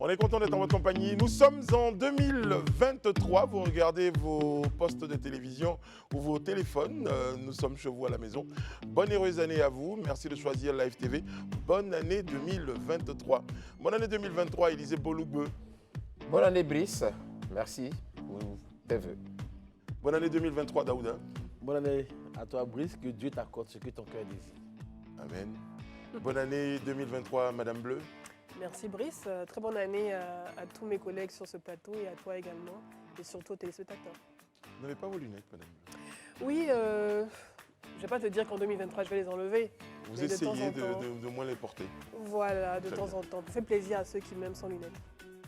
On est content d'être en votre compagnie. Nous sommes en 2023. Vous regardez vos postes de télévision ou vos téléphones. Nous sommes chez vous à la maison. Bonne heureuse année à vous. Merci de choisir Live TV. Bonne année 2023. Bonne année 2023, Élisée Bolougbe. Bonne année, Brice. Merci pour tes vœux. Bonne année 2023, Daouda. Bonne année à toi, Brice. Que Dieu t'accorde ce que ton cœur désire. Amen. Bonne année 2023, Madame Bleu. Merci Brice, très bonne année à tous mes collègues sur ce plateau et à toi également, et surtout aux téléspectateurs. Vous n'avez pas vos lunettes, Madame Bleu? Oui, je ne vais pas te dire qu'en 2023 je vais les enlever. Vous essayez de moins les porter. Voilà, de Très temps bien. en temps. Ça fait plaisir à ceux qui m'aiment sans lunettes.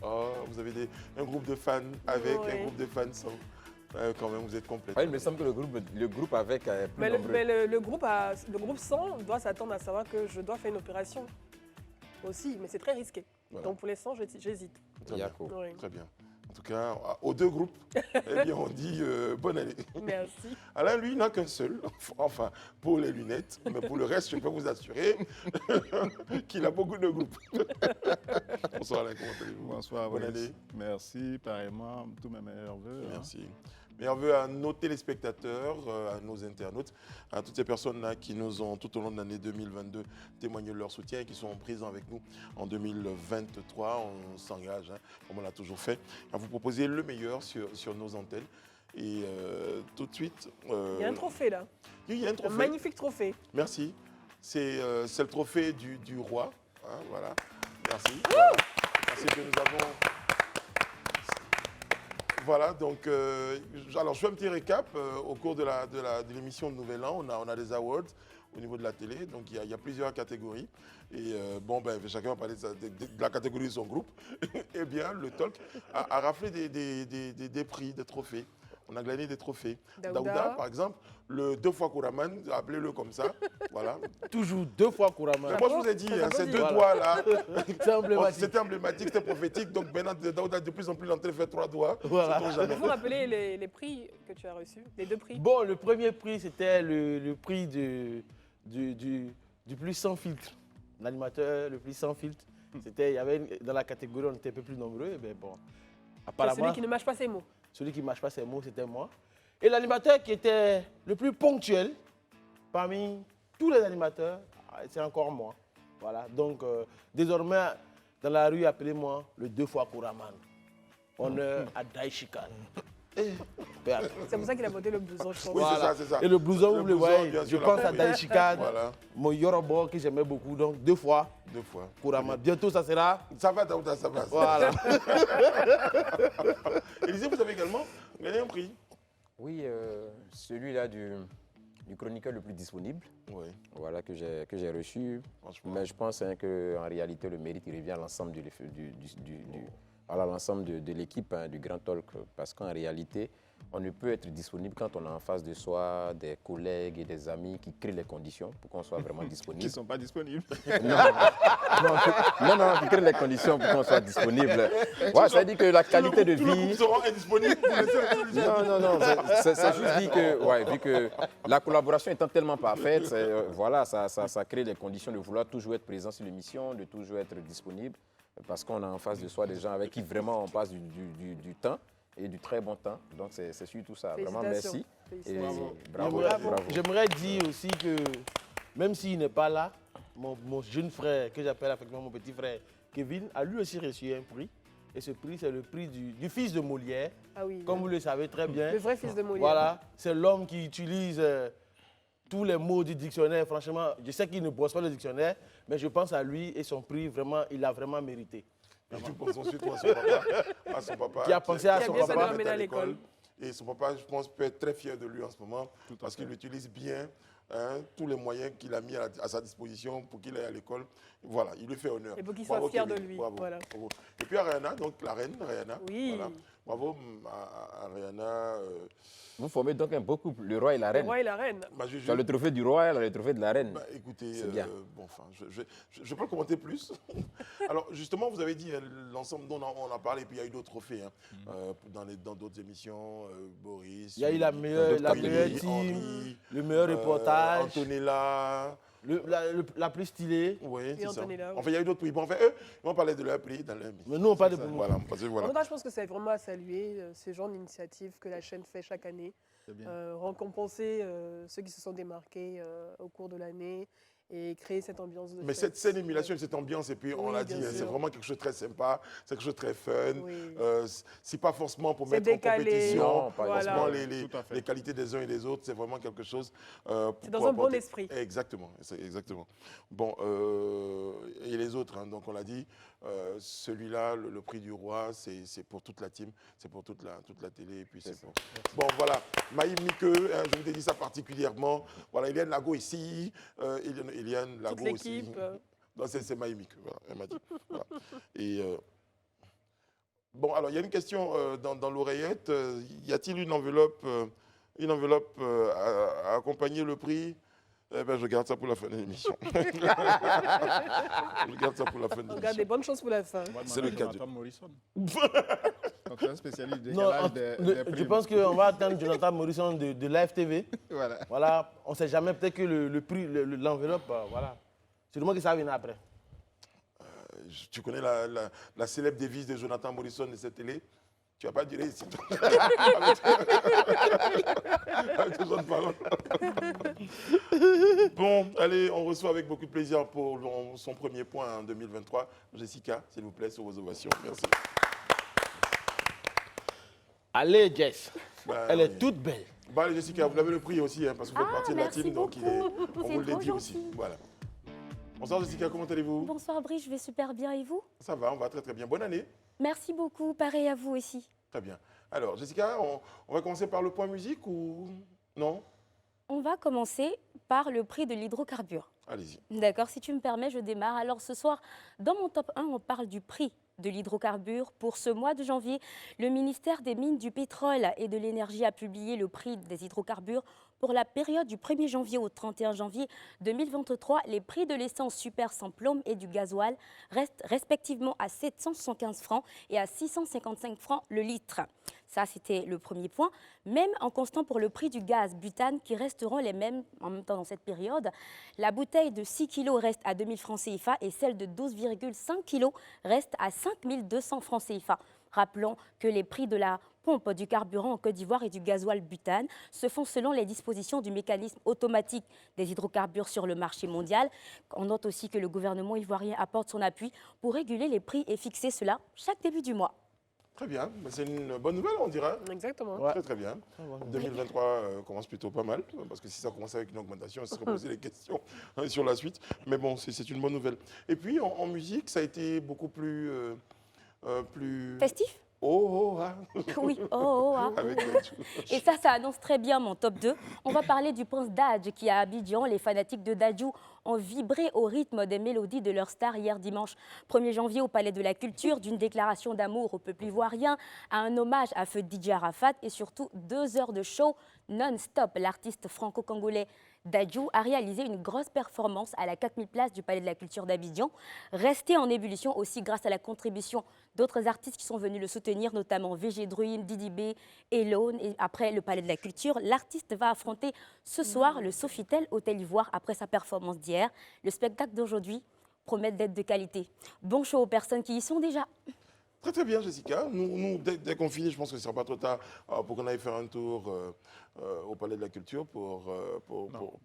Oh, vous avez un groupe de fans avec, Ouais. un groupe de fans sans. Quand même, vous êtes complète. Ouais, il me semble que le groupe avec plus Mais, nombreux. le groupe 100 doit s'attendre à savoir que je dois faire une opération aussi, mais c'est très risqué. Voilà. Donc pour les 100, j'hésite. Très bien. Yako. Oui. Très bien. En tout cas, aux deux groupes, eh bien, on dit bonne année. Merci. Alain, lui, n'a qu'un seul, enfin, pour les lunettes, mais pour le reste, je peux vous assurer qu'il a beaucoup de groupes. Bonsoir Alain, comment allez-vous? Bonsoir, Bonne Brice. année. Merci, pareillement, tous mes meilleurs voeux. Merci. Meilleurs vœux à nos téléspectateurs, à nos internautes, à toutes ces personnes-là qui nous ont, tout au long de l'année 2022, témoigné de leur soutien et qui sont présents avec nous en 2023. On s'engage, comme on l'a toujours fait, à vous proposer le meilleur sur nos antennes. Et tout de suite... Il y a un trophée là, Il y a un trophée. un magnifique trophée. Merci. C'est le trophée du roi. Hein, voilà. Merci. Merci que nous avons... Voilà, donc, alors je fais un petit récap. Au cours de l'émission de Nouvel An, on a des awards au niveau de la télé, donc il y a plusieurs catégories. Et chacun va parler de la catégorie de son groupe. Eh bien, le Talk a raflé des prix, des trophées. On a gagné des trophées. Daouda, par exemple, le 2 fois Kouraman, appelez-le comme ça. Voilà. Toujours 2 fois couramment. Mais moi, je vous ai dit, Ça ces dit. deux Voilà. doigts-là, C'est emblématique. c'était emblématique, c'était prophétique. Donc maintenant, Daouda, de plus en plus, en train de faire 3 doigts. Voilà. Sait-on jamais. Vous vous rappelez les prix que tu as reçus, les 2 prix? Bon, le premier prix, c'était le prix du plus sans filtre. L'animateur le plus sans filtre. C'était, il y avait dans la catégorie, on était un peu plus nombreux. Et bien, bon, C'est apparemment, celui qui ne mâche pas ses mots. celui qui ne mâche pas ses mots, c'était moi. Et l'animateur qui était le plus ponctuel parmi tous les animateurs, c'est encore moi. Voilà. Donc, désormais, dans la rue, appelez-moi le 2 fois Kouraman. Honneur à Daishikan. C'est pour ça qu'il a voté le blouson, je pense. Oui, c'est ça. Et le blouson, Le vous le blouson, voyez, bien je sûr, pense la à Daishikan, Voilà, mon Yorobo que j'aimais beaucoup. Donc, 2 fois 2 fois. Kouraman. Bientôt, ça sera. Ça va, Daouda, ça va. Voilà. Élisée, vous avez également gagné un prix. Oui, celui-là du chroniqueur le plus disponible, Oui, voilà, que j'ai reçu. franchement. Mais je pense qu'en réalité, le mérite il revient à l'ensemble à l'ensemble de l'équipe du Grand Talk. Parce qu'en réalité, on ne peut être disponible quand on a en face de soi des collègues et des amis qui créent les conditions pour qu'on soit vraiment Qui disponible. ne sont pas disponibles. Non, qui créent les conditions pour qu'on soit disponible. Ouais, ça veut dire que la qualité de Tous les vie... groupes seront indisponibles pour laisser la télévision. Non, c'est juste dit que, ouais, vu que la collaboration étant tellement parfaite, voilà, ça crée les conditions de vouloir toujours être présent sur l'émission, de toujours être disponible, parce qu'on a en face de soi des gens avec qui vraiment on passe du temps et du très bon temps. Donc c'est surtout ça. Vraiment merci. Et Félicitations. bravo. J'aimerais dire aussi que, même s'il n'est pas là, mon jeune frère, que j'appelle affectueusement mon petit frère, Kevin, a lui aussi reçu un prix. Et ce prix, c'est le prix du fils de Molière. Ah oui. Comme vous le savez très bien. Le vrai fils de Molière. Voilà, c'est l'homme qui utilise tous les mots du dictionnaire. Franchement, je sais qu'il ne brosse pas le dictionnaire, mais je pense à lui et son prix, vraiment, il a vraiment mérité. Et nous pensons surtout à son papa. Qui a pensé à son bien fait de papa. l'emmener à l'école. Et son papa, je pense, peut être très fier de lui en ce moment, parce qu'il utilise bien tous les moyens qu'il a mis à sa disposition pour qu'il aille à l'école. Voilà, il lui fait honneur. Et pour qu'il Bravo, soit fier de Kevin. lui. Bravo, Voilà. bravo. Et puis à Rihanna, donc la reine Rihanna. Oui. Voilà. Bravo à Rihanna. Vous formez donc un beau couple, le roi et la Le reine. roi et la reine. Tu as le trophée du roi, elle a le trophée de la reine. Bah, écoutez, C'est bien. bon, enfin, je peux le commenter plus. Alors, justement, vous avez dit l'ensemble dont on a parlé, puis il y a eu d'autres trophées dans d'autres émissions. Boris. Il y a eu la meilleure Henri, team, le meilleur reportage, Antonella. la plus stylée. Oui, c'est ça. Antonella, oui. Enfin, il y a eu d'autres prix. Bon, enfin, eux, ils vont parler de leur prix dans leur émission. Mais nous, on parle de Voilà, parce que En voilà. tout cas, je pense que c'est vraiment à saluer ce genre d'initiative que la chaîne fait chaque année. C'est bien. Récompenser ceux qui se sont démarqués au cours de l'année et créer cette ambiance de Mais fête. cette émulation, cette ambiance, et puis on Oui, l'a dit, bien c'est sûr. vraiment quelque chose de très sympa, c'est quelque chose de très fun. Oui. C'est pas forcément pour C'est mettre en décalé. compétition Non, pas Voilà. forcément Tout à fait. les qualités des uns et des autres, c'est vraiment quelque chose. C'est dans un bon esprit. Exactement, exactement. Bon, et les autres, hein, donc on l'a dit, celui-là, le prix du roi, c'est pour toute la team, c'est pour toute la télé, et puis c'est pour. Bon, voilà, Maïm Mike, hein, je vous ai dit ça particulièrement. Voilà, Eliane Lago ici, Eliane Lago Toute aussi. l'équipe. Non, c'est Maïm Mike, voilà, elle m'a dit. Voilà. Et bon, alors il y a une question dans l'oreillette. Y a-t-il une enveloppe à accompagner le prix? Eh ben, je garde ça pour la fin de l'émission. Je garde ça pour la fin de On garde l'émission. des bonnes choses pour la fin. On va C'est le demander cas Jonathan Morrison. Donc, c'est un spécialiste du Non, décalage des je prix. pense qu'on va attendre Jonathan Morrison de Live TV. Voilà. Voilà, on ne sait jamais, peut-être que le prix, l'enveloppe, voilà. C'est le moment que ça va venir après. Tu connais la célèbre devise de Jonathan Morrison de cette télé? Tu vas pas dire ici. Avec tout ça de parole. Bon, allez, on reçoit avec beaucoup de plaisir pour son premier point en 2023. Jessica, s'il vous plaît, sur vos ovations. Merci. Allez, Jess, Bah, elle oui. est toute belle. Bah, allez, Jessica, vous avez le prix aussi, hein, parce que vous faites partie de la merci team, donc beaucoup. on C'est vous le trop dédie aussi. gentil. Voilà. Bonsoir Jessica, comment allez-vous? Bonsoir Brice, je vais super bien et vous? Ça va, on va très très bien. Bonne année. Merci beaucoup, pareil à vous aussi. Très bien. Alors, Jessica, on va commencer par le point musique ou non? On va commencer par le prix de l'hydrocarbure. Allez-y. D'accord, si tu me permets, je démarre. Alors ce soir, dans mon top 1, on parle du prix de l'hydrocarbure. Pour ce mois de janvier, le ministère des Mines, du Pétrole et de l'Énergie a publié le prix des hydrocarbures. Pour la période du 1er janvier au 31 janvier 2023, les prix de l'essence super sans plomb et du gasoil restent respectivement à 775 francs et à 655 francs le litre. Ça, c'était le premier point. Même en constant pour le prix du gaz butane, qui resteront les mêmes en même temps dans cette période, la bouteille de 6 kg reste à 2000 francs CFA et celle de 12,5 kg reste à 5200 francs CFA. Rappelons que les prix de la pompe du carburant en Côte d'Ivoire et du gasoil butane se font selon les dispositions du mécanisme automatique des hydrocarbures sur le marché mondial. On note aussi que le gouvernement ivoirien apporte son appui pour réguler les prix et fixer cela chaque début du mois. Très bien. Bah, c'est une bonne nouvelle, on dirait. Exactement. Ouais. Très très bien. 2023 commence plutôt pas mal, parce que si ça commence avec une augmentation, on se serait posé des questions sur la suite. Mais bon, c'est une bonne nouvelle. Et puis en musique, ça a été beaucoup plus... Festif? Oh, ah. Oui, oh, ah. Avec Et ça annonce très bien mon top 2. On va parler du prince Dadj qui, à Abidjan, les fanatiques de Dadju ont vibré au rythme des mélodies de leur star hier dimanche 1er janvier au Palais de la Culture, d'une déclaration d'amour au peuple ivoirien, à un hommage à feu DJ Arafat et surtout 2 heures de show non-stop. L'artiste franco-congolais Dadju a réalisé une grosse performance à la 4000 places du Palais de la Culture d'Abidjan, resté en ébullition aussi grâce à la contribution d'autres artistes qui sont venus le soutenir, notamment VG Dream, Didi B, Elone. Et après le Palais de la Culture, l'artiste va affronter ce soir le Sofitel Hôtel Ivoire après sa performance d'hier. Le spectacle d'aujourd'hui promet d'être de qualité. Bon show aux personnes qui y sont déjà. Très très bien, Jessica. Nous dès qu'on finit, je pense que ce ne sera pas trop tard pour qu'on aille faire un tour au Palais de la Culture pour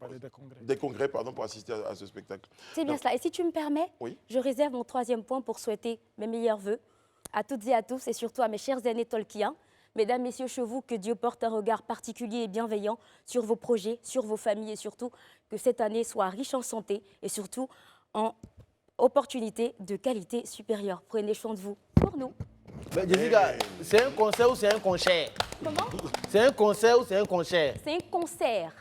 Palais des Congrès. des congrès, pardon, pour assister à ce spectacle. C'est bien Non. cela. Et si tu me permets, Oui. je réserve mon 3e point pour souhaiter mes meilleurs vœux à toutes et à tous, et surtout à mes chers aînés tolkiens. Mesdames, messieurs, chez vous, que Dieu porte un regard particulier et bienveillant sur vos projets, sur vos familles, et surtout que cette année soit riche en santé et surtout en opportunités de qualité supérieure. Prenez soin de vous pour nous. Mais Jessica, c'est un concert ou c'est un concert? Comment? C'est un concert ou c'est un concert? C'est un concert.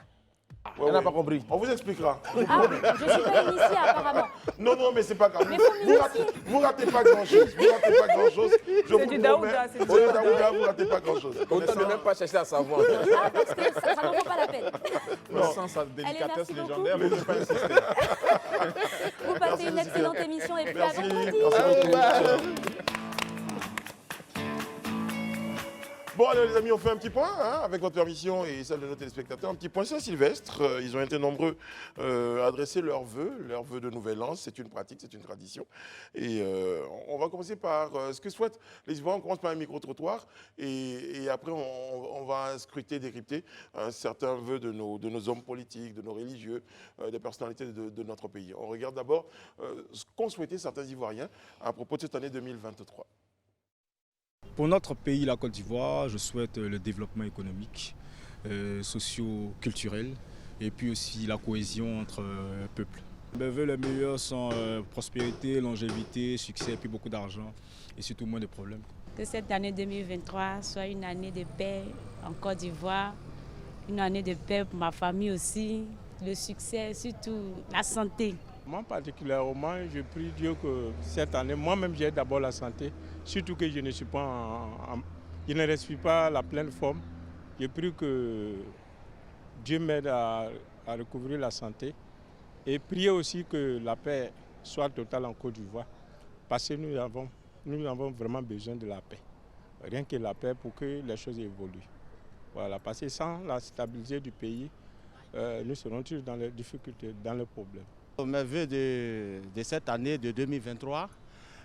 Ouais, Elle n'a ouais. pas compris. On vous expliquera. Ah, je suis pas initiée apparemment. Non, mais c'est pas grave. Mais faut Vous ratez pas grand-chose. Vous ratez pas grand-chose. Je vous du le Daouda, promets. c'est du Au lieu Daouda, vous ratez pas grand-chose. Autant ne même pas chercher à savoir. Ah, parce que ça n'en vaut pas la peine. Sans sa délicatesse merci beaucoup. légendaire, vous ne pouvez pas insister. Vous passez une excellente émission et puis à Merci. vendredi. Merci beaucoup. Bon, allez, les amis, on fait un petit point, hein, avec votre permission et celle de nos téléspectateurs. Un petit point Saint-Sylvestre. Ils ont été nombreux à adresser leurs vœux de Nouvel An. C'est une pratique, c'est une tradition. Et on va commencer par ce que souhaitent les Ivoiriens. On commence par un micro-trottoir et après, on va scruter, décrypter certains vœux de nos hommes politiques, de nos religieux, des personnalités de notre pays. On regarde d'abord ce qu'ont souhaité certains Ivoiriens à propos de cette année 2023. Pour notre pays, la Côte d'Ivoire, je souhaite le développement économique, socio-culturel et puis aussi la cohésion entre peuples. Mes vœux les meilleurs sont prospérité, longévité, succès et puis beaucoup d'argent et surtout moins de problèmes. Que cette année 2023 soit une année de paix en Côte d'Ivoire, une année de paix pour ma famille aussi, le succès, surtout la santé. Moi particulièrement, je prie Dieu que cette année, moi-même j'ai d'abord la santé, surtout que je ne suis pas je ne respire pas la pleine forme. Je prie que Dieu m'aide à recouvrir la santé et prier aussi que la paix soit totale en Côte d'Ivoire parce que nous avons vraiment besoin de la paix. Rien que la paix pour que les choses évoluent. Voilà, parce que sans la stabilité du pays, nous serons toujours dans les difficultés, dans les problèmes. Mes vœux de cette année de 2023,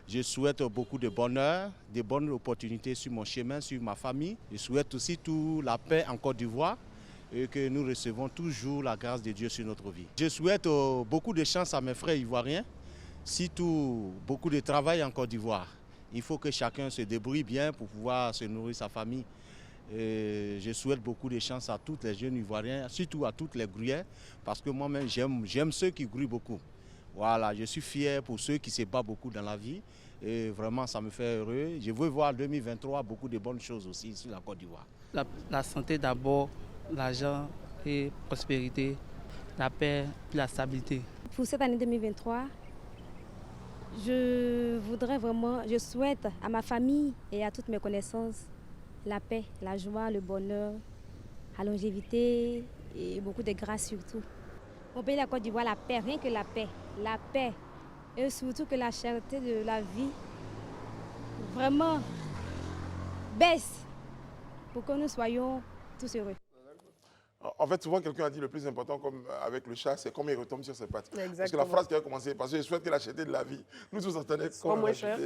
je souhaite beaucoup de bonheur, de bonnes opportunités sur mon chemin, sur ma famille. Je souhaite aussi toute la paix en Côte d'Ivoire et que nous recevons toujours la grâce de Dieu sur notre vie. Je souhaite beaucoup de chance à mes frères ivoiriens, surtout beaucoup de travail en Côte d'Ivoire. Il faut que chacun se débrouille bien pour pouvoir se nourrir sa famille. Et je souhaite beaucoup de chance à tous les jeunes Ivoiriens, surtout à toutes les gruyères, parce que moi-même j'aime ceux qui grouillent beaucoup. Voilà, je suis fier pour ceux qui se battent beaucoup dans la vie et vraiment ça me fait heureux. Je veux voir 2023 beaucoup de bonnes choses aussi sur la Côte d'Ivoire. La santé d'abord, l'argent et prospérité, la paix et la stabilité. Pour cette année 2023, je souhaite à ma famille et à toutes mes connaissances la paix, la joie, le bonheur, la longévité et beaucoup de grâce surtout. Mon pays, la Côte d'Ivoire, la paix, rien que la paix et surtout que la cherté de la vie vraiment baisse pour que nous soyons tous heureux. En fait, souvent, quelqu'un a dit le plus important, comme avec le chat, c'est comment il retombe sur ses pattes. Exactement. Parce que la phrase qui a commencé, parce que je souhaite que la cherté de la vie, nous tous entendons soit moins cher.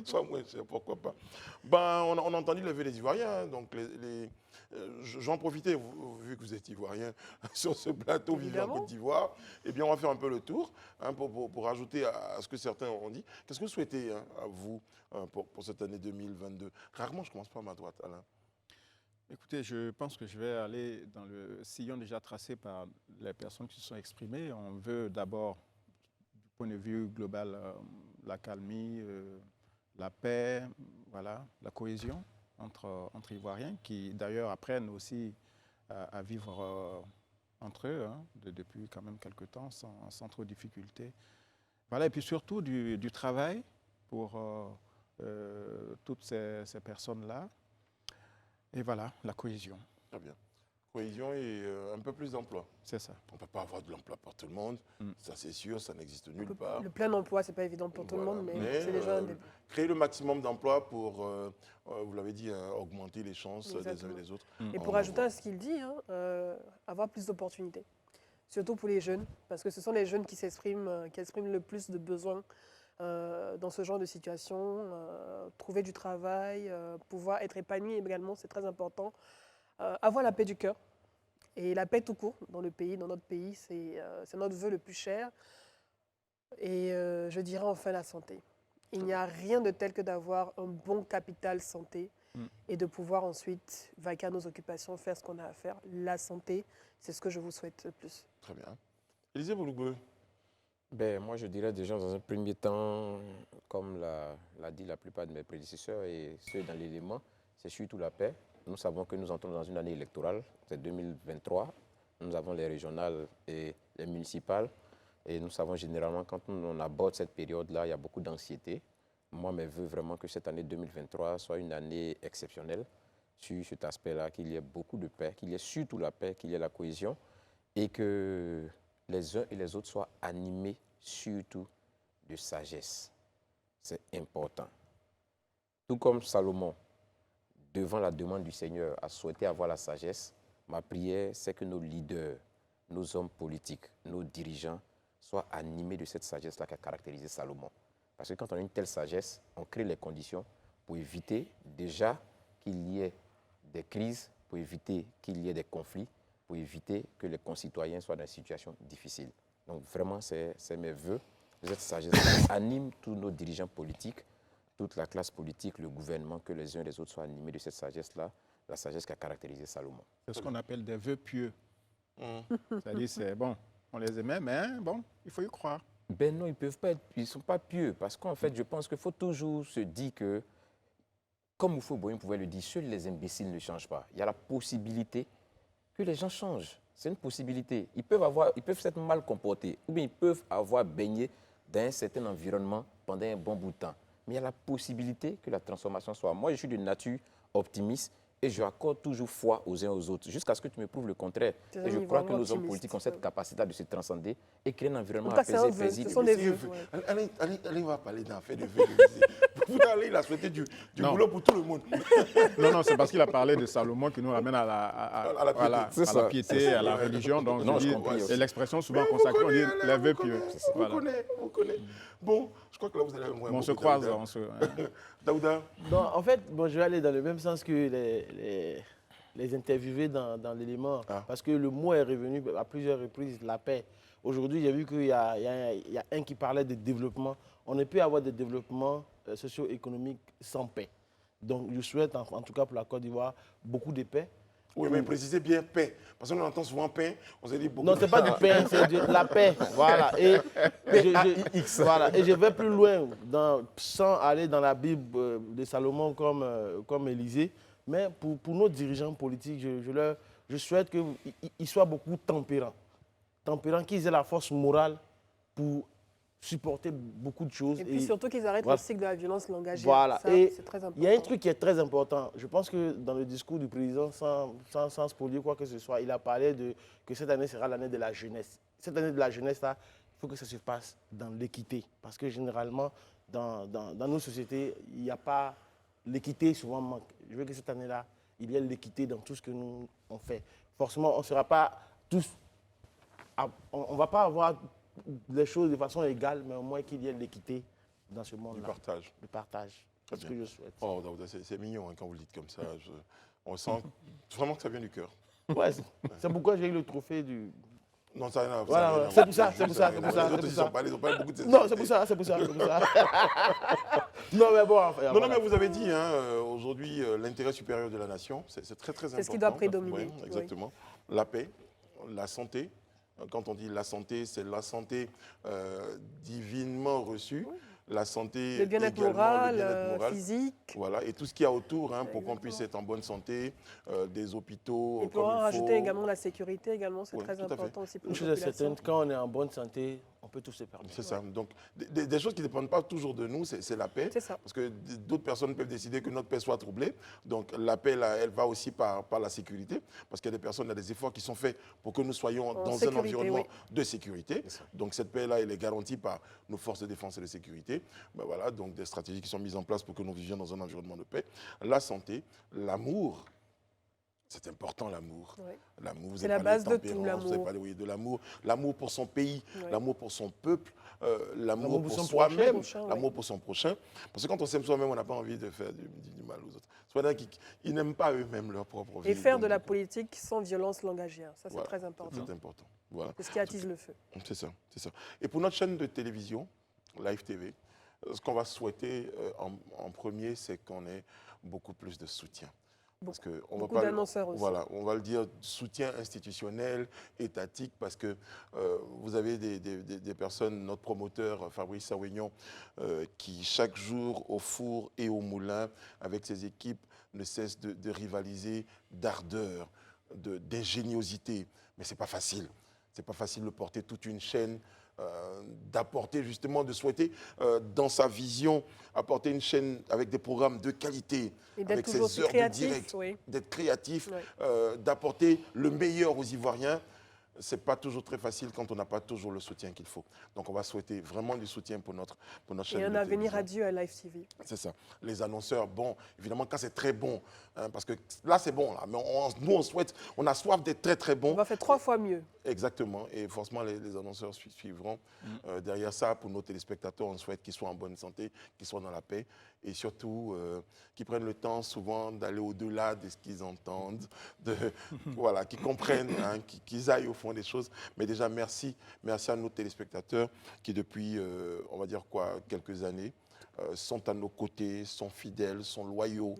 Soit moins cher, pourquoi pas. Ben, on a entendu le vœu des Ivoiriens, donc j'en profitais, vu que vous êtes Ivoirien, sur ce plateau vivant en Côte d'Ivoire, eh bien, on va faire un peu le tour hein, pour ajouter à ce que certains ont dit. Qu'est-ce que vous souhaitez, hein, à vous, pour cette année 2022 ? Rarement, je commence par ma droite, Alain. Écoutez, je pense que je vais aller dans le sillon déjà tracé par les personnes qui se sont exprimées. On veut d'abord, du point de vue global, la calmie, la paix, voilà, la cohésion entre Ivoiriens qui d'ailleurs apprennent aussi à vivre entre eux hein, depuis quand même quelques temps sans trop de difficultés. Voilà, et puis surtout du travail pour toutes ces personnes-là. Et voilà, la cohésion. Très bien. Cohésion et un peu plus d'emploi. C'est ça. On ne peut pas avoir de l'emploi pour tout le monde, ça c'est sûr, ça n'existe nulle part. Le plein emploi, ce n'est pas évident pour tout le monde, mais c'est déjà un début. Créer le maximum d'emplois pour, vous l'avez dit, augmenter les chances des uns et des autres. Et pour ajouter à ce qu'il dit, avoir plus d'opportunités. Surtout pour les jeunes, parce que ce sont les jeunes qui expriment le plus de besoins dans ce genre de situation, trouver du travail, pouvoir être épanoui également, c'est très important. Avoir la paix du cœur et la paix tout court dans le pays, dans notre pays, c'est notre vœu le plus cher. Et je dirais enfin la santé. Il n'y a rien de tel que d'avoir un bon capital santé et de pouvoir ensuite vaquer à nos occupations, faire ce qu'on a à faire. La santé, c'est ce que je vous souhaite le plus. Très bien. Élisée Boulougbeux. Ben, moi, je dirais déjà dans un premier temps, comme l'a dit la plupart de mes prédécesseurs et ceux dans l'élément, c'est surtout la paix. Nous savons que nous entrons dans une année électorale, c'est 2023. Nous avons les régionales et les municipales. Et nous savons généralement, quand on aborde cette période-là, il y a beaucoup d'anxiété. Moi, je veux vraiment que cette année 2023 soit une année exceptionnelle sur cet aspect-là, qu'il y ait beaucoup de paix, qu'il y ait surtout la paix, qu'il y ait la cohésion et que les uns et les autres soient animés surtout de sagesse. C'est important. Tout comme Salomon devant la demande du Seigneur, a souhaité avoir la sagesse, ma prière, c'est que nos leaders, nos hommes politiques, nos dirigeants soient animés de cette sagesse-là qui a caractérisé Salomon. Parce que quand on a une telle sagesse, on crée les conditions pour éviter déjà qu'il y ait des crises, pour éviter qu'il y ait des conflits, pour éviter que les concitoyens soient dans des situations difficiles. Donc vraiment, c'est mes vœux. Cette sagesse anime tous nos dirigeants politiques, toute la classe politique, le gouvernement, que les uns et les autres soient animés de cette sagesse-là, la sagesse qui a caractérisé Salomon. C'est ce qu'on appelle des vœux pieux. C'est-à-dire, c'est bon, on les aimait, mais bon, il faut y croire. Ben non, ils ne sont pas pieux, parce qu'en fait, je pense qu'il faut toujours se dire que, comme Oufo Boyen pouvait le dire, seuls les imbéciles ne changent pas. Il y a la possibilité que les gens changent. C'est une possibilité. Ils peuvent s'être mal comportés, ou bien ils peuvent avoir baigné dans un certain environnement pendant un bon bout de temps. Mais il y a la possibilité que la transformation soit. Moi, je suis de nature optimiste et je accorde toujours foi aux uns aux autres, jusqu'à ce que tu me prouves le contraire. Et je crois que nos hommes politiques ont cette capacité de se transcender et créer un environnement apaisé, paisible. Ce sont des vœux. Allez, on va parler d'un fait de vœux. Allez, il a souhaité du boulot pour tout le monde. Non, c'est parce qu'il a parlé de Salomon qui nous ramène à la piété, à la religion. Donc, et l'expression souvent consacrée, on dit les vœux pieux. On connaît. Bon, je crois que là, vous allez voir. On se croise. Daouda. Non, en fait, je vais aller dans le même sens que les interviewés dans l'élément. Parce que le mot est revenu à plusieurs reprises, la paix. Aujourd'hui, j'ai vu qu'il y a un qui parlait de développement. On ne peut avoir de développement socio-économique sans paix. Donc, je souhaite, en tout cas pour la Côte d'Ivoire, beaucoup de paix. Oui, mais précisez bien paix. Parce qu'on entend souvent pain, on s'est dit beaucoup. Non, ce n'est pas du pain, c'est de la paix. Voilà. Et je vais plus loin, sans aller dans la Bible de Salomon comme Élisée. Mais pour nos dirigeants politiques, je souhaite qu'ils soient beaucoup tempérants. Tempérants, qu'ils aient la force morale pour supporter beaucoup de choses. Et puis surtout qu'ils arrêtent le cycle de la violence langagière. Voilà. C'est très important. Il y a un truc qui est très important. Je pense que dans le discours du président, sans spolier quoi que ce soit, il a parlé que cette année sera l'année de la jeunesse. Cette année de la jeunesse, là, il faut que ça se passe dans l'équité. Parce que généralement, dans nos sociétés, il n'y a pas... L'équité souvent manque. Je veux que cette année-là, il y ait l'équité dans tout ce que nous on fait. Forcément, on ne sera pas tous... On ne va pas avoir les choses de façon égale, mais au moins qu'il y ait l'équité dans ce monde-là. Le partage. C'est ce que je souhaite. Oh, c'est mignon quand vous le dites comme ça. On sent vraiment que ça vient du cœur. Ouais, c'est pourquoi j'ai eu le trophée du... Non, ça n'a rien à voir. C'est pour ça. Les autres, ils ont parlé beaucoup de ça. Non, c'est pour ça. Non, mais bon. Enfin, non, mais vous avez dit, aujourd'hui, l'intérêt supérieur de la nation, c'est très, très important. C'est ce qui doit prédominer. Oui, exactement. La paix, la santé. Quand on dit la santé, c'est la santé divinement reçue. Oui. La santé, le bien-être moral, physique. Voilà, et tout ce qu'il y a autour pour qu'on puisse être en bonne santé, des hôpitaux. Et pour en rajouter également la sécurité, c'est très important aussi pour une chose est certaine, quand on est en bonne santé, on peut tous se permettre. C'est ça. Donc, des choses qui ne dépendent pas toujours de nous, c'est la paix. C'est ça. Parce que d'autres personnes peuvent décider que notre paix soit troublée. Donc, la paix, là, elle va aussi par la sécurité. Parce qu'il y a des personnes, il y a des efforts qui sont faits pour que nous soyons dans un environnement de sécurité. Donc, cette paix-là, elle est garantie par nos forces de défense et de sécurité. Ben voilà, donc des stratégies qui sont mises en place pour que nous vivions dans un environnement de paix. La santé, l'amour. C'est important, l'amour. Oui. L'amour, c'est la base de tout, l'amour. De l'amour. L'amour pour son pays, l'amour pour son peuple, l'amour pour soi-même, l'amour pour son prochain. Parce que quand on s'aime soi-même, on n'a pas envie de faire du mal aux autres. C'est-à-dire qu'ils n'aiment pas eux-mêmes leur propre vie. Et faire de la politique sans violence langagière, ça c'est très important. C'est important. Voilà. C'est ce qui attise le feu. C'est ça. Et pour notre chaîne de télévision, Live TV, ce qu'on va souhaiter en premier, c'est qu'on ait beaucoup plus de soutien. Parce que beaucoup d'annonceurs aussi. Voilà, on va le dire, soutien institutionnel, étatique, parce que vous avez des personnes, notre promoteur Fabrice Sawignon, qui chaque jour au four et au moulin, avec ses équipes, ne cesse de rivaliser d'ardeur, d'ingéniosité. Mais ce n'est pas facile. Ce n'est pas facile de porter toute une chaîne, d'apporter justement, de souhaiter dans sa vision, apporter une chaîne avec des programmes de qualité, avec ses heures de direct, d'être créatif, d'apporter le meilleur aux Ivoiriens. ce n'est pas toujours très facile quand on n'a pas toujours le soutien qu'il faut. Donc on va souhaiter vraiment du soutien pour notre chaîne. Et un avenir radieux à Live TV. C'est ça. Les annonceurs, bon, évidemment, quand c'est très bon, hein, parce que là, c'est bon, là, mais nous, on souhaite, on a soif d'être très, très bon. On va faire 3 fois mieux. Exactement, et forcément, les annonceurs suivront. Derrière ça, pour nos téléspectateurs, on souhaite qu'ils soient en bonne santé, qu'ils soient dans la paix, et surtout, qu'ils prennent le temps, souvent, d'aller au-delà de ce qu'ils entendent, voilà, qu'ils comprennent, hein, qu'ils aillent au fond des choses. Mais déjà, merci à nos téléspectateurs qui, depuis, on va dire quoi, quelques années, sont à nos côtés, sont fidèles, sont loyaux,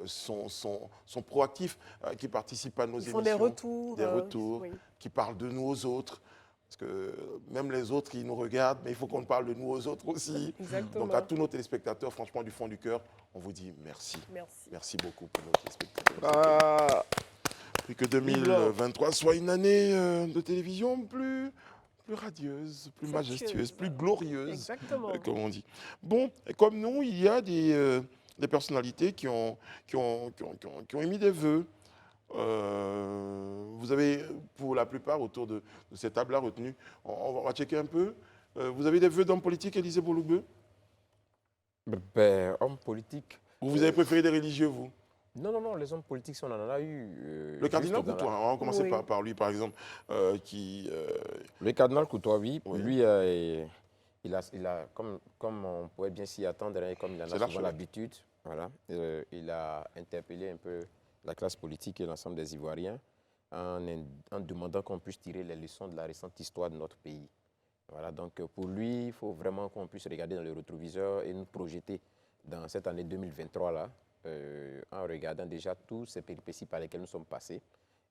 sont proactifs, qui participent à nos émissions. Ils font des retours, oui. Qui parlent de nous aux autres. Parce que même les autres, ils nous regardent, mais il faut qu'on parle de nous aux autres aussi. Exactement. Donc à tous nos téléspectateurs, franchement, du fond du cœur, on vous dit merci. Merci. Merci beaucoup pour nos téléspectateurs. Et que 2023 soit une année de télévision plus radieuse, plus majestueuse, plus glorieuse, exactement, comme on dit. Bon, et comme nous, il y a des personnalités qui ont émis des vœux. Vous avez, pour la plupart, autour de cette table-là retenue, on va checker un peu. Vous avez des vœux d'homme politique, Élisée Bologbeu? Homme politique. Ou vous avez préféré des religieux, vous? Non, les hommes politiques, si on en a eu. Le cardinal Coutois, on va commencer par lui, par exemple. Le cardinal Coutois, oui. Lui, il a comme on pourrait bien s'y attendre, hein, comme il en a souvent l'habitude, voilà, il a interpellé un peu la classe politique et l'ensemble des Ivoiriens en demandant qu'on puisse tirer les leçons de la récente histoire de notre pays. Voilà, donc pour lui, il faut vraiment qu'on puisse regarder dans le rétroviseur et nous projeter dans cette année 2023-là, en regardant déjà tous ces péripéties par lesquelles nous sommes passés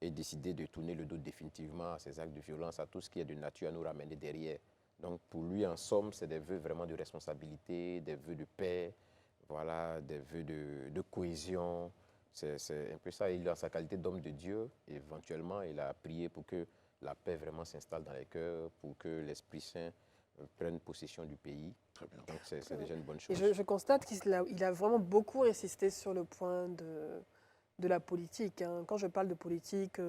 et décider de tourner le dos définitivement à ces actes de violence, à tout ce qui est de nature à nous ramener derrière. Donc pour lui, en somme, c'est des vœux vraiment de responsabilité, des vœux de paix, voilà, des vœux de cohésion. C'est un peu ça. Il, en sa qualité d'homme de Dieu, éventuellement, il a prié pour que la paix vraiment s'installe dans les cœurs, pour que l'Esprit Saint prenne possession du pays. Très bien. Donc c'est déjà une bonne chose. Et je constate qu'il a vraiment beaucoup insisté sur le point de la politique. Hein. Quand je parle de politique,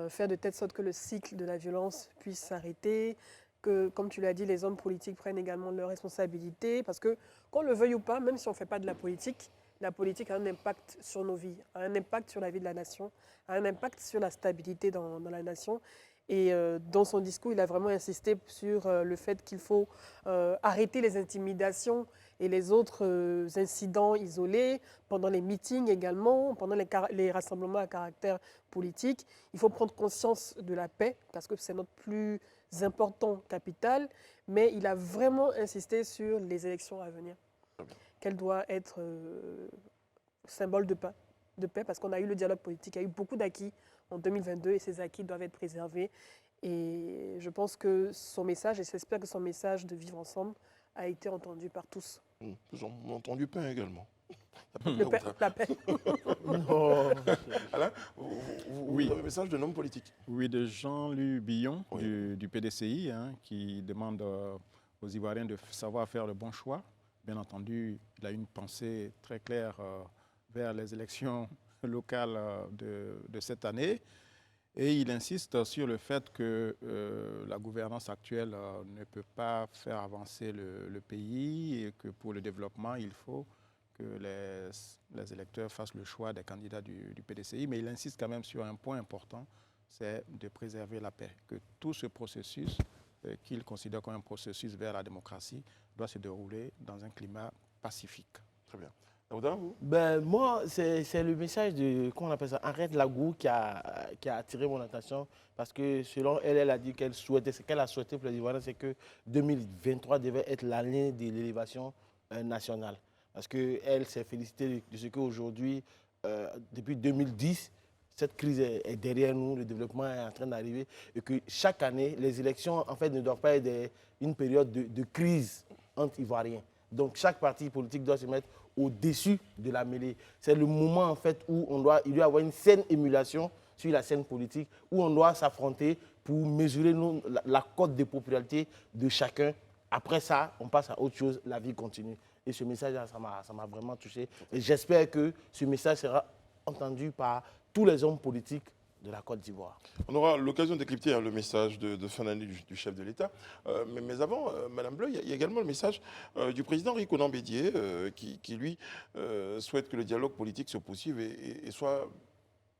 faire de telle sorte que le cycle de la violence puisse s'arrêter, que, comme tu l'as dit, les hommes politiques prennent également leurs responsabilités, parce que qu'on le veuille ou pas, même si on ne fait pas de la politique a un impact sur nos vies, a un impact sur la vie de la nation, a un impact sur la stabilité dans la nation. Et dans son discours, il a vraiment insisté sur le fait qu'il faut arrêter les intimidations et les autres incidents isolés, pendant les meetings également, pendant les rassemblements à caractère politique. Il faut prendre conscience de la paix, parce que c'est notre plus important capital, mais il a vraiment insisté sur les élections à venir, qu'elle doit être symbole de paix, parce qu'on a eu le dialogue politique, il y a eu beaucoup d'acquis en 2022 et ces acquis doivent être préservés. Et je pense que son message, et j'espère que son message de vivre ensemble a été entendu par tous. Ils ont entendu pain également. La paix. Non. Alain, vous avez un message d'un homme politique? Oui, de Jean-Luc Billon, du PDCI, hein, qui demande aux Ivoiriens de savoir faire le bon choix. Bien entendu, il a une pensée très claire vers les élections locales de cette année. Et il insiste sur le fait que la gouvernance actuelle ne peut pas faire avancer le pays et que pour le développement, il faut que les électeurs fassent le choix des candidats du PDCI. Mais il insiste quand même sur un point important, c'est de préserver la paix. Que tout ce processus, qu'il considère comme un processus vers la démocratie, doit se dérouler dans un climat pacifique. Très bien. Vous? Moi, c'est le message de, comment on appelle ça, Arrête Lagou qui a attiré mon attention, parce que selon elle, elle a dit qu'elle souhaitait, ce qu'elle a souhaité pour les Ivoiriens, c'est que 2023 devait être l'année de l'élévation nationale. Parce qu'elle s'est félicitée de ce qu'aujourd'hui, depuis 2010, cette crise est derrière nous, le développement est en train d'arriver, et que chaque année, les élections, en fait, ne doivent pas être une période de crise entre Ivoiriens. Donc chaque parti politique doit se mettre au-dessus de la mêlée. C'est le moment en fait où il doit y avoir une saine émulation sur la scène politique, où on doit s'affronter pour mesurer la cote de popularité de chacun. Après ça, on passe à autre chose, la vie continue. Et ce message, ça m'a vraiment touché. Et j'espère que ce message sera entendu par tous les hommes politiques de la Côte d'Ivoire. On aura l'occasion de décrypter le message de fin d'année du chef de l'État. Mais avant, Madame Bleu, il y a également le message du président Henri Konan Bédié qui, lui, souhaite que le dialogue politique se poursuive et soit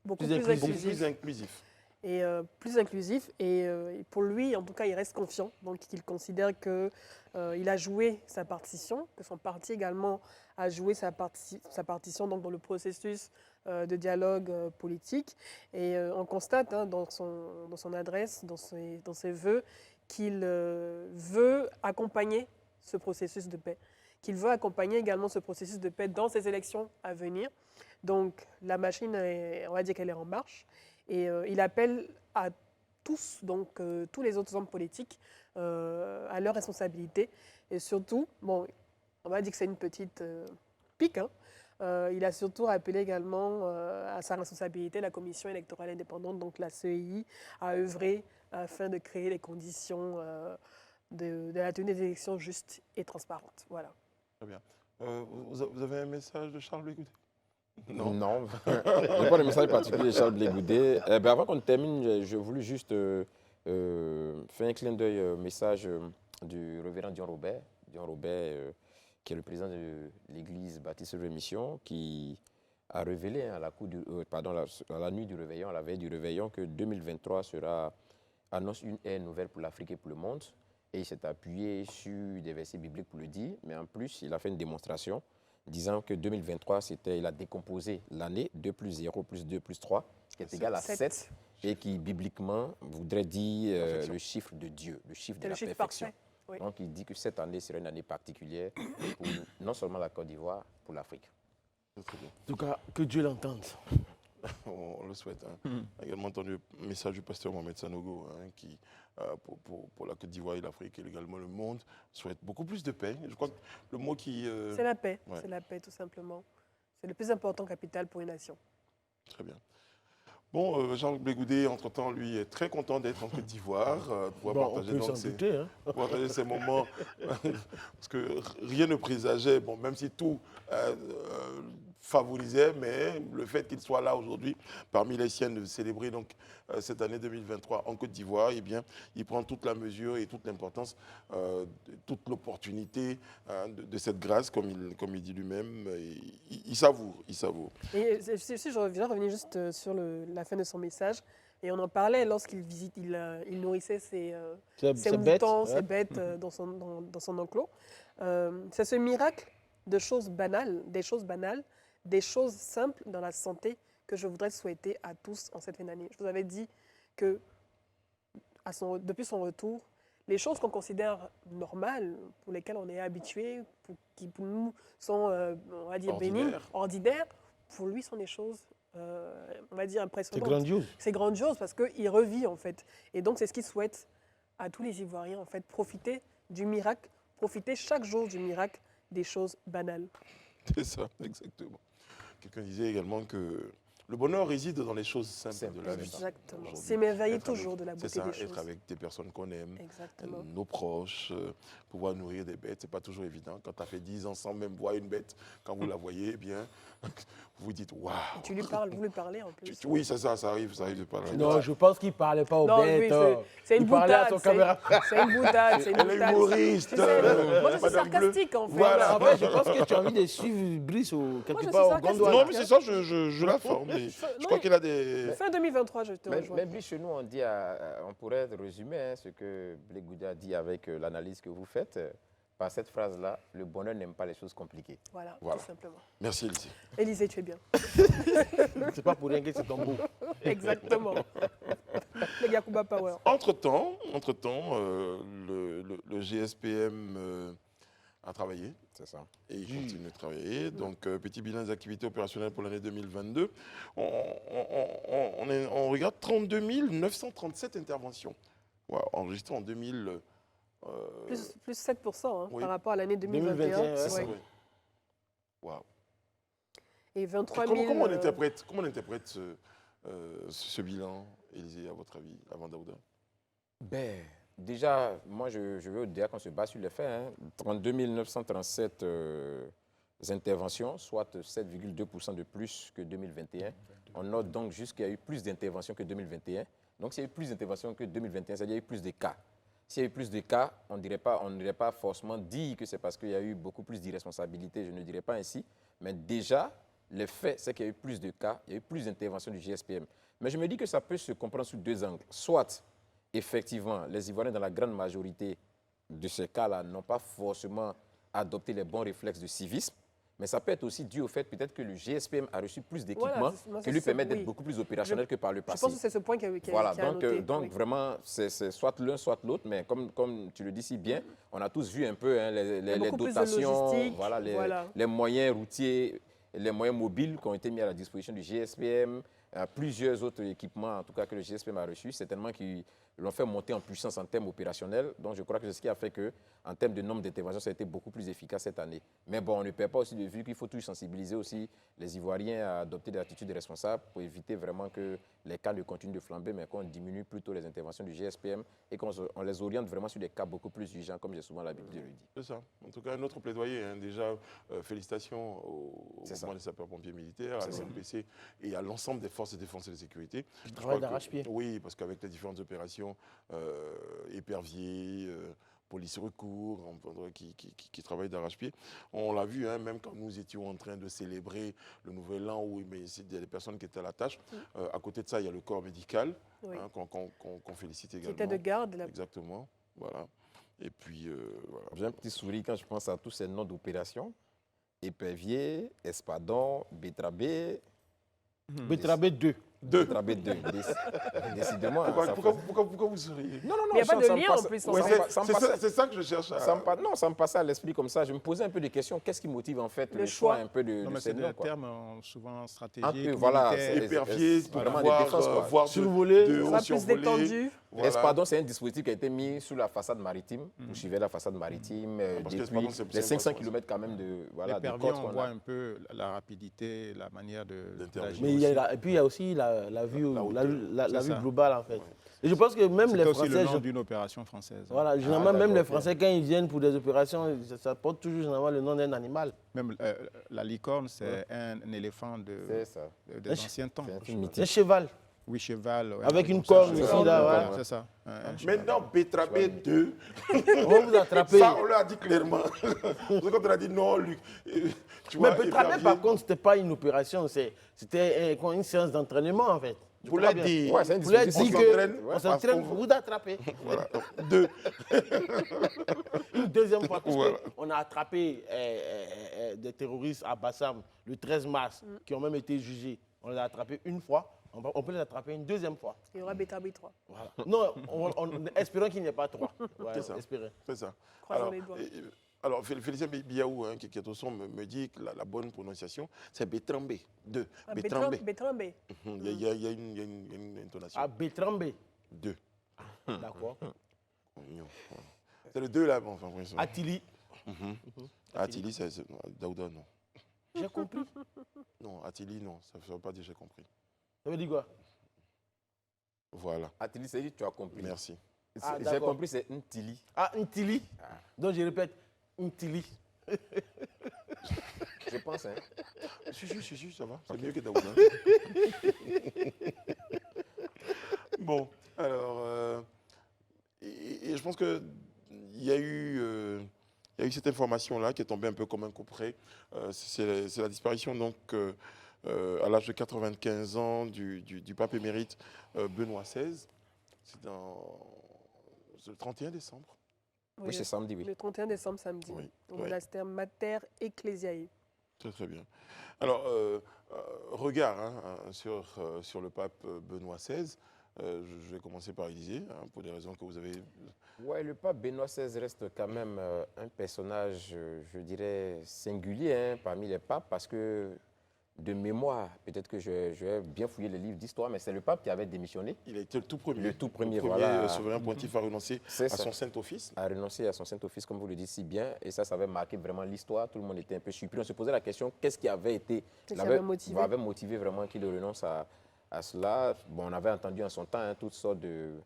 Beaucoup plus plus inclusif. Et plus inclusif. Et pour lui, en tout cas, il reste confiant. Donc, il considère qu'il a joué sa partition, que son parti également a joué sa partition donc, dans le processus de dialogue politique. Et on constate dans son adresse, dans ses vœux, qu'il veut accompagner ce processus de paix, qu'il veut accompagner également ce processus de paix dans ces élections à venir. Donc la machine, on va dire qu'elle est en marche. Et il appelle à tous, donc tous les autres hommes politiques, à leur responsabilité. Et surtout, bon, on va dire que c'est une petite pique, hein. Il a surtout appelé également à sa responsabilité la Commission électorale indépendante, donc la CEI, à œuvrer afin de créer les conditions de la tenue des élections justes et transparentes. Voilà. Très bien. Vous avez un message de Charles Blégoudet? Non, je n'ai pas de message particulier de Charles Blégoudet. Avant qu'on termine, je voulais juste faire un clin d'œil au message du révérend Dion Robert. Dion Robert, qui est le président de l'église baptiste Rémission, qui a révélé à la nuit du réveillon, à la veille du réveillon, que 2023 annonce une ère nouvelle pour l'Afrique et pour le monde. Et il s'est appuyé sur des versets bibliques pour le dire, mais en plus, il a fait une démonstration disant que 2023, il a décomposé l'année 2 plus 0 plus 2 plus 3, qui est égal à 7, et qui, bibliquement, voudrait dire le chiffre de Dieu, le chiffre de la perfection. Oui. Donc, il dit que cette année sera une année particulière pour non seulement la Côte d'Ivoire, pour l'Afrique. En tout cas, que Dieu l'entende. On le souhaite. On a également entendu le message du pasteur Mohamed Sanogo, qui, pour la Côte d'Ivoire et l'Afrique et également le monde, souhaite beaucoup plus de paix. Je crois que le mot qui... C'est la paix, c'est la paix tout simplement. C'est le plus important capital pour une nation. Très bien. Bon, Jean Blégoudet, entre-temps, lui, est très content d'être en Côte d'Ivoire, pouvoir partager ces moments, parce que rien ne présageait, bon, même si tout favorisait, mais le fait qu'il soit là aujourd'hui, parmi les siennes, de célébrer donc, cette année 2023 en Côte d'Ivoire, eh bien, il prend toute la mesure et toute l'importance, toute l'opportunité de cette grâce, comme il dit lui-même. Il savoure, il savoure. Et si je reviens juste sur la fin de son message, et on en parlait lorsqu'il visite, il nourrissait ses moutons, ses bêtes dans son enclos. C'est ce miracle de choses banales, des choses simples dans la santé que je voudrais souhaiter à tous en cette fin d'année. Je vous avais dit que depuis son retour, les choses qu'on considère normales, pour lesquelles on est habitué, qui pour nous sont, on va dire, bénignes, ordinaires, pour lui sont des choses, on va dire, impressionnantes. C'est grandiose. C'est grandiose parce qu'il revit, en fait. Et donc, c'est ce qu'il souhaite à tous les Ivoiriens, en fait, profiter du miracle, profiter chaque jour du miracle des choses banales. C'est ça, exactement. Quelqu'un disait également que le bonheur réside dans les choses simples de la vie. Exactement. S'émerveiller toujours de la beauté des choses. C'est ça, être avec des personnes qu'on aime, exactement, nos proches, pouvoir nourrir des bêtes, c'est pas toujours évident. Quand tu as fait 10 ans sans même voir une bête, quand vous la voyez, eh bien, vous vous dites waouh. Tu lui parles, vous lui parlez en plus. Oui, ça arrive de parler. Non, je pense qu'il ne parlait pas aux bêtes. C'est une boutade. C'est une boutade. Elle est humoriste. Moi, je suis sarcastique en fait. Voilà. En fait, je pense que tu as envie de suivre Brice quelque part au Gondouan. Non, mais c'est ça, je la forme. Je crois qu'il a des... Fin 2023, je te rejoins. Mais chez nous, on pourrait résumer ce que Blégoudet a dit avec l'analyse que vous faites. Par cette phrase-là, le bonheur n'aime pas les choses compliquées. Voilà, tout simplement. Merci, Élisée. Élisée, tu es bien. C'est pas pour rien que c'est ton beau. Exactement. Le Yakuba Power. Entre-temps, le GSPM a travaillé. C'est ça. Et il continue de travailler. Donc, petit bilan des activités opérationnelles pour l'année 2022. On regarde 32 937 interventions enregistrées en 2000. Plus 7% oui, par rapport à l'année 2021. C'est ouais. Wow. Et 23 000... Comment on interprète ce bilan, Élisée, à votre avis, avant Daouda? Déjà, moi, je veux dire qu'on se base sur les faits. 32 937 interventions, soit 7,2% de plus que 2021. On note donc juste qu'il y a eu plus d'interventions que 2021. Donc, s'il y a eu plus d'interventions que 2021, c'est-à-dire qu'il y a eu plus de cas. S'il y a eu plus de cas, on n'aurait pas forcément dit que c'est parce qu'il y a eu beaucoup plus d'irresponsabilité, je ne dirais pas ainsi. Mais déjà, le fait, c'est qu'il y a eu plus de cas, il y a eu plus d'interventions du GSPM. Mais je me dis que ça peut se comprendre sous deux angles. Soit, effectivement, les Ivoiriens, dans la grande majorité de ces cas-là, n'ont pas forcément adopté les bons réflexes de civisme. Mais ça peut être aussi dû au fait peut-être que le GSPM a reçu plus d'équipements qui lui permettent d'être beaucoup plus opérationnel que par le passé. Je pense que c'est ce point qui a voilà, noté. Donc vraiment, c'est soit l'un, soit l'autre. Mais comme tu le dis si bien, on a tous vu un peu hein, les dotations, les moyens routiers, les moyens mobiles qui ont été mis à la disposition du GSPM, plusieurs autres équipements en tout cas que le GSPM a reçus, certainement qui l'ont fait monter en puissance en termes opérationnels. Donc je crois que c'est ce qui a fait qu'en termes de nombre d'interventions, ça a été beaucoup plus efficace cette année. Mais bon, on ne perd pas aussi de vue qu'il faut toujours sensibiliser aussi les Ivoiriens à adopter des attitudes responsables pour éviter vraiment que les cas ne continuent de flamber, mais qu'on diminue plutôt les interventions du GSPM et qu'on les oriente vraiment sur des cas beaucoup plus urgents, comme j'ai souvent l'habitude de le dire. C'est ça. En tout cas, un autre plaidoyer. Hein. Déjà, félicitations au mouvement des sapeurs-pompiers militaires, à l'ONPC et à l'ensemble des forces de défense et de sécurité. Le travail d'arrache-pied. Oui, parce qu'avec les différentes opérations, éperviers, police recours, qui travaillent d'arrache-pied. On l'a vu, hein, même quand nous étions en train de célébrer le Nouvel An, où c'est des personnes qui étaient à la tâche. À côté de ça, il y a le corps médical, hein, qu'on félicite également. Qui était de garde. Exactement, voilà. Et puis, voilà. J'ai un petit sourire quand je pense à tous ces noms d'opérations. Épervier, Espadon, Betrabé. Betrabé 2. Betrabé 2. Décidément. Pourquoi vous souriez? Non. Il n'y a pas de lien en plus. C'est ça que je cherche. Non, ça me passait à l'esprit comme ça. Je me posais un peu de questions. Qu'est-ce qui motive en fait le choix un peu de ces noms? C'est des termes souvent stratégiques. Voilà, épervier, pour vraiment des défenses. Voir survolé, plus détendu. Espadon, c'est un dispositif qui a été mis sous la façade maritime. Vous suivez la façade maritime depuis les 500 km quand même de côte. On voit un peu la rapidité, la manière d'interagir. Mais et puis il y a aussi la vue globale en fait. Et je pense que même les Français... C'est aussi le nom d'une opération française. Voilà, généralement même les Français quand ils viennent pour des opérations, ça porte toujours généralement le nom d'un animal. Même la licorne, c'est un éléphant des anciens temps. Un cheval. Oui, cheval. Ouais, avec une corne ici, là. Voilà. C'est ça. Maintenant, Betrabé 2. On va vous attraper. Ça, on l'a dit clairement. Quand on a dit non, Luc. Mais Betrabé, par contre, ce n'était pas une opération, c'était une séance d'entraînement, en fait. Vous l'avez dit. Ouais, vous l'avez dit qu'on s'entraîne pour vous attraper. Voilà. 2. Une deuxième fois, parce qu'on a attrapé des terroristes à Bassam le 13 mars, qui ont même été jugés. On les a attrapés une fois. On peut les attraper une deuxième fois. Il y aura Betrabé 3. Voilà. Non, espérons qu'il n'y ait pas 3. Ouais, c'est ça. Espérons. C'est ça. Croisons les doigts. Alors, Félicien Biaou, hein, qui est au son, me dit que la bonne prononciation, c'est Betrambé 2. Betrambé. Il y a une intonation. Ah, Betrambé 2. D'accord. C'est le 2 là. Enfin, Attili. Attili, c'est Daouda, non. J'ai compris. Non, Attili, non. Ça ne veut pas dire j'ai compris. Ça veut dire quoi? Voilà. Attili, ça dit tu as compris. Merci. J'ai compris, c'est Ntili. Ah, Ntili. Donc je répète, Ntili. Je pense, hein. Si, ça va. C'est mieux que Daouda. Bon, alors, et je pense qu'il y a eu cette information-là qui est tombée un peu comme un coup près. C'est la disparition, donc, à l'âge de 95 ans, du pape émérite Benoît XVI. C'est le 31 décembre. Oui, c'est samedi, oui. Le 31 décembre, samedi, au monastère Mater Ecclesiae. Très, très bien. Alors, regard sur le pape Benoît XVI. Je vais commencer par Élisée, pour des raisons que vous avez... Oui, le pape Benoît XVI reste quand même un personnage, je dirais, singulier parmi les papes, parce que, de mémoire, peut-être que je vais bien fouiller les livres d'histoire, mais c'est le pape qui avait démissionné. Il a été le tout premier. Le tout premier, voilà. Souverain pontife a renoncé à son Saint-Office. A renoncé à son Saint-Office, comme vous le dites si bien, et ça avait marqué vraiment l'histoire. Tout le monde était un peu surpris. On se posait la question, qu'est-ce qui avait motivé vraiment qu'il renonce à cela. Bon, on avait entendu en son temps toutes sortes de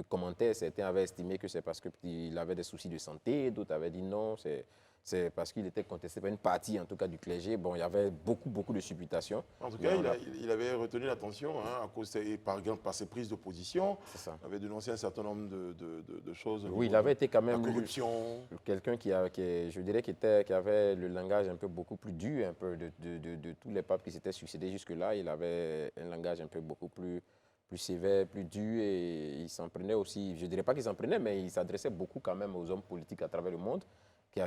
commentaires. Certains avaient estimé que c'est parce qu'il avait des soucis de santé, d'autres avaient dit non, c'est parce qu'il était contesté par une partie, en tout cas, du clergé. Bon, il y avait beaucoup de supputations. En tout cas, il avait retenu l'attention à cause, par exemple, par ses prises de position. C'est ça. Il avait dénoncé un certain nombre de choses. Oui, il avait été quand même la corruption. Quelqu'un je dirais, qui avait le langage un peu beaucoup plus dur, un peu de tous les papes qui s'étaient succédés jusque-là. Il avait un langage un peu beaucoup plus sévère, plus dur, et il s'en prenait aussi, je ne dirais pas qu'il s'en prenait, mais il s'adressait beaucoup quand même aux hommes politiques à travers le monde, qui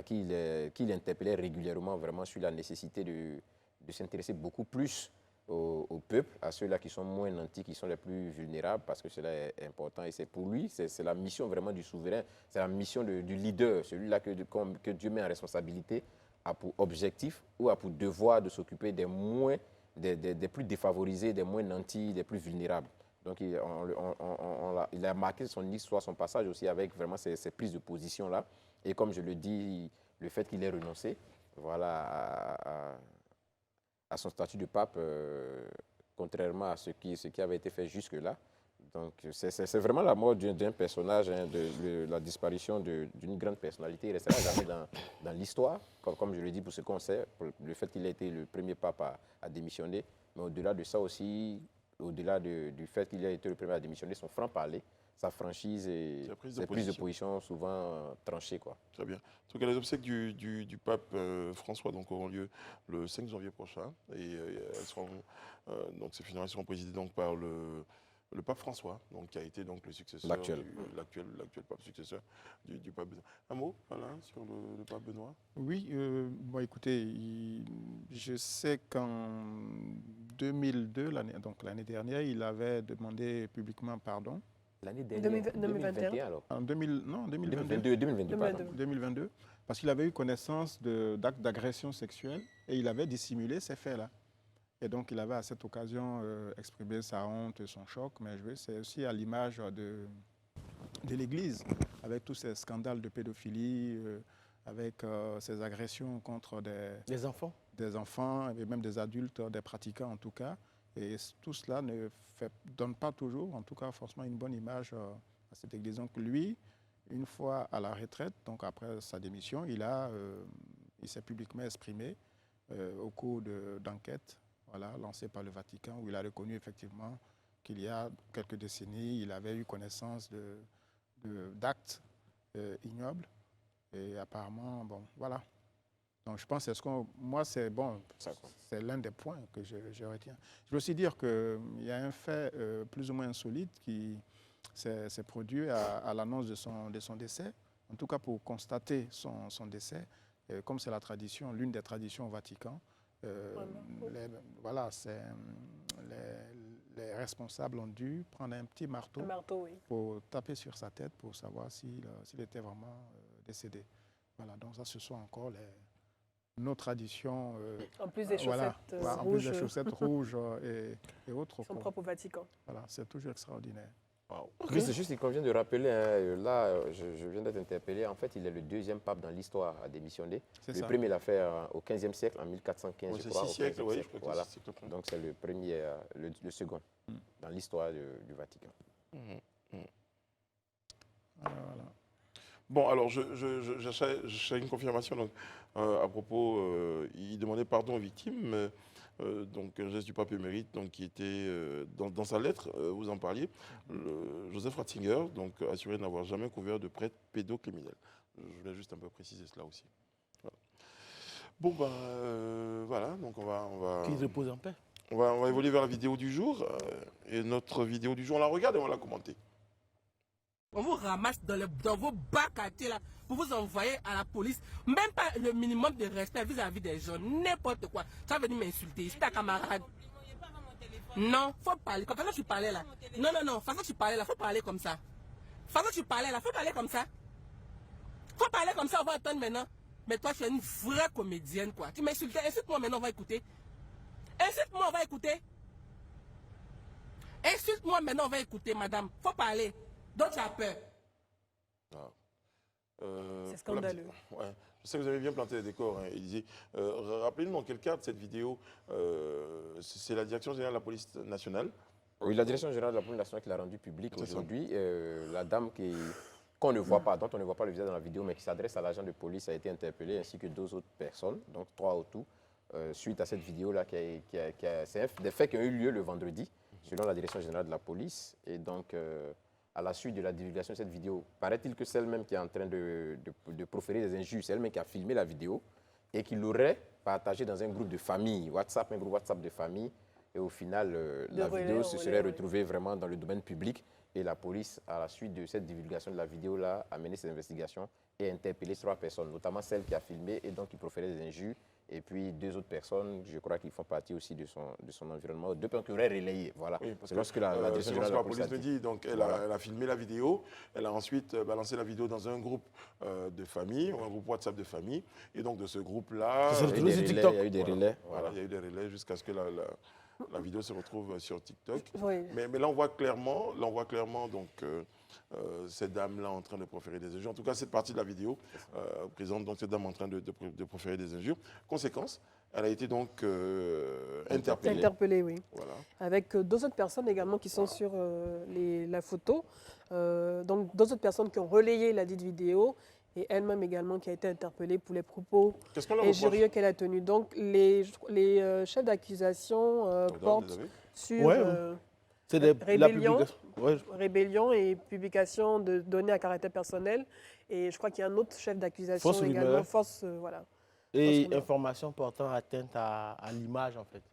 il interpellait régulièrement vraiment sur la nécessité de s'intéresser beaucoup plus au peuple, à ceux-là qui sont moins nantis, qui sont les plus vulnérables, parce que cela est important. Et c'est pour lui, c'est la mission vraiment du souverain, c'est la mission du leader, celui-là que Dieu met en responsabilité, a pour objectif ou a pour devoir de s'occuper des plus défavorisés, des moins nantis, des plus vulnérables. Donc, il a marqué son histoire, son passage aussi avec vraiment ces prises de position-là. Et comme je le dis, le fait qu'il ait renoncé à son statut de pape, contrairement à ce qui avait été fait jusque-là. Donc, c'est vraiment la mort d'un personnage, de la disparition d'une grande personnalité. Il ne restera jamais dans l'histoire, comme je le dis pour ce qu'on sait, pour le fait qu'il a été le premier pape à démissionner. Mais au-delà de ça aussi, au-delà du fait qu'il a été le premier à démissionner, son franc-parler, sa franchise et ses prises de position souvent tranchées. Quoi. Très bien. En tout cas, les obsèques du pape François donc, auront lieu le 5 janvier prochain. Et donc, ces funérailles seront présidées donc, par le pape François, donc, qui a été donc, le successeur, l'actuel pape successeur du pape Benoît. Un mot, Alain, sur le pape Benoît? Oui, bon, écoutez, je sais qu'en 2002, l'année dernière, il avait demandé publiquement pardon. L'année dernière, 2021 alors. En 2022. 2022, parce qu'il avait eu connaissance d'actes d'agression sexuelle et il avait dissimulé ces faits-là. Et donc, il avait à cette occasion exprimé sa honte, son choc, mais c'est aussi à l'image de l'Église, avec tous ces scandales de pédophilie, avec ces agressions contre des enfants et même des adultes, des pratiquants en tout cas. Et tout cela ne donne pas toujours, en tout cas forcément, une bonne image à cette Église. Donc lui, une fois à la retraite, donc après sa démission, il s'est publiquement exprimé au cours d'enquêtes lancées par le Vatican, où il a reconnu effectivement qu'il y a quelques décennies, il avait eu connaissance d'actes ignobles. Et apparemment, bon, voilà. Donc je pense que c'est l'un des points que je retiens. Je veux aussi dire qu'il y a un fait plus ou moins insolite qui s'est produit à l'annonce de son décès. En tout cas, pour constater son décès, comme c'est la tradition, l'une des traditions au Vatican, les responsables ont dû prendre un petit marteau, pour taper sur sa tête pour savoir s'il était vraiment décédé. Voilà, donc ça, ce sont encore nos traditions. En plus des chaussettes rouges. En plus des chaussettes rouges et autres. Qui sont propres au Vatican. Voilà, c'est toujours extraordinaire. Wow. Okay. Oui, c'est juste qu'il convient de rappeler, là, je viens d'être interpellé, en fait, il est le deuxième pape dans l'histoire à démissionner. Le premier, il l'a fait au XVe siècle, en 1415, je crois. 6 siècles, oui, je crois que voilà. c'est 6 siècles. Donc, c'est le premier, le second dans l'histoire du Vatican. Voilà. Bon, alors, j'ai une confirmation donc, à propos, il demandait pardon aux victimes, donc un geste du pape émérite donc, qui était dans sa lettre, vous en parliez, Joseph Ratzinger, donc assuré n'avoir jamais couvert de prêtre pédocriminel. Je voulais juste un peu préciser cela aussi. Voilà. Bon, ben voilà, donc on va Qu'il repose en paix. On va évoluer vers la vidéo du jour, et notre vidéo du jour, on la regarde et on va la commenter. On vous ramasse dans vos bacs à thé là pour vous envoyer à la police. Même pas le minimum de respect vis-à-vis des gens. N'importe quoi. Tu vas venir m'insulter. C'est ta camarade. Non, faut parler. Comme ça, tu parlais là. Non. Façon tu parlais là, faut parler comme ça. Façon tu parlais là, faut parler comme ça. Faut parler comme ça, on va attendre maintenant. Mais toi, tu es une vraie comédienne quoi. Tu m'insultais. Insulte-moi maintenant, on va écouter. Insulte-moi, on va écouter. Insulte-moi maintenant, on va écouter, madame. Faut parler. Donc tu as peur. C'est scandaleux. Ouais. Je sais que vous avez bien planté les décors, hein, Élisée. Rappelez-nous dans quel cadre cette vidéo, c'est la Direction générale de la police nationale. Oui, la Direction générale de la police nationale qui l'a rendue publique aujourd'hui. La dame qu'on ne voit pas, dont on ne voit pas le visage dans la vidéo, mais qui s'adresse à l'agent de police, a été interpellé, ainsi que 2 autres personnes, donc 3 au tout, suite à cette vidéo-là. C'est des faits qui ont eu lieu le vendredi, selon la direction générale de la police. Et donc, à la suite de la divulgation de cette vidéo, paraît-il que c'est elle-même qui est en train de proférer des injures, c'est elle-même qui a filmé la vidéo et qui l'aurait partagée dans un groupe de famille, WhatsApp, un groupe WhatsApp de famille. Et au final, la vidéo se serait retrouvée vraiment dans le domaine public. Et la police, à la suite de cette divulgation de la vidéo-là, a mené ses investigations et interpellé 3 personnes, notamment celle qui a filmé et donc qui proférait des injures. Et puis 2 autres personnes, je crois qu'ils font partie aussi de son environnement. 2 personnes qui auraient relayé. Voilà. Oui, parce c'est lorsque la direction générale de la police me dit. Donc, elle a filmé la vidéo. Elle a ensuite balancé la vidéo dans un groupe de famille, un groupe WhatsApp de famille. Et donc, de ce groupe-là, il y a eu des relais. Voilà, il y a eu des relais jusqu'à ce que la vidéo se retrouve sur TikTok. Oui. Mais là, on voit clairement donc, cette dame-là en train de proférer des injures. En tout cas, cette partie de la vidéo présente donc cette dame en train de proférer des injures. Conséquence, elle a été donc interpellée. Interpellée, oui. Voilà. Avec 2 autres personnes également qui sont sur la photo. Donc 2 autres personnes qui ont relayé la dite vidéo et elle-même également qui a été interpellée pour les propos injurieux qu'elle a tenus. Donc les chefs d'accusation portent sur rébellion et publication de données à caractère personnel. Et je crois qu'il y a un autre chef d'accusation également, fausse, voilà. Et information portant atteinte à l'image, en fait.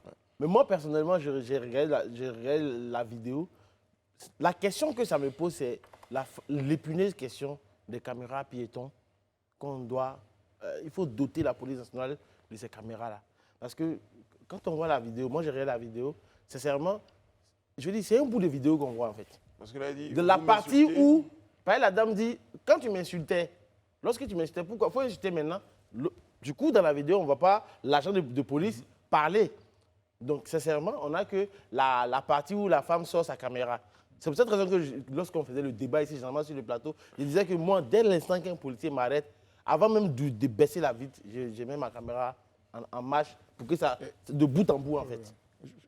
Ouais. Mais moi, personnellement, j'ai regardé la vidéo. La question que ça me pose, c'est l'épineuse question des caméras piétons qu'on doit... il faut doter la police nationale de ces caméras-là. Parce que quand on voit la vidéo, moi j'ai regardé la vidéo, sincèrement, je dis, c'est un bout de vidéo qu'on voit en fait. Parce que là, il dit, de la partie où, la dame dit, quand tu m'insultais, lorsque tu m'insultais, pourquoi il faut insulter maintenant? Du coup, dans la vidéo, on ne voit pas l'agent de police parler. Donc, sincèrement, on n'a que la partie où la femme sort sa caméra. C'est pour cette raison que lorsqu'on faisait le débat ici, généralement sur le plateau, je disais que moi, dès l'instant qu'un policier m'arrête, avant même de baisser la vitre, je mets ma caméra en marche pour que ça, de bout en bout en fait.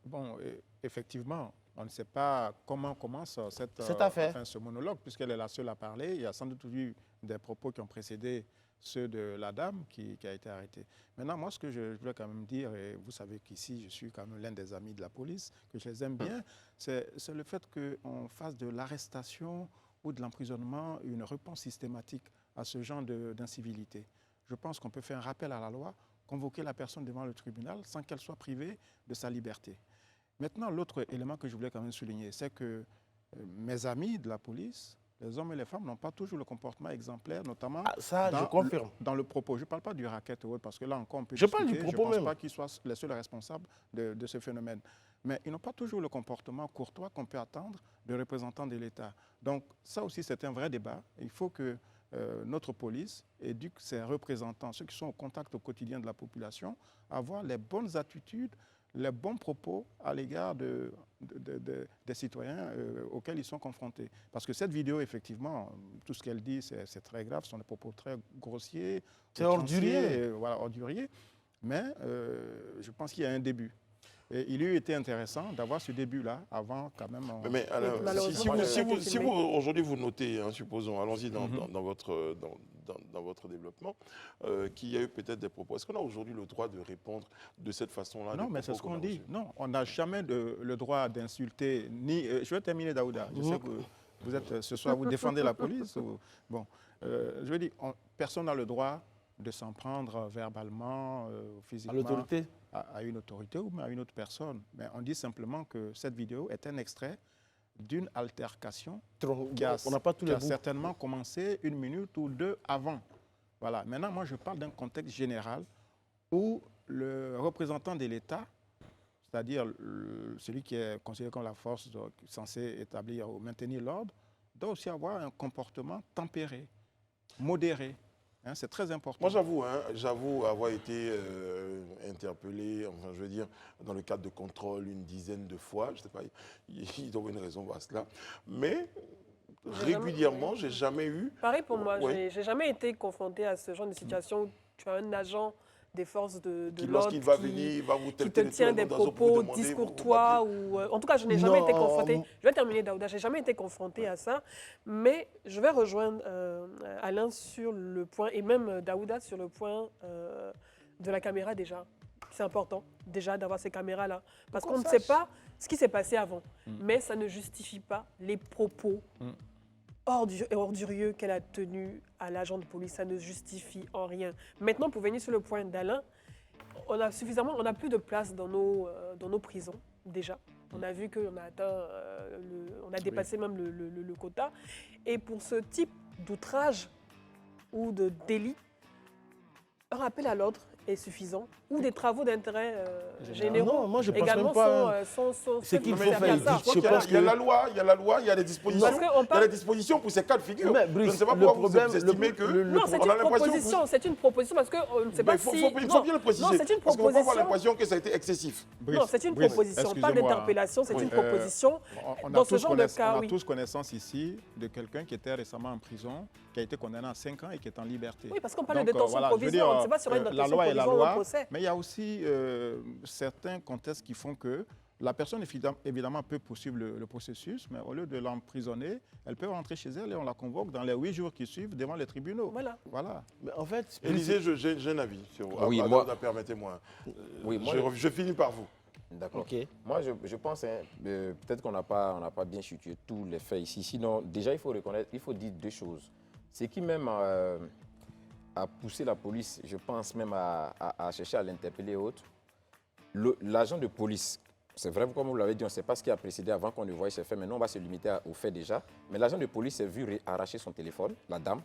Bon, effectivement, on ne sait pas comment commence cette affaire. Ce monologue, puisqu'elle est la seule à parler. Il y a sans doute eu des propos qui ont précédé ceux de la dame qui a été arrêtée. Maintenant, moi, ce que je voulais quand même dire, et vous savez qu'ici, je suis quand même l'un des amis de la police, que je les aime bien, c'est le fait qu'on fasse de l'arrestation ou de l'emprisonnement une réponse systématique à ce genre d'incivilité. Je pense qu'on peut faire un rappel à la loi, convoquer la personne devant le tribunal sans qu'elle soit privée de sa liberté. Maintenant, l'autre élément que je voulais quand même souligner, c'est que mes amis de la police, les hommes et les femmes n'ont pas toujours le comportement exemplaire, notamment je confirme. Dans le propos. Je ne parle pas du racket, parce que là encore on peut discuter. Parle du propos je ne pense pas qu'ils soient les seuls responsables de ce phénomène. Mais ils n'ont pas toujours le comportement courtois qu'on peut attendre de représentants de l'État. Donc ça aussi c'est un vrai débat. Il faut que notre police éduque ses représentants, ceux qui sont au contact au quotidien de la population, à avoir les bonnes attitudes, les bons propos à l'égard des citoyens auxquels ils sont confrontés. Parce que cette vidéo, effectivement, tout ce qu'elle dit, c'est très grave, ce sont des propos très grossiers. C'est ordurier. Voilà, ordurier. Mais je pense qu'il y a un début. Et il eût été intéressant d'avoir ce début-là avant quand même... Mais alors, si vous aujourd'hui vous notez, hein, supposons, allons-y dans votre développement, qu'il y a eu peut-être des propos. Est-ce qu'on a aujourd'hui le droit de répondre de cette façon-là? Non, mais c'est ce qu'on dit. Non, on n'a jamais le droit d'insulter, ni... je vais terminer, Daouda. Je sais que vous êtes, ce soir, vous défendez la police. Bon, je veux dire, personne n'a le droit de s'en prendre verbalement, physiquement, à une autorité ou à une autre personne. Mais on dit simplement que cette vidéo est un extrait d'une altercation qui a certainement commencé 1 minute ou 2 avant. Voilà. Maintenant, moi, je parle d'un contexte général où le représentant de l'État, c'est-à-dire celui qui est considéré comme la force censée établir ou maintenir l'ordre, doit aussi avoir un comportement tempéré, modéré. Hein, c'est très important. Moi, j'avoue avoir été interpellé, enfin, je veux dire, dans le cadre de contrôle 10 de fois. Je ne sais pas, il doit y avoir une raison à cela. Mais régulièrement, je n'ai jamais eu... Pareil pour moi, je n'ai jamais été confronté à ce genre de situation où tu as un agent des forces de l'ordre lorsqu'il va venir, il va vous qui te traiter tient des propos discourtois ou en tout cas je n'ai jamais été confrontée. Je vais terminer Daouda, j'ai jamais été confrontée à ça, mais je vais rejoindre Alain sur le point et même Daouda sur le point de la caméra déjà. C'est important déjà d'avoir ces caméras là parce qu'on ne sait pas ce qui s'est passé avant, mais ça ne justifie pas les propos ordurieux qu'elle a tenu à l'agent de police, ça ne justifie en rien. Maintenant, pour venir sur le point d'Alain, on n'a plus de place dans nos prisons, déjà. On a vu qu'on a atteint, on a dépassé même le quota. Et pour ce type d'outrage ou de délit, un rappel à l'ordre est suffisant ou des travaux d'intérêt généraux non, moi je pense également même pas sont ce qu'il faut faire. Il y a la loi, il y a des dispositions. Il y a des dispositions pour ces cas de figure. Mais Brice, je ne sais pas pourquoi vous estimez que... Non, c'est une proposition parce qu'on ne sait pas si... Il faut bien le préciser. Non, c'est une proposition. Parce qu'on peut avoir l'impression que ça a été excessif. Non, c'est une proposition, pas d'interpellation, c'est une proposition. Dans ce genre de cas, on a tous connaissance ici de quelqu'un qui était récemment en prison, qui a été condamné à 5 ans et qui est en liberté. Oui, parce qu'on parle de détention provisoire, on ne sait pas sur une détention provisoire ou un procès. Mais il y a aussi certains contextes qui font que la personne, évidemment, peut poursuivre le processus, mais au lieu de l'emprisonner, elle peut rentrer chez elle et on la convoque dans les 8 jours qui suivent devant les tribunaux. Voilà. Mais en fait, Élisée, j'ai un avis sur vous. Oui, permettez-moi. Oui, je finis par vous. D'accord. Okay. Moi, je pense, peut-être qu'on n'a pas bien situé tous les faits ici. Sinon, déjà, il faut reconnaître, il faut dire deux choses. Ce qui même a poussé la police, je pense même à chercher à l'interpeller et autres, l'agent de police, c'est vrai, comme vous l'avez dit, on ne sait pas ce qui a précédé avant qu'on ne voie ces faits. Maintenant, on va se limiter aux faits déjà. Mais l'agent de police s'est vu arracher son téléphone, la dame.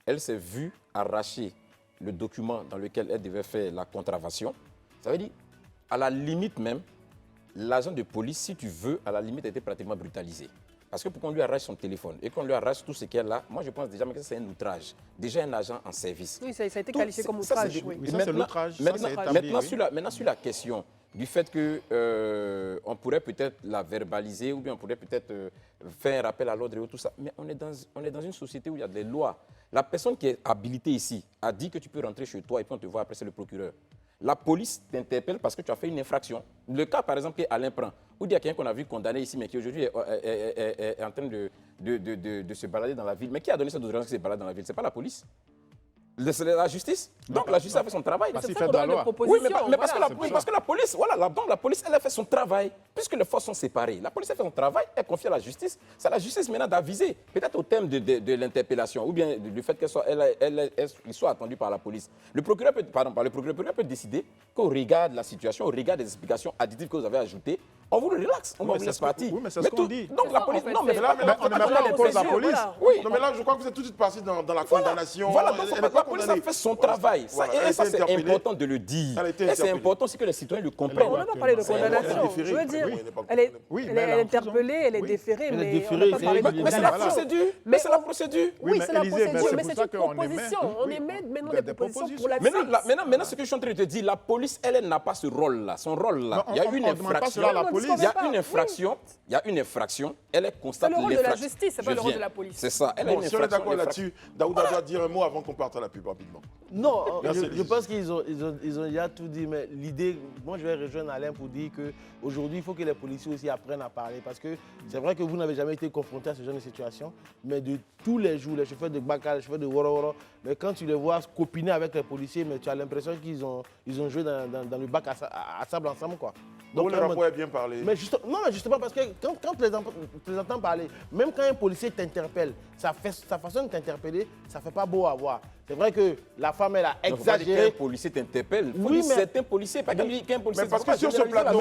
Elle s'est vue arracher le document dans lequel elle devait faire la contravention. Ça veut dire, à la limite même, l'agent de police, si tu veux, à la limite, a été pratiquement brutalisé. Parce que pour qu'on lui arrache son téléphone et qu'on lui arrache tout ce qu'elle a, moi je pense déjà que c'est un outrage. Déjà un agent en service. Oui, ça a été qualifié comme outrage. Oui, ça c'est l'outrage. Maintenant, sur la question du fait qu'on pourrait peut-être la verbaliser ou bien on pourrait peut-être faire un rappel à l'ordre et tout ça. Mais on est dans une société où il y a des lois. La personne qui est habilitée ici a dit que tu peux rentrer chez toi et puis on te voit après, c'est le procureur. La police t'interpelle parce que tu as fait une infraction. Le cas, par exemple, qu'Alain prend, où il y a quelqu'un qu'on a vu condamné ici, mais qui aujourd'hui est en train de se balader dans la ville. Mais qui a donné cette ordonnance qui se balade dans la ville? Ce n'est pas la police. C'est la justice. Donc la justice a fait son travail. C'est ça qu'on a des propositions. Oui, mais parce que la police, voilà, donc la police, elle a fait son travail. Puisque les forces sont séparées, la police a fait son travail, elle confie à la justice. C'est à la justice maintenant d'aviser, peut-être au thème de l'interpellation, ou bien du fait qu'il soit attendu par la police. Le procureur peut décider qu'au regard de la situation, au regard des explications additives que vous avez ajoutées, on vous le relaxe, on vous laisse partir. Oui, mais c'est ce qu'on dit. Donc la police, non, mais là, on ne met pas en cause la police. Oui. Non, mais là, je crois que vous êtes tout de suite parti dans la condamnation. Voilà, donc la police a fait son travail. Et ça, c'est important de le dire. Et c'est important aussi que les citoyens le comprennent. On n'a pas parlé de condamnation. Je veux dire, elle est interpellée, elle est déférée, mais on n'a pas parlé de condamnation. Mais c'est la procédure. Mais c'est la procédure. Oui, c'est la procédure, mais c'est une proposition. On émet maintenant des propositions pour la suite. Maintenant, ce que je suis en train de te dire, la police, elle n'a pas ce rôle-là. Son rôle-là, il y a une infraction. Il y a une infraction, elle est constatée. C'est le rôle de la justice, c'est pas le rôle de la police. C'est ça, elle a une infraction. Si on est d'accord là-dessus, Daouda doit dire un mot avant qu'on parte à la pub rapidement. Non, je pense qu'ils ont déjà tout dit, mais l'idée, moi je vais rejoindre Alain pour dire qu'aujourd'hui, il faut que les policiers aussi apprennent à parler. Parce que c'est vrai que vous n'avez jamais été confronté à ce genre de situation, mais de tous les jours, les chauffeurs de Baka, les chauffeurs de Woro, mais quand tu les vois copiner avec les policiers, mais tu as l'impression qu'ils ont joué dans le bac à sable ensemble, quoi. Donc le rapport est bien parlé. Mais justement parce que quand tu les entends parler, même quand un policier t'interpelle, sa façon de t'interpeller, ça ne fait pas beau à voir. C'est vrai que la femme, elle a exagéré. Qu'un policier t'interpelle. Oui, mais certains policiers, pas qu'un policier. Mais parce que sur ce plateau,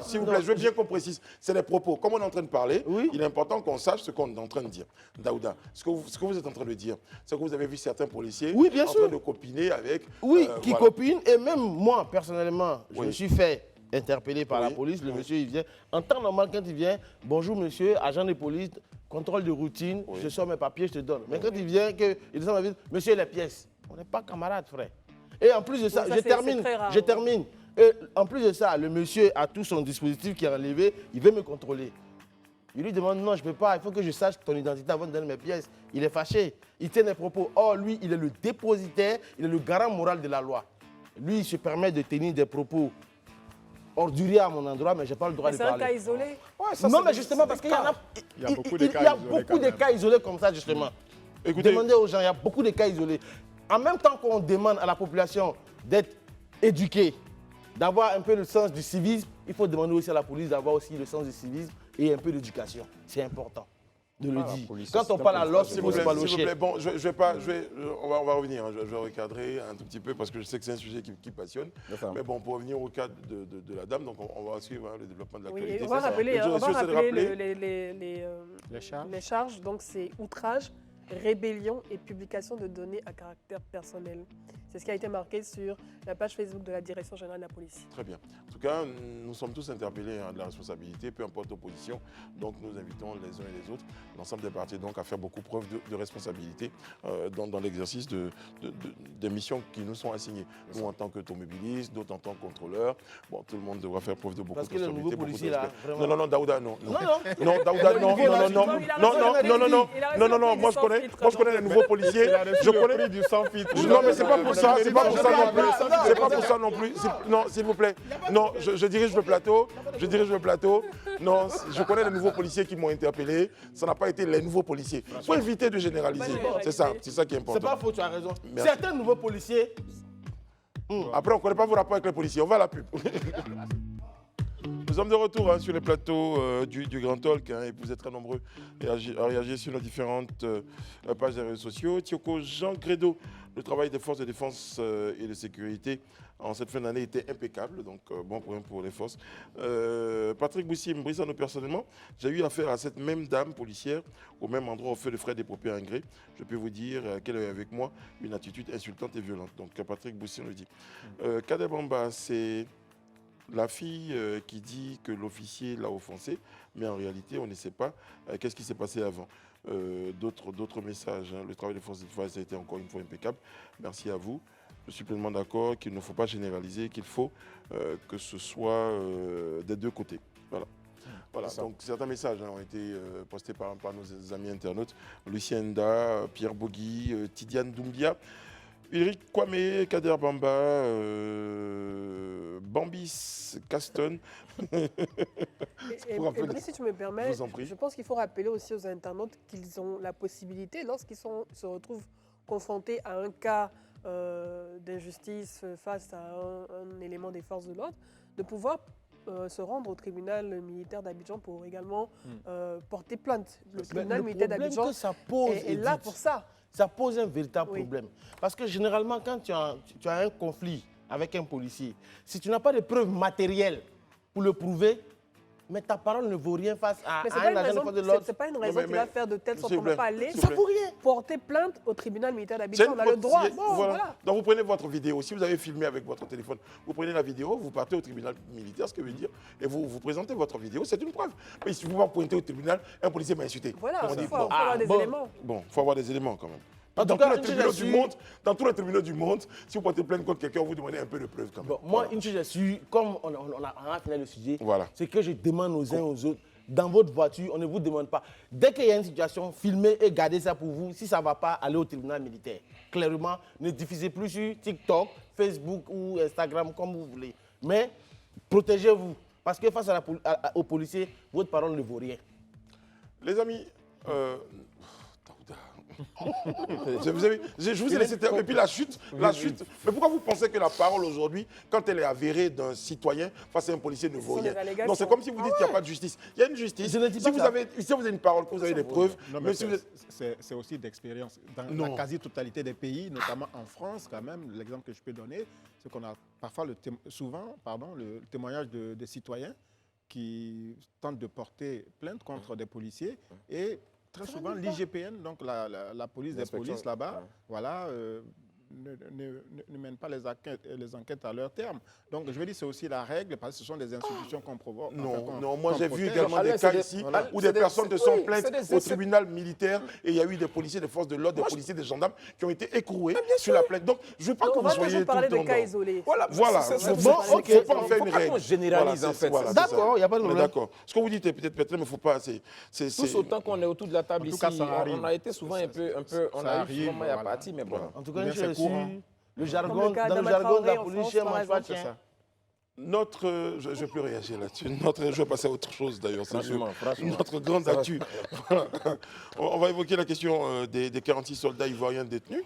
s'il vous plaît, je veux bien qu'on précise. C'est les propos. Comme on est en train de parler, il est important qu'on sache ce qu'on est en train de dire. Daouda, ce que vous êtes en train de dire, c'est que vous avez vu certains policiers en train de copiner avec... Oui, qui copinent. Et même moi, personnellement, je me suis fait interpellé par la police. Le monsieur, il vient. En temps normal, quand il vient, bonjour monsieur, agent de police, contrôle de routine, je sors mes papiers, je te donne. Mais quand il vient, il descend ma vie, monsieur, les pièces. On n'est pas camarades, frère. Et en plus de ça, je termine. Et en plus de ça, le monsieur a tout son dispositif qui est enlevé, il veut me contrôler. Il lui demande, non, je ne peux pas, il faut que je sache ton identité avant de donner mes pièces. Il est fâché, il tient des propos. Or, lui, il est le dépositaire, il est le garant moral de la loi. Lui, il se permet de tenir des propos orduriers à mon endroit, mais je n'ai pas le droit de parler. C'est un cas isolé. Ouais, non, mais justement, parce qu'il y en a, il y a beaucoup de cas isolés comme ça, justement. Écoutez, demandez aux gens, il y a beaucoup de cas isolés. En même temps qu'on demande à la population d'être éduquée, d'avoir un peu le sens du civisme, il faut demander aussi à la police d'avoir aussi le sens du civisme et un peu d'éducation. C'est important de le dire. Quand on parle à l'os, il faut se plaît. Bon, on va revenir, hein, je vais recadrer un tout petit peu parce que je sais que c'est un sujet qui passionne. Mais bon, pour revenir au cas de la dame, donc on va suivre le développement de l'actualité. Oui, on va rappeler les charges. Donc c'est outrage, rébellion et publication de données à caractère personnel. C'est ce qui a été marqué sur la page Facebook de la Direction générale de la police. Très bien. En tout cas, nous sommes tous interpellés de la responsabilité, peu importe l'opposition. Donc nous invitons les uns et les autres, l'ensemble des partis, donc, à faire beaucoup preuve de responsabilité dans l'exercice des missions qui nous sont assignées. Nous en tant qu'automobilistes, d'autres en tant que contrôleurs. Bon, tout le monde devra faire preuve de beaucoup de responsabilité. Parce que le nouveau policier là, vraiment... Non, Daouda, non. Non, Daouda, non. Moi, je connais les nouveaux policiers. Je connais du sans-filtre. Non, mais c'est pas pour ça. C'est pas pour ça non plus. C'est pas pour ça non plus. Non, s'il vous plaît. Non, je dirige le plateau. Non, je connais les nouveaux policiers qui m'ont interpellé. Ça n'a pas été les nouveaux policiers. Il faut éviter de généraliser. C'est ça qui est important. C'est pas faux, tu as raison. Certains nouveaux policiers... Après, on ne connaît pas vos rapports avec les policiers. On va à la pub. Nous sommes de retour sur les plateaux du Grand Talk et vous êtes très nombreux à réagir sur nos différentes pages des réseaux sociaux. Tioko Jean Grédo, le travail des forces de défense et de sécurité en cette fin d'année était impeccable, donc bon point pour les forces. Patrick Boussim, Brissano personnellement, j'ai eu affaire à cette même dame policière au même endroit au feu de frais des propos ingrés. Je peux vous dire qu'elle avait avec moi une attitude insultante et violente. Donc Patrick Boussim le dit. Kader Bamba, c'est la fille qui dit que l'officier l'a offensé, mais en réalité, on ne sait pas qu'est-ce qui s'est passé avant. D'autres messages, hein. Le travail des forces de défense a été encore une fois impeccable. Merci à vous. Je suis pleinement d'accord qu'il ne faut pas généraliser, qu'il faut que ce soit des deux côtés. Voilà, donc certains messages ont été postés par nos amis internautes. Lucien Nda, Pierre Bogui, Tidiane Doumbia, Ulrich Kwame, Kader Bamba, Bambis Caston. Et si tu me permets, je pense qu'il faut rappeler aussi aux internautes qu'ils ont la possibilité, lorsqu'ils se retrouvent confrontés à un cas d'injustice face à un élément des forces de l'ordre, de pouvoir se rendre au tribunal militaire d'Abidjan pour également porter plainte. Le tribunal militaire d'Abidjan est là pour ça. Ça pose un véritable problème. Parce que généralement, quand tu as un conflit avec un policier, si tu n'as pas de preuves matérielles pour le prouver, mais ta parole ne vaut rien face à un agent de force de l'ordre. Ce n'est pas une raison qui va faire de telle sorte qu'on ne va pas aller rien. Porter plainte au tribunal militaire d'Abidjan. On a le droit. Voilà. Donc vous prenez votre vidéo. Si vous avez filmé avec votre téléphone, vous prenez la vidéo, vous partez au tribunal militaire, ce que veut dire, et vous présentez votre vidéo. C'est une preuve. Mais si vous ne pointez au tribunal, un policier m'a insulté. Voilà, il faut avoir des éléments. Bon, il faut avoir des éléments quand même. Dans tous les tribunaux du monde, si vous portez plainte contre quelqu'un, vous demandez un peu de preuves quand même. Bon, moi, une chose je suis, comme on a fini le sujet, c'est que je demande aux uns aux autres, dans votre voiture, on ne vous demande pas. Dès qu'il y a une situation, filmez et gardez ça pour vous. Si ça ne va pas, allez au tribunal militaire. Clairement, ne diffusez plus sur TikTok, Facebook ou Instagram, comme vous voulez. Mais protégez-vous. Parce que face aux policiers, votre parole ne vaut rien. Les amis, je vous ai laissé terminer. Et puis la chute. Mais pourquoi vous pensez que la parole aujourd'hui, quand elle est avérée d'un citoyen face à un policier, ne vaut rien? Non, c'est comme si vous dites qu'il n'y a pas de justice. Il y a une justice. Si vous avez une parole, que vous avez des preuves. Non, mais c'est aussi d'expérience. Dans la quasi-totalité des pays, notamment en France, quand même, l'exemple que je peux donner, c'est qu'on a parfois souvent le témoignage de citoyens qui tentent de porter plainte contre des policiers et très souvent, l'IGPN, donc la police des polices là-bas, voilà, ne mènent pas les enquêtes à leur terme. Donc, je veux dire, c'est aussi la règle, parce que ce sont des institutions qu'on provoque. Non, moi j'ai vu également des cas ici où des personnes se sont plaintes au tribunal militaire et il y a eu des policiers, des forces de l'ordre, des policiers, des gendarmes qui ont été écroués sur la plainte. Donc, je ne veux pas que vous soyez tout le temps... On va parler de cas isolés. Voilà, il ne faut pas en faire une règle. On généralise en fait. D'accord, il n'y a pas de problème. D'accord. Ce que vous dites est peut-être mais il ne faut pas... Tous autant qu'on est autour de la table ici, on a été souvent un peu... On a eu souvent mal à partir, mais bon. En tout cas, je suis le jargon, dans le jargon de la police, chien mange pas chien. Je ne vais plus réagir là-dessus. Je vais passer à autre chose d'ailleurs. Franchement. Notre grande actu. On va évoquer la question des 46 soldats ivoiriens détenus.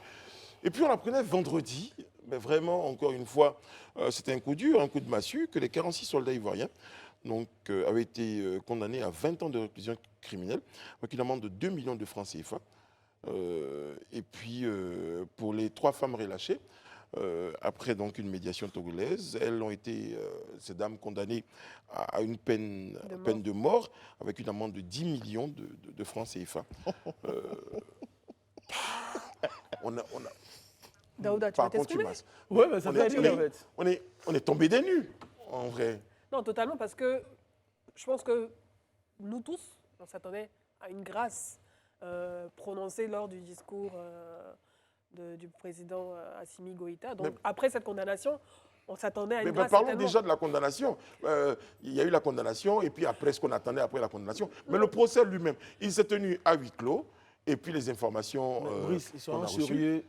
Et puis on apprenait vendredi, mais vraiment, encore une fois, c'était un coup dur, un coup de massue, que les 46 soldats ivoiriens avaient été condamnés à 20 ans de réclusion criminelle, avec une amende de 2 millions de francs CFA. Et puis, pour les 3 femmes relâchées, après donc une médiation togolaise, elles ont été, ces dames, condamnées à une peine de mort, avec une amende de 10 millions de francs CFA. Daouda, tu vas t'exprimer? Oui, mais ça fait rire en fait. On est tombé des nues, en vrai. Non, totalement, parce que je pense que nous tous, on s'attendait à une grâce prononcée lors du discours du président Assimi Goïta. Donc, après cette condamnation, on s'attendait à une grâce. Parlons déjà de la condamnation. Il y a eu la condamnation, et puis après, ce qu'on attendait après la condamnation. Mais le procès lui-même, il s'est tenu à huis clos. Et puis les informations Brice, ils sont sérieux.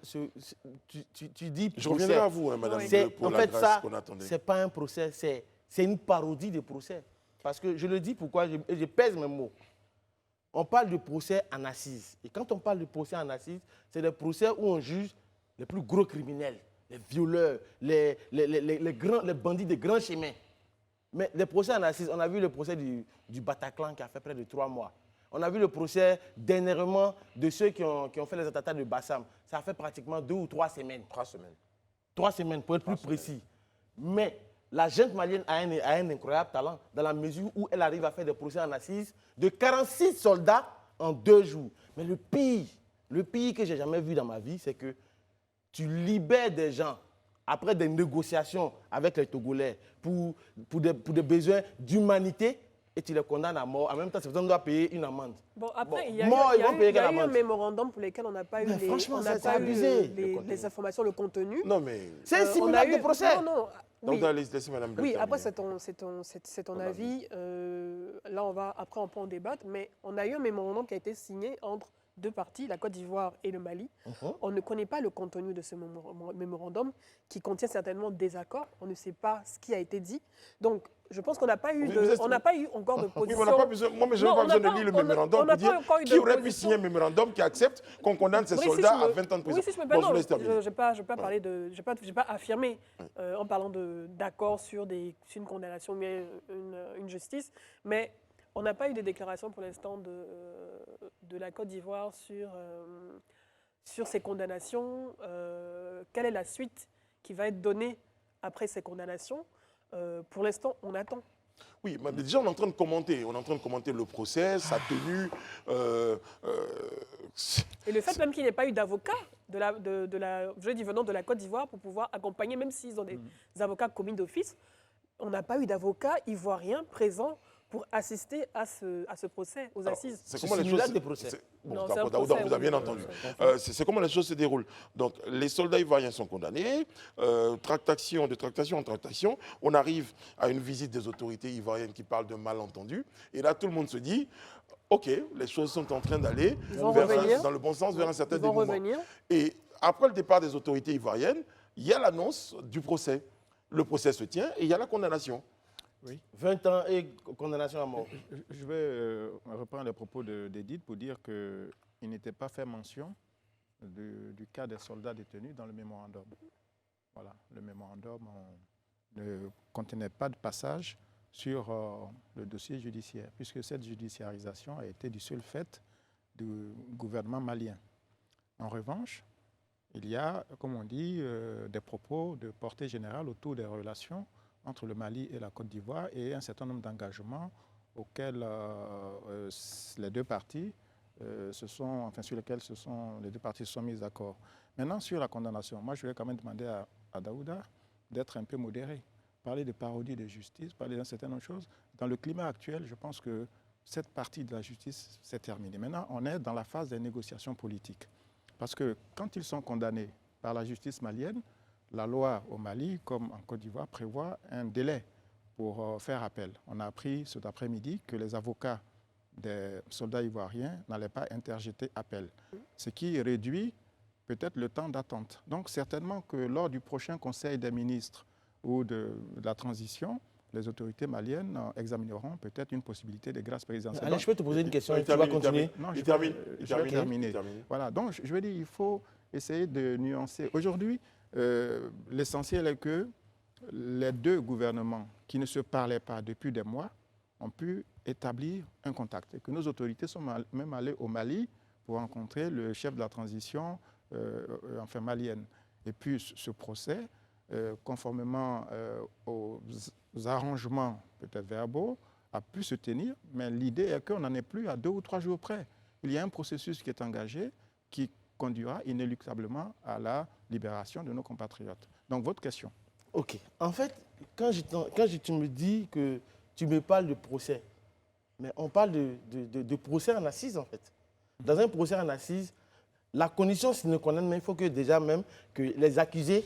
Tu dis je reviendrai à vous, hein, madame, pour la grâce qu'on attendait. Ce n'est pas un procès, c'est une parodie de procès. Parce que je le dis pourquoi, je pèse mes mots. On parle de procès en assises. Et quand on parle de procès en assises, c'est des procès où on juge les plus gros criminels, les violeurs, les bandits de grands chemins. Mais les procès en assises, on a vu le procès du Bataclan qui a fait près de 3 mois. On a vu le procès dernièrement de ceux qui ont fait les attentats de Bassam. Ça a fait pratiquement 2 ou 3 semaines. 3 semaines. 3 semaines, pour être plus précis. Mais la junte malienne a un incroyable talent dans la mesure où elle arrive à faire des procès en assises de 46 soldats en 2 jours. Mais le pire que j'ai jamais vu dans ma vie, c'est que tu libères des gens après des négociations avec les Togolais pour des besoins d'humanité et tu les condamnes à mort. En même temps, ces personnes doivent payer une amende. Bon, après, il y a eu un mémorandum pour lequel on n'a pas eu les informations, le contenu. Non, mais... C'est un simulacre de procès. Non. Donc, laissez madame. Oui, après, c'est ton avis. Là, on peut en débattre. Mais on a eu un mémorandum qui a été signé entre 2 parties, la Côte d'Ivoire et le Mali. On ne connaît pas le contenu de ce mémorandum qui contient certainement des accords. On ne sait pas ce qui a été dit. Donc, je pense qu'on n'a pas eu encore de position. Oui, on n'a pas besoin, moi, mais je n'ai pas besoin de lire le mémorandum pour dire qui aurait pu signer un mémorandum qui accepte qu'on condamne ces soldats à 20 ans de prison. Oui, si je me permets, je ne vais pas affirmer en parlant d'accord sur une condamnation, mais une justice, mais on n'a pas eu de déclaration pour l'instant de la Côte d'Ivoire sur ces condamnations. Quelle est la suite qui va être donnée après ces condamnations? Pour l'instant, on attend. Oui, mais déjà, on est en train de commenter. On est en train de commenter le procès, sa tenue. Et le fait même qu'il n'y ait pas eu d'avocat venant de la Côte d'Ivoire pour pouvoir accompagner, même s'ils ont des avocats commis d'office, on n'a pas eu d'avocat ivoirien présent pour assister à ce procès, aux assises. C'est comment les choses... des procès. Bon, d'accord, vous avez bien entendu. C'est comment les choses se déroulent. Donc, les soldats ivoiriens sont condamnés, de tractation en tractation. On arrive à une visite des autorités ivoiriennes qui parlent de malentendus. Et là, tout le monde se dit, OK, les choses sont en train d'aller dans le bon sens, vers un certain dénouement. Et après le départ des autorités ivoiriennes, il y a l'annonce du procès. Le procès se tient et il y a la condamnation. Oui. 20 ans et condamnation à mort. Je vais reprendre les propos d'Edith pour dire qu'il n'était pas fait mention du cas des soldats détenus dans le mémorandum. Voilà, le mémorandum ne contenait pas de passage sur le dossier judiciaire, puisque cette judiciarisation a été du seul fait du gouvernement malien. En revanche, il y a, comme on dit, des propos de portée générale autour des relations entre le Mali et la Côte d'Ivoire et un certain nombre d'engagements auxquels les 2 parties sur lesquels les deux parties se sont mises d'accord. Maintenant, sur la condamnation, moi, je vais quand même demander à Daouda d'être un peu modéré. Parler de parodie de justice, parler d'un certain nombre de choses. Dans le climat actuel, je pense que cette partie de la justice s'est terminée. Maintenant, on est dans la phase des négociations politiques. Parce que quand ils sont condamnés par la justice malienne, la loi au Mali, comme en Côte d'Ivoire, prévoit un délai pour faire appel. On a appris cet après-midi que les avocats des soldats ivoiriens n'allaient pas interjeter appel, ce qui réduit peut-être le temps d'attente. Donc certainement que lors du prochain Conseil des ministres ou de la transition, les autorités maliennes examineront peut-être une possibilité de grâce présidentielle. Allez, je peux te poser une question, tu vas continuer. Non, je vais terminer. Voilà, donc je veux dire, il faut essayer de nuancer. Aujourd'hui, l'essentiel est que les deux gouvernements qui ne se parlaient pas depuis des mois ont pu établir un contact. Et que nos autorités sont même allées au Mali pour rencontrer le chef de la transition malienne. Et puis ce procès, conformément aux arrangements peut-être verbaux, a pu se tenir, mais l'idée est qu'on n'en est plus à 2 ou 3 jours près. Il y a un processus qui est engagé qui conduira inéluctablement à la libération de nos compatriotes. Donc votre question. Ok. En fait, quand tu me dis que tu me parles de procès, mais on parle de procès en assise en fait. Dans un procès en assise, la condition sine qua non, il faut que déjà même que les accusés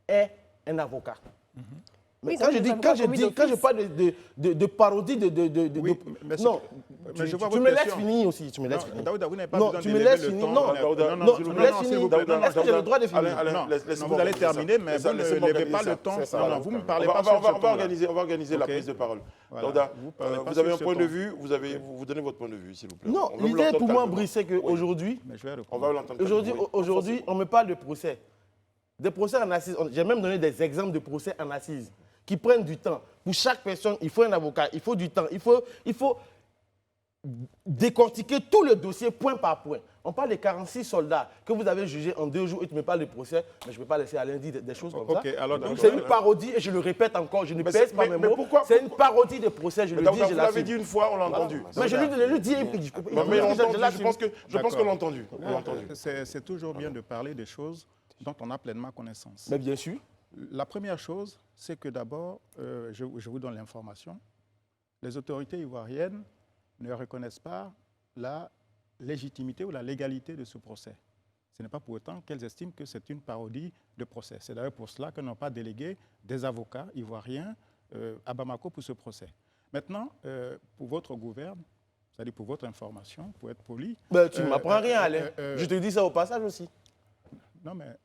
aient un avocat. Mais quand je parle de parodie non, tu me laisses finir aussi. Tu me laisses finir. Daouda, vous n'avez pas non, besoin tu de me laisses finir. Non, tu me laisses finir. Est-ce que j'ai le droit de finir? Vous allez terminer, mais vous ne levez pas le temps. Non, vous ne me parlez pas sur ce temps. On va organiser la prise de parole. Daouda, vous avez un point de vue, vous donnez votre point de vue, s'il vous plaît. Non, l'idée pour moi, Brice, c'est qu'aujourd'hui, on me parle de procès. Des procès en assises, j'ai même donné des exemples de procès en assises qui prennent du temps. Pour chaque personne, il faut un avocat, il faut du temps, il faut décortiquer tout le dossier point par point. On parle des 46 soldats que vous avez jugés en 2 jours et tu me parles de procès, mais je ne peux pas laisser Alain dire des choses comme ça. Donc c'est une parodie et je le répète encore, je ne pèse pas mes mots. C'est une parodie de procès, je le dis, je l'assume. Vous l'avez dit une fois, on l'a entendu. Mais je le dis. Je pense qu'on l'a entendu. C'est toujours bien de parler des choses dont on a pleinement connaissance. Mais bien sûr. La première chose, c'est que d'abord, je vous donne l'information, les autorités ivoiriennes ne reconnaissent pas la légitimité ou la légalité de ce procès. Ce n'est pas pour autant qu'elles estiment que c'est une parodie de procès. C'est d'ailleurs pour cela qu'elles n'ont pas délégué des avocats ivoiriens à Bamako pour ce procès. Maintenant, pour votre gouverne, c'est-à-dire pour votre information, pour être poli... tu ne m'apprends rien, Alain. Je te dis ça au passage aussi. Non, mais...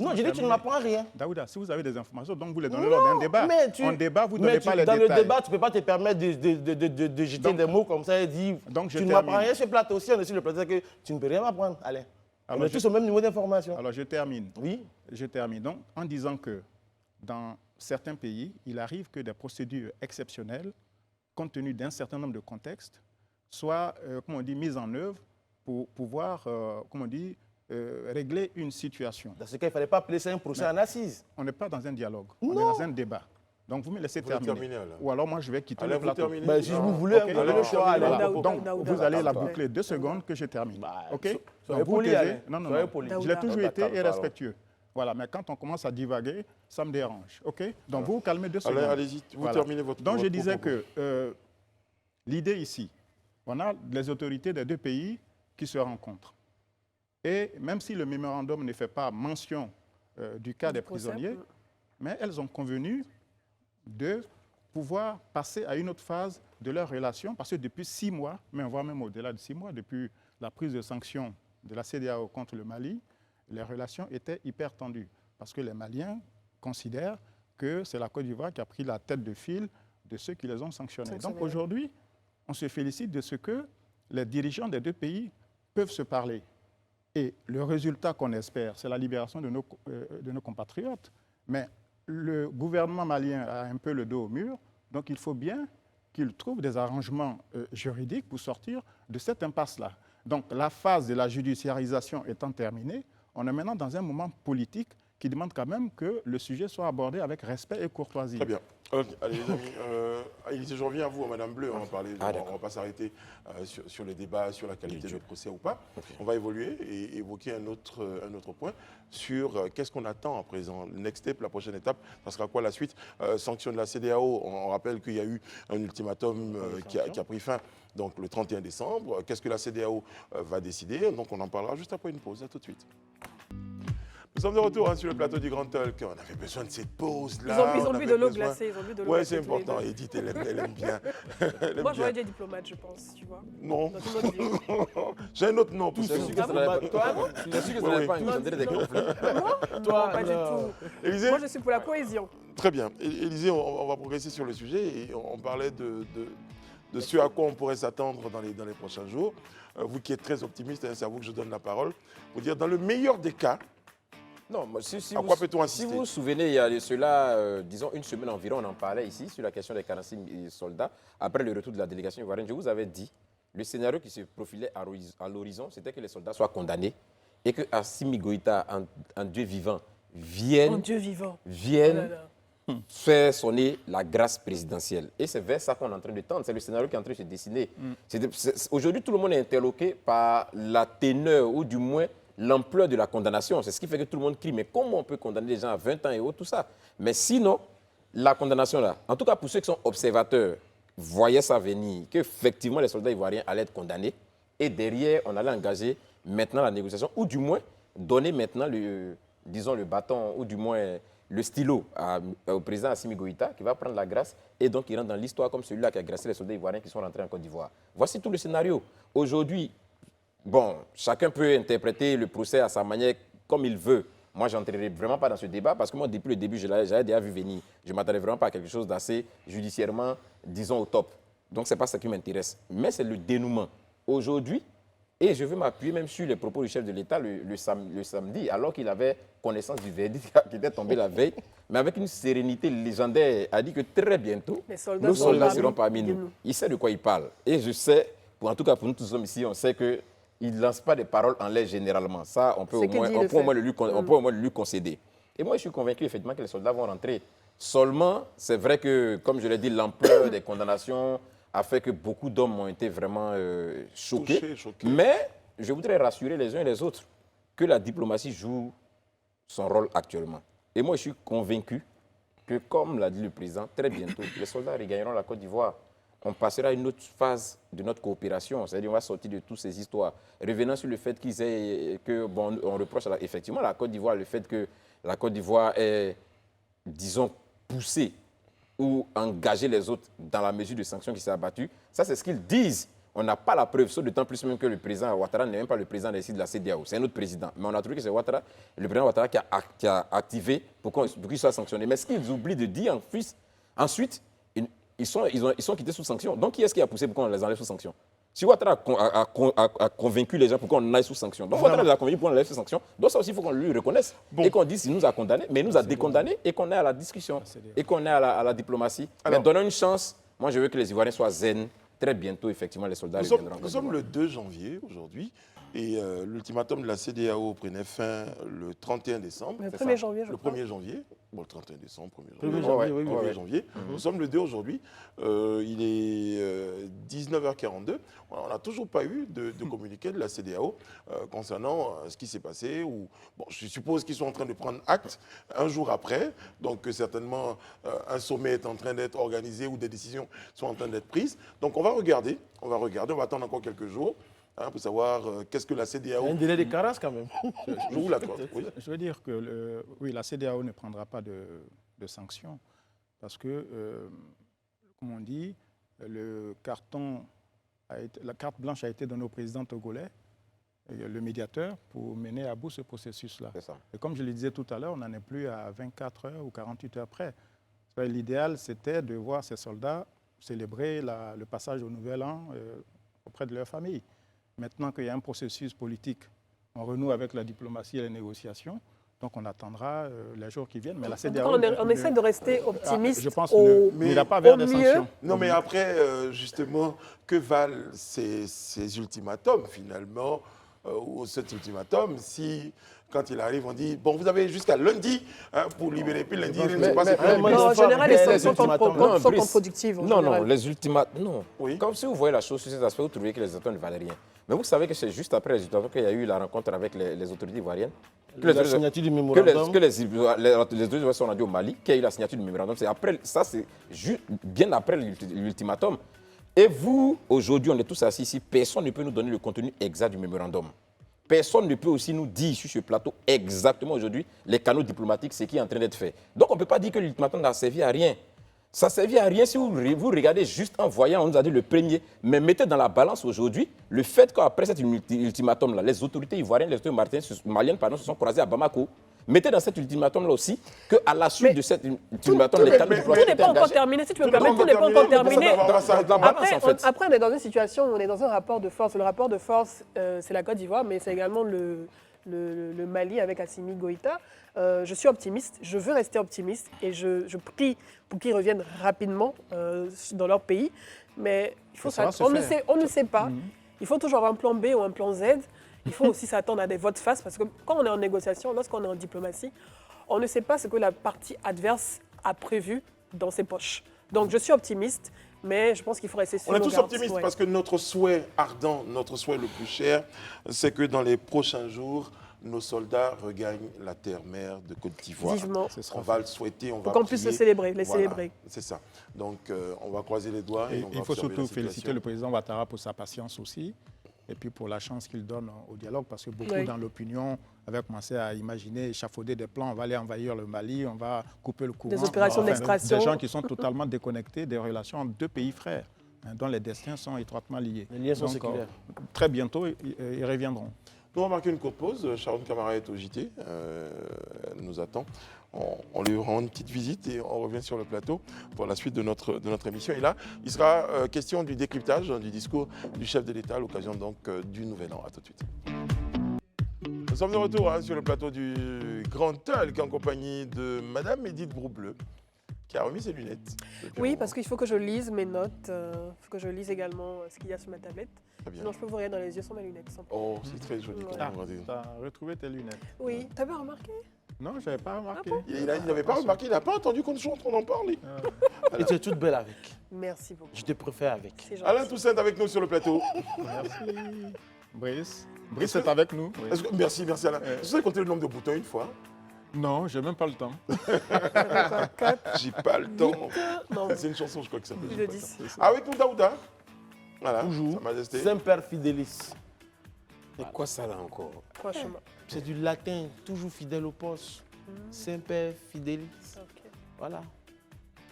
Non, je dis que tu ne m'apprends rien. Daouda, si vous avez des informations, donc vous les donnez lors d'un débat. En débat, vous ne donnez pas les détails. Dans le débat, tu ne peux pas te permettre de jeter des mots comme ça et dire tu ne m'apprends rien sur le plateau. Si on est sur le plateau, que tu ne peux rien m'apprendre. Allez. On est tous au même niveau d'information. Alors je termine. Oui. Je termine. Donc, en disant que dans certains pays, il arrive que des procédures exceptionnelles, compte tenu d'un certain nombre de contextes, soient, mises en œuvre pour pouvoir, régler une situation. Dans ce cas, il ne fallait pas appeler ça un procès en assise. On n'est pas dans un dialogue, on est dans un débat. Donc vous me laissez terminer. Ou alors moi je vais quitter le plateau. Si vous voulez, vous avez le choix. Donc vous allez la boucler 2 secondes que je termine. OK? Donc vous taisez. Non. Je l'ai toujours été et respectueux. Voilà, mais quand on commence à divaguer, ça me dérange. OK? Donc vous calmez 2 secondes. Allez-y, vous terminez votre Donc je disais que l'idée ici, on a les autorités des 2 pays qui se rencontrent. Et même si le mémorandum ne fait pas mention du cas des prisonniers, mais elles ont convenu de pouvoir passer à une autre phase de leur relation, parce que depuis 6 mois, mais on voit même au-delà de 6 mois, depuis la prise de sanctions de la CEDEAO contre le Mali, les relations étaient hyper tendues, parce que les Maliens considèrent que c'est la Côte d'Ivoire qui a pris la tête de file de ceux qui les ont sanctionnés. Donc aujourd'hui, on se félicite de ce que les dirigeants des 2 pays peuvent se parler. Et le résultat qu'on espère, c'est la libération de nos compatriotes. Mais le gouvernement malien a un peu le dos au mur, donc il faut bien qu'il trouve des arrangements juridiques pour sortir de cette impasse-là. Donc la phase de la judiciarisation étant terminée, on est maintenant dans un moment politique qui demande quand même que le sujet soit abordé avec respect et courtoisie. Très bien. Ok, allez les amis, je reviens à vous, Madame Bleu, on va parler, on va pas s'arrêter sur le débat, sur la qualité du procès ou pas. On va évoluer et évoquer un autre point sur qu'est-ce qu'on attend à présent. Le next step, la prochaine étape, ça sera quoi la suite? Sanction de la CEDEAO, on rappelle qu'il y a eu un ultimatum qui a pris fin donc, le 31 décembre. Qu'est-ce que la CEDEAO va décider? Donc on en parlera juste après une pause, à tout de suite. Nous sommes de retour sur le plateau du Grand Talk. On avait besoin de cette pause-là. Ils ont bu de l'eau glacée. Oui, c'est important. Edith, elle aime bien. Moi, j'aurais été diplomate, je pense, tu vois. Non. J'ai un autre nom pour ça. Je suis sûr que ça n'avait pas engendré des conflits. Toi, pas du tout. Élisée? Moi, je suis pour la cohésion. Très bien. Élisée, on va progresser sur le sujet et on parlait de ce à quoi on pourrait s'attendre dans les prochains jours. Vous qui êtes très optimiste, c'est à vous que je donne la parole. Pour dire, dans le meilleur des cas, non, à quoi peut-on assister? Si vous vous souvenez, il y a de cela, disons une semaine environ, on en parlait ici sur la question des 46 soldats. Après le retour de la délégation ivoirienne, je vous avais dit, le scénario qui se profilait à l'horizon, c'était que les soldats soient condamnés et que Assimi Goïta, en Dieu vivant, vienne faire sonner la grâce présidentielle. Et c'est vers ça qu'on est en train de tendre. C'est le scénario qui est en train de se dessiner. Aujourd'hui, tout le monde est interloqué par la teneur ou du moins l'ampleur de la condamnation. C'est ce qui fait que tout le monde crie, mais comment on peut condamner les gens à 20 ans et autres, tout ça? Mais sinon, la condamnation là, en tout cas pour ceux qui sont observateurs, voyaient ça venir, qu'effectivement les soldats ivoiriens allaient être condamnés, et derrière, on allait engager maintenant la négociation, ou du moins donner maintenant le bâton, ou du moins le stylo au président Assimi Goïta, qui va prendre la grâce, et donc il rentre dans l'histoire comme celui-là qui a gracié les soldats ivoiriens qui sont rentrés en Côte d'Ivoire. Voici tout le scénario. Aujourd'hui, bon, chacun peut interpréter le procès à sa manière comme il veut. Moi, je n'entrerai vraiment pas dans ce débat parce que moi, depuis le début, j'avais déjà vu venir. Je ne m'attendais vraiment pas à quelque chose d'assez judiciairement, disons, au top. Donc, ce n'est pas ça qui m'intéresse. Mais c'est le dénouement. Aujourd'hui, et je veux m'appuyer même sur les propos du chef de l'État le samedi, alors qu'il avait connaissance du verdict qui était tombé la veille, mais avec une sérénité légendaire, a dit que très bientôt, nos soldats seront parmi nous. Il sait de quoi il parle. Et je sais, en tout cas pour nous tous hommes ici, on sait que il ne lance pas des paroles en l'air généralement. Ça, on peut au moins le lui concéder. Et moi, je suis convaincu effectivement que les soldats vont rentrer. Seulement, c'est vrai que, comme je l'ai dit, l'ampleur des condamnations a fait que beaucoup d'hommes ont été vraiment choqués. Mais je voudrais rassurer les uns et les autres que la diplomatie joue son rôle actuellement. Et moi, je suis convaincu que, comme l'a dit le président, très bientôt, les soldats regagneront la Côte d'Ivoire. On passera à une autre phase de notre coopération, c'est-à-dire on va sortir de toutes ces histoires. Revenant sur le fait on reproche effectivement à la Côte d'Ivoire le fait que la Côte d'Ivoire est, disons, poussée ou engager les autres dans la mesure de sanctions qui s'est abattue. Ça, c'est ce qu'ils disent. On n'a pas la preuve, sauf d'autant plus même que le président Ouattara n'est même pas le président de la CEDEAO. C'est un autre président. Mais on a trouvé que c'est le président Ouattara qui a activé pour qu'il soit sanctionné. Mais ce qu'ils oublient de dire ensuite, ils sont quittés sous sanction. Donc, qui est-ce qui a poussé pour qu'on les enlève sous sanction? Si Ouattara a convaincu les gens pour qu'on aille sous sanction, donc Ouattara les a convaincus pour qu'on enlève sous sanction, donc ça aussi, il faut qu'on lui reconnaisse. Et qu'on dise qu'il nous a condamnés, mais il nous a décondamnés et qu'on est à la discussion, et qu'on est à la diplomatie. Alors, mais donnons une chance. Moi, je veux que les Ivoiriens soient zen. Très bientôt, effectivement, les soldats reviendront. Nous sommes le 2 janvier aujourd'hui. Et l'ultimatum de la CEDEAO prenait fin le 31 décembre. Le 1er janvier, je crois. Le 1er janvier. Bon, le 31 décembre, 1er janvier. Oui, 1er janvier. Nous sommes le 2 aujourd'hui. Il est 19h42. On n'a toujours pas eu de communiqué de la CEDEAO concernant ce qui s'est passé. Bon, je suppose qu'ils sont en train de prendre acte un jour après. Donc, certainement, un sommet est en train d'être organisé ou des décisions sont en train d'être prises. Donc, on va regarder. On va attendre encore quelques jours. Pour savoir qu'est-ce que la CEDEAO... Il y a un délai de carence quand même. Je vous l'accorde. Oui. Je veux dire que la CEDEAO ne prendra pas de sanctions parce que, comme on dit, la carte blanche a été donnée au président togolais, le médiateur, pour mener à bout ce processus-là. Et comme je le disais tout à l'heure, on n'en est plus à 24 heures ou 48 heures près. L'idéal, c'était de voir ces soldats célébrer le passage au Nouvel An auprès de leur famille. Maintenant qu'il y a un processus politique, on renoue avec la diplomatie et les négociations. Donc on attendra les jours qui viennent. Mais la CEDEAO, on essaie de rester optimiste. Je pense qu'il n'ira pas vers des sanctions. Non, mais après, justement, que valent ces ultimatums, finalement, ou cet ultimatum, si quand il arrive, on dit, bon, vous avez jusqu'à lundi pour libérer. Puis lundi, il ne s'est pas en général, les sanctions sont contre-productives. Non, les ultimatums, non. Oui. Comme si vous voyez la chose sur cet aspect, vous trouvez que les ultimatums ne valent rien. Mais vous savez que c'est juste après les ultimatums qu'il y a eu la rencontre avec les autorités ivoiriennes. La signature du mémorandum. Que les autorités ivoiriennes sont rendues au Mali, qu'il y a eu la signature du mémorandum. C'est après, ça, c'est bien après l'ultimatum. Et vous, aujourd'hui, on est tous assis ici, personne ne peut nous donner le contenu exact du mémorandum. Personne ne peut aussi nous dire sur ce plateau exactement aujourd'hui les canaux diplomatiques, ce qui est en train d'être fait. Donc on ne peut pas dire que l'ultimatum n'a servi à rien. Ça ne servi à rien si vous regardez juste en voyant, on nous a dit le premier, mais mettez dans la balance aujourd'hui le fait qu'après cet ultimatum-là, les autorités ivoiriennes, les autorités maliennes se sont croisées à Bamako. Mettez dans cet ultimatum-là aussi qu'à la suite de cet ultimatum, les canaux diplomatiques. Tout n'est pas encore terminé, si tu me permets, tout n'est pas encore terminé. Après, on est dans une situation, on est dans un rapport de force. Le rapport de force, c'est la Côte d'Ivoire, mais c'est également le Mali avec Assimi Goïta. Je suis optimiste, je veux rester optimiste et je prie pour qu'ils reviennent rapidement dans leur pays. Mais il faut on ne sait pas. Il faut toujours avoir un plan B ou un plan Z. Il faut aussi s'attendre à des votes face parce que quand on est en négociation, lorsqu'on est en diplomatie, on ne sait pas ce que la partie adverse a prévu dans ses poches. Donc je suis optimiste, mais je pense qu'il faut rester sur nos gardes. On est tous optimistes parce que notre souhait ardent, notre souhait le plus cher, c'est que dans les prochains jours, nos soldats regagnent la terre-mère de Côte d'Ivoire. On va le souhaiter, on va qu'on puisse le célébrer, célébrer. C'est ça. Donc on va croiser les doigts. Et il faut surtout féliciter le président Ouattara pour sa patience aussi. Et puis pour la chance qu'il donne au dialogue, parce que beaucoup dans l'opinion avaient commencé à imaginer, échafauder des plans, on va aller envahir le Mali, on va couper le courant. Des opérations d'extraction. Des gens qui sont totalement déconnectés des relations entre deux pays frères, dont les destins sont étroitement liés. Les liens sont séculaires. Très bientôt, ils reviendront. Nous, on va marquer une courte pause. Sharon Camara est au JT, elle nous attend. On lui rend une petite visite et on revient sur le plateau pour la suite de notre émission. Et là, il sera question du décryptage du discours du chef de l'État à l'occasion donc du Nouvel An. À tout de suite. Nous sommes de retour sur le plateau du Grand Talk en compagnie de Madame Edith Broubleu, qui a remis ses lunettes. Oui, parce qu'il faut que je lise mes notes, il faut que je lise également ce qu'il y a sur ma tablette. Sinon, je peux vous regarder dans les yeux sans mes lunettes. Oh, c'est très joli. Tu as retrouvé tes lunettes. Oui, tu avais remarqué? Non, je n'avais pas remarqué. Il n'avait pas remarqué, il n'a pas entendu qu'on soit en train d'en parler. Et tu es toute belle avec. Merci beaucoup. Je te préfère avec. Alain Toussaint avec nous sur le plateau. Merci. Brice est avec nous. Oui. Merci Alain. Vous savez compter le nombre de boutons une fois? Non, j'ai même pas le temps. J'ai pas le temps. C'est une chanson, je crois que ça s'appelle. Avec nous, Daouda. Voilà, toujours. Sa Majesté. Semper Fidelis. Et quoi ça là encore? Franchement. C'est du latin, toujours fidèle au poste. Semper Fidelis. Okay. Voilà.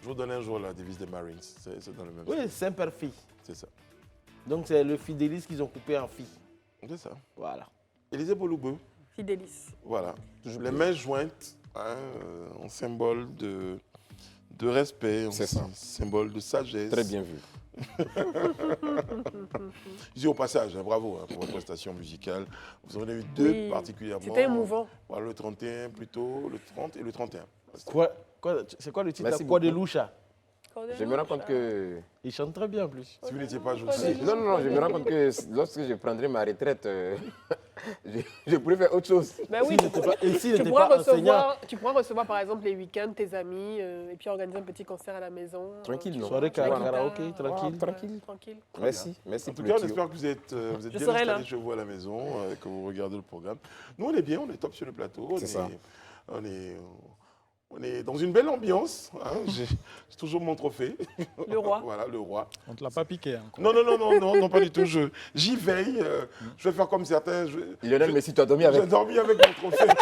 Je vous donne un jour la devise des Marines. C'est dans le même Oui, Semper Fi. C'est ça. Donc c'est le Fidelis qu'ils ont coupé en fi. C'est ça. Voilà. Élisée Boloubeu. Fidelis. Voilà. Les mains jointes, en symbole de respect, en symbole de sagesse. Très bien vu. Je dis au passage, bravo pour votre prestation musicale. Vous en avez eu deux particulièrement. C'était émouvant. Voilà, le 31 plutôt, le 30 et le 31. C'est quoi le titre? Quoi de Loucha? Je me rends compte que... Il chante très bien en plus. Si vous n'étiez pas joué. Non, je me rends compte que lorsque je prendrai ma retraite, je pourrais faire autre chose. Ben oui, tu pourras recevoir par exemple les week-ends tes amis et puis organiser un petit concert à la maison. Tranquille, non? Soirée karaoké, tranquille. Tranquille. Merci. En tout cas, on espère que vous êtes bien installés chez vous à la maison, que vous regardez le programme. Nous, on est bien, on est top sur le plateau. C'est ça. On est dans une belle ambiance. J'ai toujours mon trophée. Le roi. Voilà, le roi. On ne te l'a pas piqué encore. Non, pas du tout. J'y veille. Je vais faire comme certains. Lionel Messi, tu as dormi avec. J'ai dormi avec mon trophée.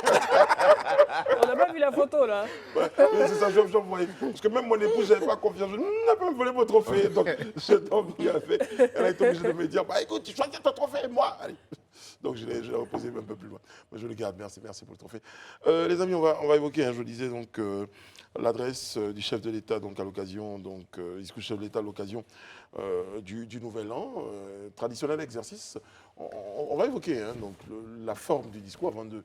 On n'a pas vu la photo, là. C'est ça, je voyais. Parce que même mon épouse, je n'avais pas confiance. Je n'ai pas volé mon trophée. Donc, j'ai dormi avec. Elle a été obligée de me dire, écoute, tu choisis ton trophée, moi. Allez. Donc, je l'ai reposé un peu plus loin. Mais je le garde. Merci pour le trophée. Les amis, on va évoquer, je disais, donc, l'adresse du chef de l'État, donc, à l'occasion, discours du chef de l'État à l'occasion du Nouvel An, traditionnel exercice. On va évoquer donc, la forme du discours avant de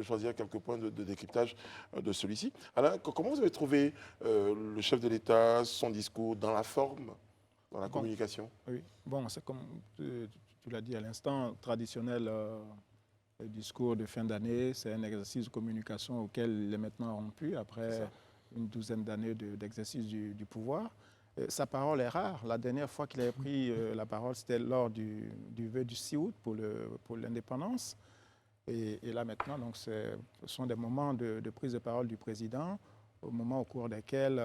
choisir quelques points de décryptage de celui-ci. Alain, comment vous avez trouvé le chef de l'État, son discours, dans la forme, dans la communication? Oui, bon, c'est comme tu l'as dit à l'instant, traditionnel Le discours de fin d'année, c'est un exercice de communication auquel il est maintenant rompu après une douzaine d'années d'exercice du pouvoir. Sa parole est rare. La dernière fois qu'il avait pris la parole, c'était lors du vœu du 6 août pour l'indépendance. Et là maintenant, donc, ce sont des moments de prise de parole du président, au moment au cours desquels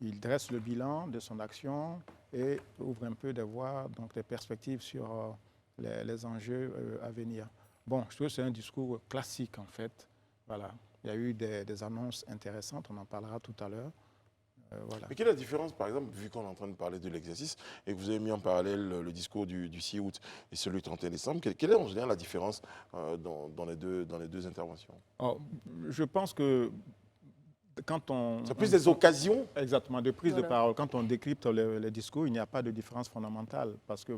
il dresse le bilan de son action et ouvre un peu des voies, donc des perspectives sur les enjeux à venir. Bon, je trouve que c'est un discours classique en fait. Voilà. Il y a eu des annonces intéressantes, on en parlera tout à l'heure. Voilà. Mais quelle est la différence, par exemple, vu qu'on est en train de parler de l'exercice et que vous avez mis en parallèle le discours du 6 août et celui du 31 décembre, quelle est en général la différence dans les deux interventions? Je pense que quand on... C'est plus des occasions? Exactement, de prise de parole. Quand on décrypte les discours, il n'y a pas de différence fondamentale parce que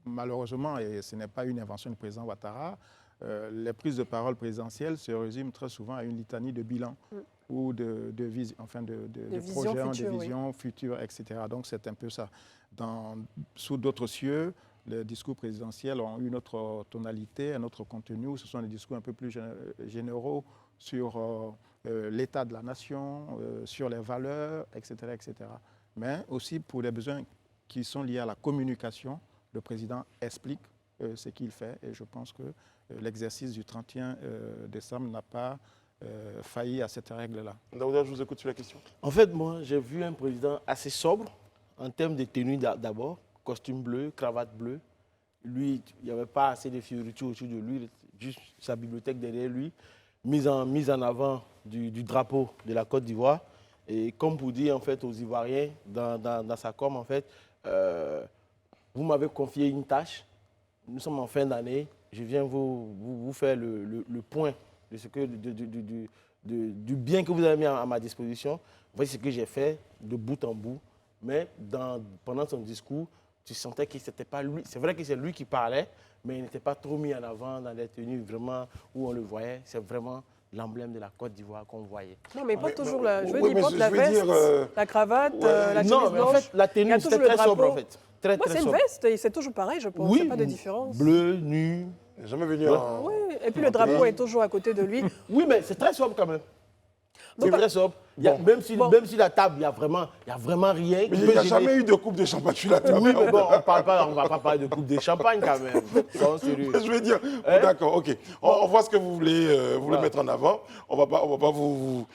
malheureusement, et ce n'est pas une invention du président Ouattara, les prises de parole présidentielles se résument très souvent à une litanie de bilan ou de projets, de visions futures, etc. Donc c'est un peu ça. Sous d'autres cieux, les discours présidentiels ont une autre tonalité, un autre contenu. Ce sont des discours un peu plus généraux sur l'état de la nation, sur les valeurs, etc., etc. Mais aussi pour les besoins qui sont liés à la communication, le président explique ce qu'il fait et je pense que l'exercice du 31 décembre n'a pas failli à cette règle-là. Daouda, je vous écoute sur la question. En fait, moi, j'ai vu un président assez sobre en termes de tenue d'abord, costume bleu, cravate bleue. Lui, il n'y avait pas assez de fioritures autour de lui, juste sa bibliothèque derrière lui, mise en avant du drapeau de la Côte d'Ivoire. Et comme pour dire en fait aux Ivoiriens, dans sa com, en fait, vous m'avez confié une tâche, nous sommes en fin d'année, je viens vous faire le point de ce que, du bien que vous avez mis à ma disposition. Voici ce que j'ai fait de bout en bout. Mais pendant son discours, tu sentais que ce n'était pas lui. C'est vrai que c'est lui qui parlait, mais il n'était pas trop mis en avant dans des tenues vraiment où on le voyait. C'est vraiment l'emblème de la Côte d'Ivoire qu'on voyait. Non, mais pas toujours la... Je veux dire, porte la veste, la cravate, la chemise non, mais en fait, la tenue, c'était très sobre, en fait. Très, très c'est une veste, et c'est toujours pareil, je pense. Il n'y a pas de différence. Bleu, nu. Jamais venu Oui, et puis le drapeau est toujours à côté de lui. Oui, mais c'est très sobre quand même. C'est très sobre. Même si la table, il n'y a vraiment rien. Mais il n'y a jamais eu de coupe de champagne sur la table. Oui, mais bon, on ne va pas parler de coupe de champagne quand même. Non, sérieux. Je veux dire, d'accord, ok. On voit ce que vous voulez mettre en avant. On va pas vous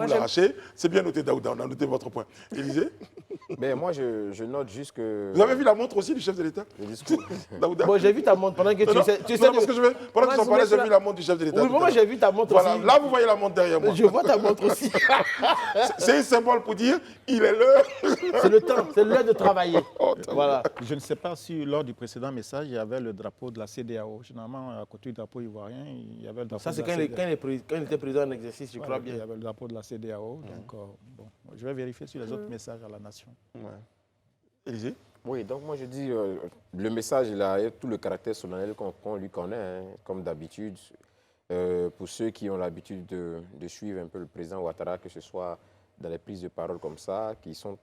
l'arracher. C'est bien noté, Daouda, on a noté votre point. Élisée? Mais moi, je note juste que... Vous avez vu la montre aussi du chef de l'État? Le discours. Daouda? Bon, j'ai vu ta montre pendant que tu sais... Non, parce que pendant que tu en parlais, j'ai vu la montre du chef de l'État. Oui, moi j'ai vu ta montre aussi. Voilà, là vous voyez la montre derrière moi. Je vois ta montre aussi. C'est un symbole pour dire, il est l'heure. C'est le temps, c'est l'heure de travailler. Voilà. Je ne sais pas si lors du précédent message, il y avait le drapeau de la CEDEAO. Généralement, à côté du drapeau ivoirien, il y avait le drapeau de la CEDEAO. Ça, c'est quand il était président en exercice, je crois bien. Il y avait le drapeau de la CEDEAO. Donc, bon, je vais vérifier sur les autres messages à la nation. Élisée? Oui, donc moi je dis, le message, il a tout le caractère solennel qu'on lui connaît, hein, comme d'habitude. Pour ceux qui ont l'habitude de suivre un peu le président Ouattara, que ce soit dans les prises de parole comme ça, qui sont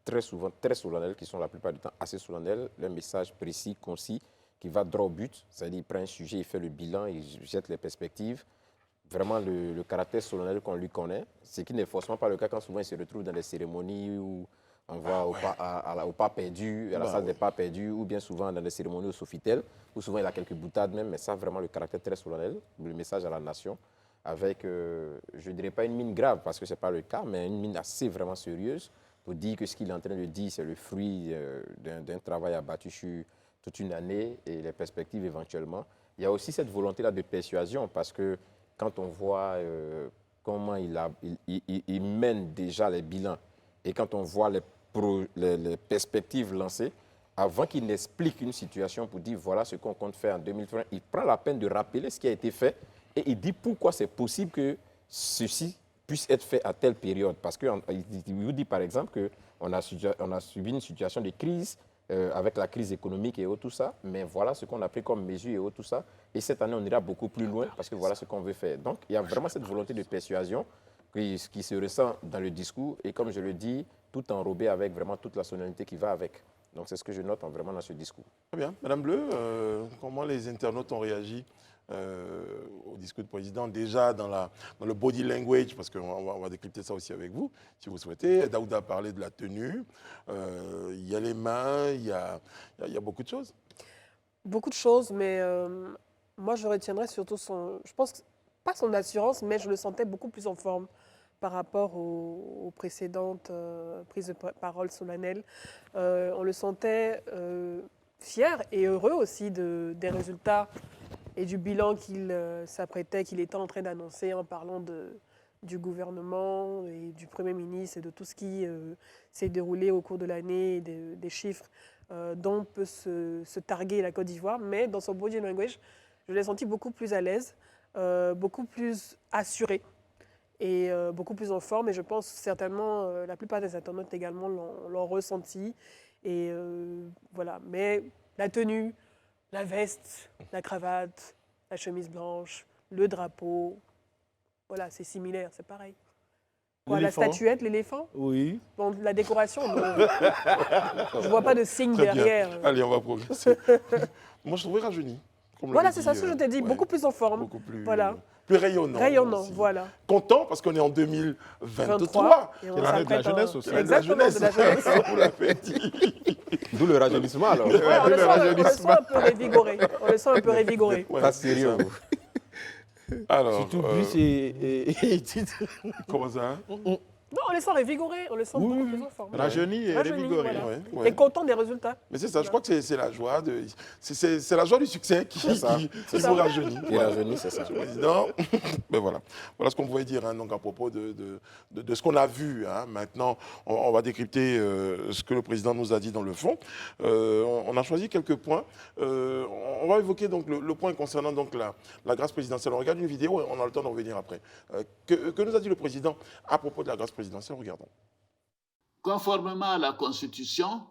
très souvent très solennelles, qui sont la plupart du temps assez solennelles, le message précis, concis, qui va droit au but, c'est-à-dire il prend un sujet, il fait le bilan, il jette les perspectives. Vraiment le caractère solennel qu'on lui connaît, ce qui n'est forcément pas le cas quand souvent il se retrouve dans des cérémonies où on va au pas perdu, à la salle des pas perdus, ou bien souvent dans des cérémonies au Sofitel, où souvent il a quelques boutades même, mais ça vraiment le caractère très solennel, le message à la nation, avec, je ne dirais pas une mine grave, parce que ce n'est pas le cas, mais une mine assez vraiment sérieuse, pour dire que ce qu'il est en train de dire, c'est le fruit d'un travail abattu sur toute une année et les perspectives éventuellement. Il y a aussi cette volonté-là de persuasion, parce que quand on voit comment il mène déjà les bilans, et quand on voit les perspectives lancées, avant qu'il n'explique une situation pour dire voilà ce qu'on compte faire en 2020, il prend la peine de rappeler ce qui a été fait et il dit pourquoi c'est possible que ceci puisse être fait à telle période. Parce qu'il vous dit par exemple qu'on a subi une situation de crise avec la crise économique et tout ça, mais voilà ce qu'on a pris comme mesure et tout ça. Et cette année, on ira beaucoup plus loin parce que voilà ce qu'on veut faire. Donc, il y a vraiment cette volonté de persuasion qui se ressent dans le discours et comme je le dis, tout enrobé avec vraiment toute la solennité qui va avec. Donc c'est ce que je note vraiment dans ce discours. Très bien. Madame Bleu, comment les internautes ont réagi au discours du président, déjà dans le body language, parce qu'on va décrypter ça aussi avec vous, si vous souhaitez. Daouda a parlé de la tenue, il y a les mains, il y a beaucoup de choses. Beaucoup de choses, mais moi je retiendrai surtout je pense, pas son assurance, mais je le sentais beaucoup plus en forme par rapport aux précédentes prises de parole solennelles. On le sentait fier et heureux aussi des résultats et du bilan qu'il qu'il était en train d'annoncer en parlant du gouvernement et du Premier ministre et de tout ce qui s'est déroulé au cours de l'année, des chiffres dont peut se targuer la Côte d'Ivoire. Mais dans son body language, je l'ai senti beaucoup plus à l'aise, beaucoup plus assuré et beaucoup plus en forme. Et je pense certainement la plupart des internautes également l'ont ressenti. Et voilà. Mais la tenue, la veste, la cravate, la chemise blanche, le drapeau, voilà, c'est similaire, c'est pareil. Quoi, la statuette, l'éléphant? Oui. Bon, la décoration, je ne vois pas de signe Très derrière. Bien. Allez, on va progresser. Moi, je trouvais rajeuni. Voilà, c'est ça ce que je t'ai dit, beaucoup plus en forme. Beaucoup plus, voilà. Plus rayonnant. Rayonnant, aussi. voilà. Content parce qu'on est en 2023. Et l'année de la jeunesse aussi. Exactement, de la jeunesse. Vous l'avez dit. D'où le rajeunissement alors. Ouais, on le sent un peu révigoré. On le sent un peu révigoré. Pas sérieux. Alors, surtout plus et comment ça? Non, on les sent révigorés, on les sent beaucoup plus en forme. Rajeuni et révigoré. Voilà. Ouais. Et content des résultats. Mais c'est ça, je crois que c'est la joie c'est la joie du succès qui vous rajeunit. Qui rajeunit, c'est ça. Monsieur le Président, ben voilà ce qu'on pouvait dire donc à propos de ce qu'on a vu. Maintenant, on va décrypter ce que le Président nous a dit dans le fond. On a choisi quelques points. On va évoquer donc le point concernant donc la grâce présidentielle. On regarde une vidéo et on a le temps d'en revenir après. Que nous a dit le Président à propos de la grâce présidentielle? Regardons. Conformément à la Constitution,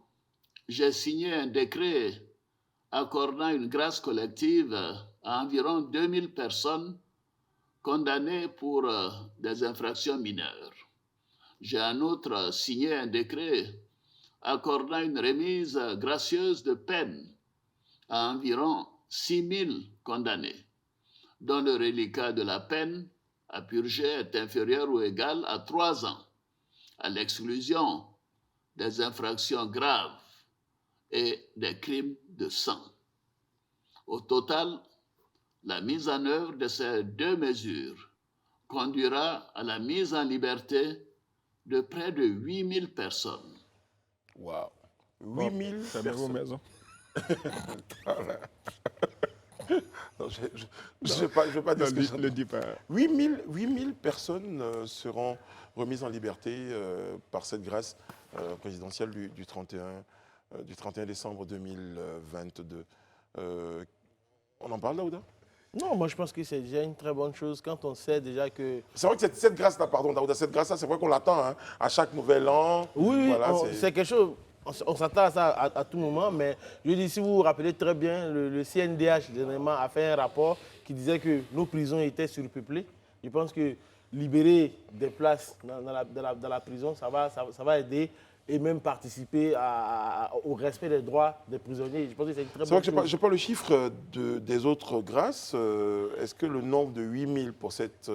j'ai signé un décret accordant une grâce collective à environ 2000 personnes condamnées pour des infractions mineures. J'ai en outre signé un décret accordant une remise gracieuse de peine à environ 6000 condamnés, dont le reliquat de la peine à purger est inférieur ou égal à 3 ans, à l'exclusion des infractions graves et des crimes de sang. Au total, la mise en œuvre de ces 2 mesures conduira à la mise en liberté de près de 8000 personnes. Waouh! 8000 personnes. Non, je ne vais pas dire ce que je ne le dis pas. 8000 personnes seront remises en liberté par cette grâce présidentielle du 31 décembre 2022. On en parle, Daouda? Non, moi je pense que c'est déjà une très bonne chose quand on sait déjà que... C'est vrai que cette grâce-là, pardon Daouda, cette grâce-là, c'est vrai qu'on l'attend à chaque nouvel an. Oui, voilà, c'est quelque chose... On s'attend à ça à tout moment, mais je dis, si vous vous rappelez très bien, le CNDH dernièrement a fait un rapport qui disait que nos prisons étaient surpeuplées. Je pense que libérer des places dans la prison, ça va aider et même participer au respect des droits des prisonniers. Je pense que c'est une très bonne chose. C'est vrai que je n'ai pas le chiffre des autres grâces. Est-ce que le nombre de 8000 pour cette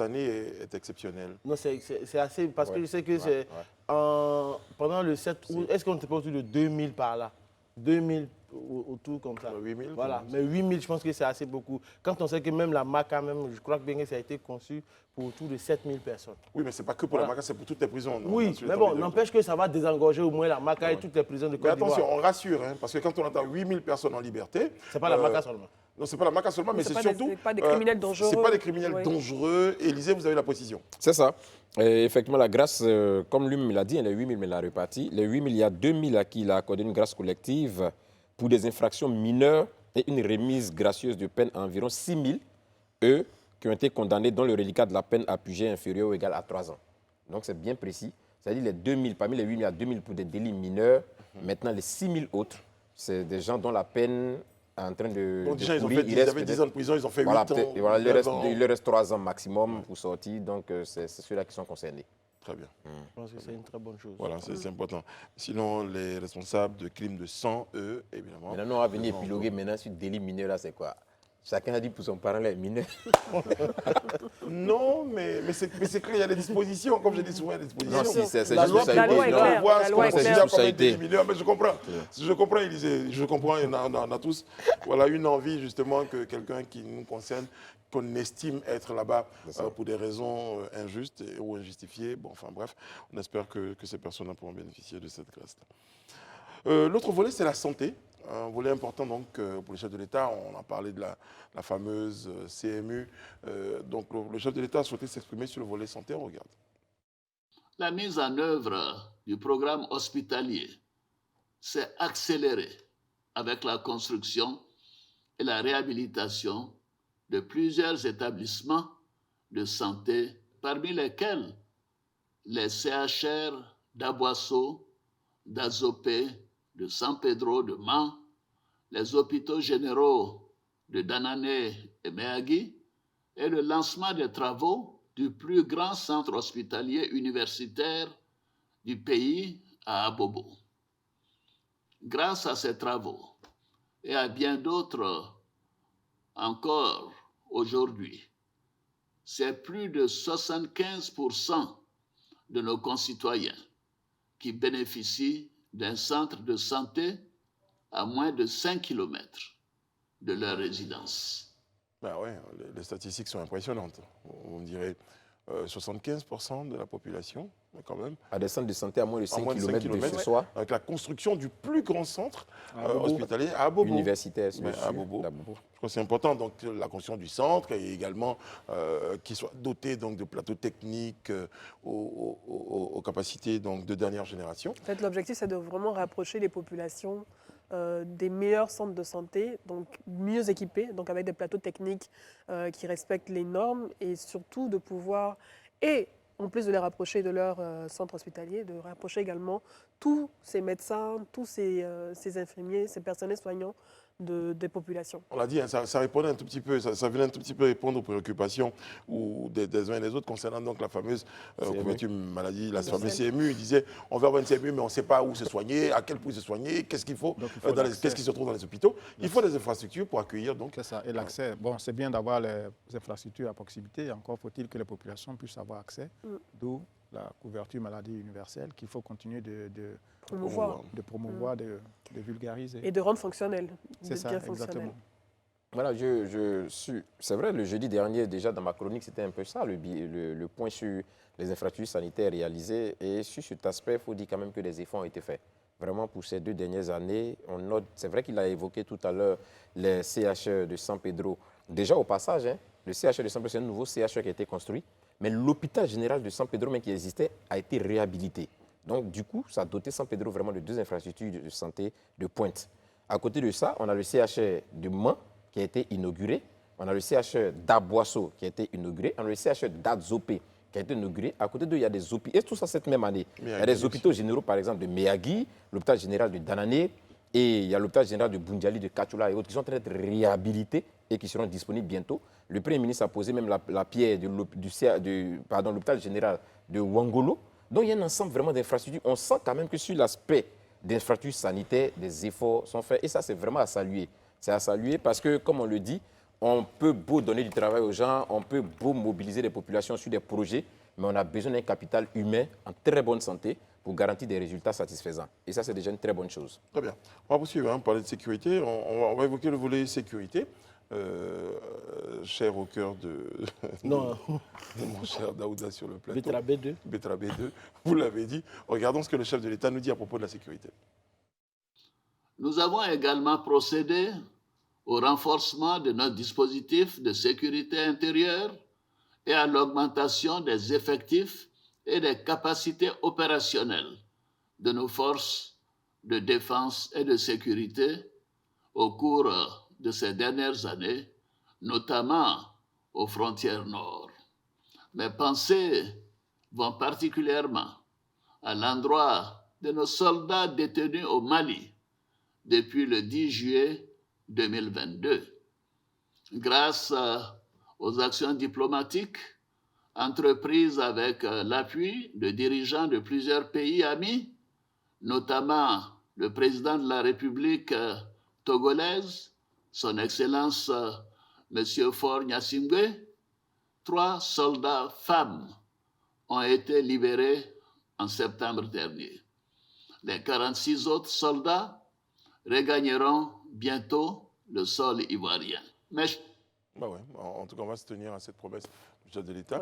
année est exceptionnel? Non, c'est assez, parce que je sais que c'est pendant le 7 août, est-ce qu'on n'était pas autour de 2000 par là? 2000 autour comme ça. 8000. Voilà, mais 8000, je pense que c'est assez beaucoup. Quand on sait que même la MACA, je crois que bien ça a été conçu pour autour de 7000 personnes. Oui, mais ce n'est pas que pour la MACA, c'est pour toutes les prisons. Oui, mais bon, n'empêche que ça va désengorger au moins la MACA et toutes les prisons de Côte d'Ivoire. Mais attention, on rassure, parce que quand on entend 8000 personnes en liberté... Ce n'est pas la MACA seulement. Non, ce n'est pas la MACA seulement, mais c'est surtout... Ce pas des criminels dangereux. Ce n'est pas des criminels dangereux. Élisée, vous avez la précision. C'est ça. Et effectivement, la grâce, comme lui l'a dit, les 8000, mais il l'a réparti. Les 8000, il y a 2000 à qui il a accordé une grâce collective pour des infractions mineures et une remise gracieuse de peine à environ 6000, eux, qui ont été condamnés dont le reliquat de la peine à purger inférieur ou égal à 3 ans. Donc c'est bien précis. C'est-à-dire les 2000, parmi les 8000, il y a 2000 pour des délits mineurs. Maintenant, les 6000 autres, c'est des gens dont la peine est en train de... Donc déjà, courir. ils avaient 10 ans de prison, ils ont fait 8 ans. Et voilà, il leur reste 3 ans maximum pour sortir. Donc c'est ceux-là qui sont concernés. Très bien. Je pense que c'est une très bonne chose. Voilà, c'est important. Sinon, les responsables de crimes de sang, eux, évidemment... Maintenant, on va venir épiloguer maintenant sur délit mineur, là, c'est quoi? Chacun a dit pour son parent les mineurs. Non, mais c'est clair, il y a des dispositions, comme je dis souvent, il y a des dispositions. Non, si, c'est la juste loi, ça a été. on voit ce qu'on considère comme être des mineurs, mais je comprends, Élisée, je comprends, on a tous voilà, une envie justement que quelqu'un qui nous concerne, qu'on estime être là-bas pour des raisons injustes ou injustifiées, bon, enfin bref, on espère que ces personnes pourront bénéficier de cette grâce-là. L'autre volet, c'est la santé. Un volet important donc, pour le chef de l'État, on a parlé de la fameuse CMU. Donc le chef de l'État a souhaité s'exprimer sur le volet santé, on regarde. La mise en œuvre du programme hospitalier s'est accélérée avec la construction et la réhabilitation de plusieurs établissements de santé, parmi lesquels les CHR d'Aboisseau, d'Azopé, de San Pedro de Mans, les hôpitaux généraux de Danané et Méagui et le lancement des travaux du plus grand centre hospitalier universitaire du pays à Abobo. Grâce à ces travaux et à bien d'autres encore aujourd'hui, c'est plus de 75% de nos concitoyens qui bénéficient d'un centre de santé à moins de 5 km de leur résidence. Ben ouais, les statistiques sont impressionnantes. On dirait 75% de la population, mais quand même. À des centres de santé à moins de 5 km de chez soi. Avec la construction du plus grand centre hospitalier à Abobo. Universitaire, à Abobo. Je crois que c'est important, donc la construction du centre et également qu'il soit doté donc, de plateaux techniques aux capacités donc, de dernière génération. En fait, l'objectif, c'est de vraiment rapprocher les populations des meilleurs centres de santé, donc mieux équipés, donc avec des plateaux techniques qui respectent les normes et surtout de pouvoir, et en plus de les rapprocher de leur centre hospitalier, de rapprocher également tous ces médecins, tous ces infirmiers, ces personnels soignants des populations. On l'a dit, hein, ça répondait un tout petit peu, ça venait un tout petit peu répondre aux préoccupations des uns et des autres concernant donc la fameuse couverture maladie, la fameuse CMU. Il disait, on veut avoir une CMU, mais on ne sait pas où se soigner, à quel point se soigner, qu'est-ce qu'il faut, qu'est-ce qui se trouve dans les hôpitaux. Il faut des infrastructures pour accueillir donc. C'est ça, et l'accès. Bon, c'est bien d'avoir les infrastructures à proximité, encore faut-il que les populations puissent avoir accès, d'où la couverture maladie universelle qu'il faut continuer de promouvoir, de vulgariser. Et de rendre fonctionnel. C'est ça, exactement. Voilà, c'est vrai, le jeudi dernier, déjà dans ma chronique, c'était un peu ça, le point sur les infrastructures sanitaires réalisées. Et sur cet aspect, il faut dire quand même que des efforts ont été faits. Vraiment, pour ces 2 dernières années, on note, c'est vrai qu'il a évoqué tout à l'heure les CHE de San Pedro. Déjà, au passage, hein, le CHE de San Pedro, c'est un nouveau CHE qui a été construit. Mais l'hôpital général de San Pedro, qui existait, a été réhabilité. Donc, du coup, ça a doté San Pedro vraiment de 2 infrastructures de santé de pointe. À côté de ça, on a le CHE de Mans qui a été inauguré. On a le CHE d'Aboisseau qui a été inauguré. On a le CHE d'Azopé qui a été inauguré. À côté d'eux, il y a des hôpitaux. Et tout ça cette même année. Il y a des hôpitaux généraux, par exemple, de Méagui, l'hôpital général de Danané, et il y a l'hôpital général de Bundiali, de Kachula et autres qui sont en train d'être réhabilités et qui seront disponibles bientôt. Le Premier ministre a posé même la pierre de l'hôpital général de Wangolo. Donc il y a un ensemble vraiment d'infrastructures. On sent quand même que sur l'aspect d'infrastructures sanitaires, des efforts sont faits. Et ça, c'est vraiment à saluer. C'est à saluer parce que, comme on le dit, on peut beau donner du travail aux gens, on peut beau mobiliser les populations sur des projets, mais on a besoin d'un capital humain en très bonne santé pour garantir des résultats satisfaisants. Et ça, c'est déjà une très bonne chose. Très bien. On va poursuivre, hein, parler de sécurité. On va évoquer le volet sécurité. Cher au cœur de mon cher Daouda sur le plateau. Betrabé 2. Betrabé 2, vous l'avez dit. Regardons ce que le chef de l'État nous dit à propos de la sécurité. Nous avons également procédé au renforcement de notre dispositif de sécurité intérieure et à l'augmentation des effectifs et des capacités opérationnelles de nos forces de défense et de sécurité au cours de ces dernières années, notamment aux frontières nord. Mes pensées vont particulièrement à l'endroit de nos soldats détenus au Mali depuis le 10 juillet 2022. Grâce aux actions diplomatiques entreprises avec l'appui de dirigeants de plusieurs pays amis, notamment le président de la République togolaise, son Excellence M. Faure Gnassingbé, 3 soldats femmes ont été libérés en septembre dernier. Les 46 autres soldats regagneront bientôt le sol ivoirien. Mais bah ouais, en tout cas, on va se tenir à cette promesse du chef de l'État.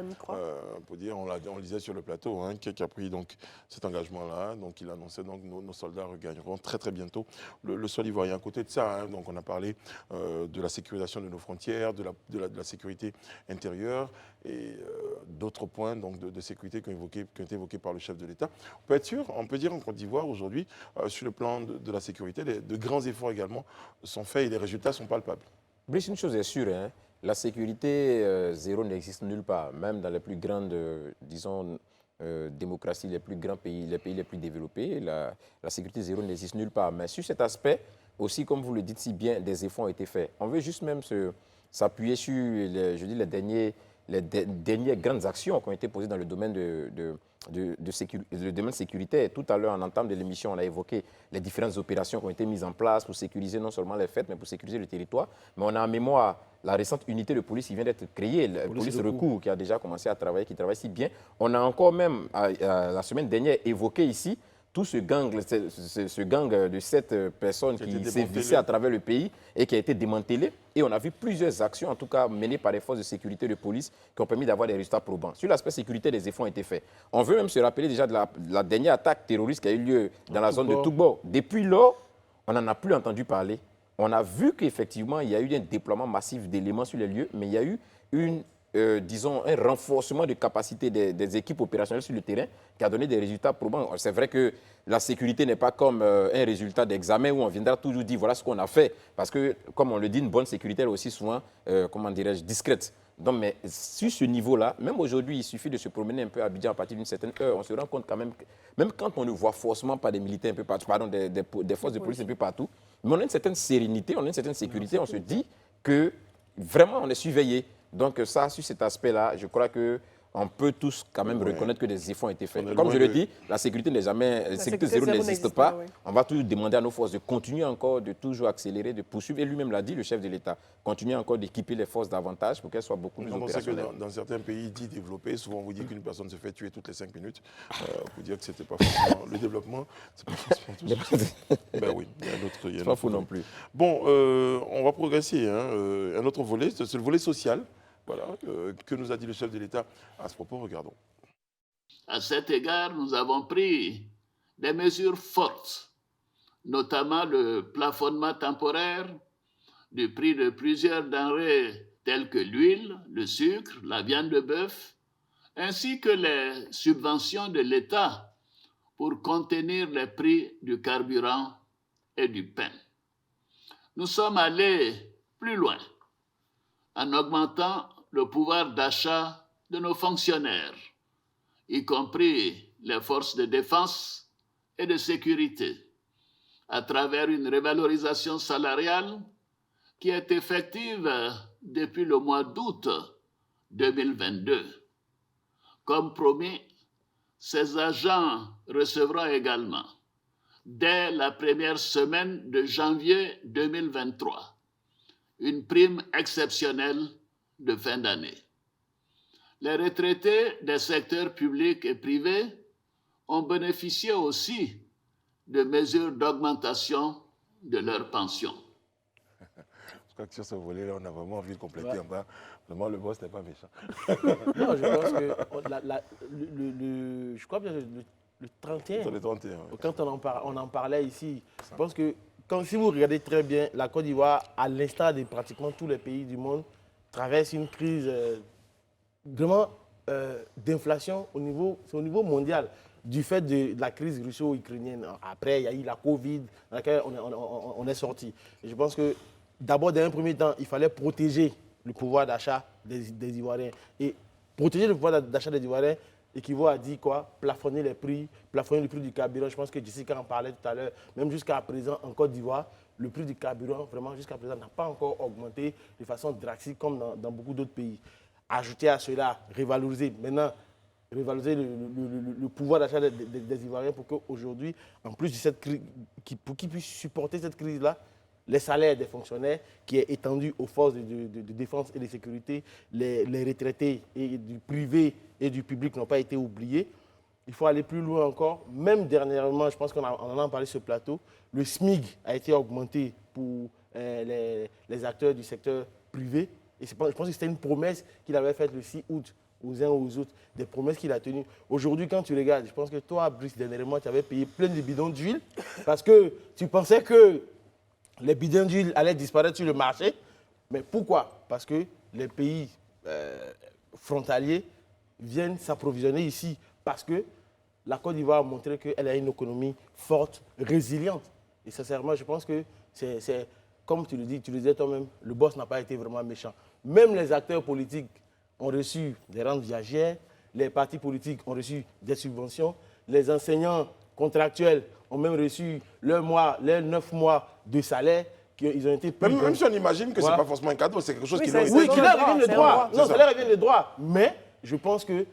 Pour dire, on le disait sur le plateau, hein, qui a pris donc cet engagement-là. Donc, il annonçait donc nos soldats regagneront très très bientôt le sol ivoirien. À côté de ça, hein, donc on a parlé de la sécurisation de nos frontières, de la sécurité intérieure et d'autres points donc, de sécurité qui ont été évoqués par le chef de l'État. On peut être sûr, on peut dire en Côte d'Ivoire aujourd'hui, sur le plan de la sécurité, de grands efforts également sont faits et les résultats sont palpables. Brice, une chose est sûre, hein, la sécurité zéro n'existe nulle part, même dans les plus grandes, disons, démocraties, les plus grands pays, les pays les plus développés, la sécurité zéro n'existe nulle part. Mais sur cet aspect, aussi, comme vous le dites si bien, des efforts ont été faits. On veut juste même s'appuyer sur les dernières grandes actions qui ont été posées dans le domaine le domaine sécuritaire. Tout à l'heure, en entame de l'émission, on a évoqué les différentes opérations qui ont été mises en place pour sécuriser non seulement les fêtes, mais pour sécuriser le territoire. Mais on a en mémoire la récente unité de police qui vient d'être créée, la police recours, qui a déjà commencé à travailler, qui travaille si bien. On a encore même, la semaine dernière, évoqué ici tout ce gang de 7 personnes qui sévissaient à travers le pays et qui a été démantelé. Et on a vu plusieurs actions, en tout cas menées par les forces de sécurité de police, qui ont permis d'avoir des résultats probants. Sur l'aspect sécurité, des efforts ont été faits. On veut même se rappeler déjà de la dernière attaque terroriste qui a eu lieu dans la zone de Toubou. Depuis lors, on n'en a plus entendu parler. On a vu qu'effectivement, il y a eu un déploiement massif d'éléments sur les lieux, mais il y a eu disons, un renforcement de capacité des équipes opérationnelles sur le terrain qui a donné des résultats probants. C'est vrai que la sécurité n'est pas comme un résultat d'examen où on viendra toujours dire voilà ce qu'on a fait. Parce que, comme on le dit, une bonne sécurité est aussi souvent, comment dirais-je, discrète. Donc, mais sur ce niveau-là, même aujourd'hui, il suffit de se promener un peu à Abidjan à partir d'une certaine heure. On se rend compte quand même quand on ne voit forcément pas des militaires un peu partout, pardon, des forces de police un peu partout, mais on a une certaine sérénité, on a une certaine sécurité, on se dit que vraiment on est surveillé. Donc ça, sur cet aspect-là, je crois qu'on peut tous quand même reconnaître que des efforts ont été faits. Comme je le dis, la sécurité n'est jamais, la sécurité zéro n'existe pas. Oui. On va toujours demander à nos forces de continuer encore, de toujours accélérer, de poursuivre. Et lui-même l'a dit, le chef de l'État, continuer encore d'équiper les forces davantage pour qu'elles soient beaucoup plus opérationnelles. Dans certains pays dits développés, souvent on vous dit qu'une personne se fait tuer toutes les 5 minutes. Pour dire que ce n'était pas forcément le développement, c'est pas forcément tout ça. Ben oui, il y a un autre. C'est pas faux non plus. Bon, on va progresser. Hein. Un autre volet, c'est le volet social. Voilà, que nous a dit le chef de l'État à ce propos, regardons. À cet égard, nous avons pris des mesures fortes, notamment le plafonnement temporaire du prix de plusieurs denrées telles que l'huile, le sucre, la viande de bœuf, ainsi que les subventions de l'État pour contenir les prix du carburant et du pain. Nous sommes allés plus loin en augmentant le pouvoir d'achat de nos fonctionnaires, y compris les forces de défense et de sécurité, à travers une revalorisation salariale qui est effective depuis le mois d'août 2022. Comme promis, ces agents recevront également, dès la première semaine de janvier 2023, une prime exceptionnelle de fin d'année. Les retraités des secteurs publics et privés ont bénéficié aussi de mesures d'augmentation de leurs pensions. Je crois que sur ce volet-là, on a vraiment envie de compléter. Enfin, vraiment, le boss n'est pas méchant. Non, je pense que je crois bien le 31. C'est le 31. Oui. Quand on en parlait ici, je pense que si vous regardez très bien, la Côte d'Ivoire, à l'instar de pratiquement tous les pays du monde, traverse une crise vraiment d'inflation au niveau mondial du fait de la crise russo-ukrainienne. Après, il y a eu la Covid dans laquelle on est sorti. Et je pense que d'abord, dans un premier temps, il fallait protéger le pouvoir d'achat des Ivoiriens. Et protéger le pouvoir d'achat des Ivoiriens équivaut à dire quoi? Plafonner le prix du carburant. Je pense que Jessica en parlait tout à l'heure. Même jusqu'à présent, en Côte d'Ivoire, le prix du carburant, vraiment, jusqu'à présent, n'a pas encore augmenté de façon drastique comme dans beaucoup d'autres pays. Ajouter à cela, revaloriser le pouvoir d'achat des Ivoiriens pour qu'aujourd'hui, en plus de cette crise, pour qu'ils puissent supporter cette crise-là, les salaires des fonctionnaires, qui est étendu aux forces de défense et de sécurité. Les retraités et du privé et du public n'ont pas été oubliés. Il faut aller plus loin encore. Même dernièrement, je pense qu'on en a parlé sur ce plateau, le SMIC a été augmenté pour les acteurs du secteur privé. Et je pense que c'était une promesse qu'il avait faite le 6 août aux uns aux autres, des promesses qu'il a tenues. Aujourd'hui, quand tu regardes, je pense que toi, Brice, dernièrement, tu avais payé plein de bidons d'huile parce que tu pensais que les bidons d'huile allaient disparaître sur le marché. Mais pourquoi? Parce que les pays frontaliers viennent s'approvisionner ici. Parce que la Côte d'Ivoire a montré qu'elle a une économie forte, résiliente. Et sincèrement, je pense que c'est comme tu le disais toi-même, le boss n'a pas été vraiment méchant. Même les acteurs politiques ont reçu des rentes viagères, les partis politiques ont reçu des subventions, les enseignants contractuels ont même reçu leurs 9 mois de salaire. Ils ont été même si on imagine que ce n'est pas forcément un cadeau, c'est quelque chose qui leur qui leur revient de droit. Non, ça leur revient de droit. Mais je pense que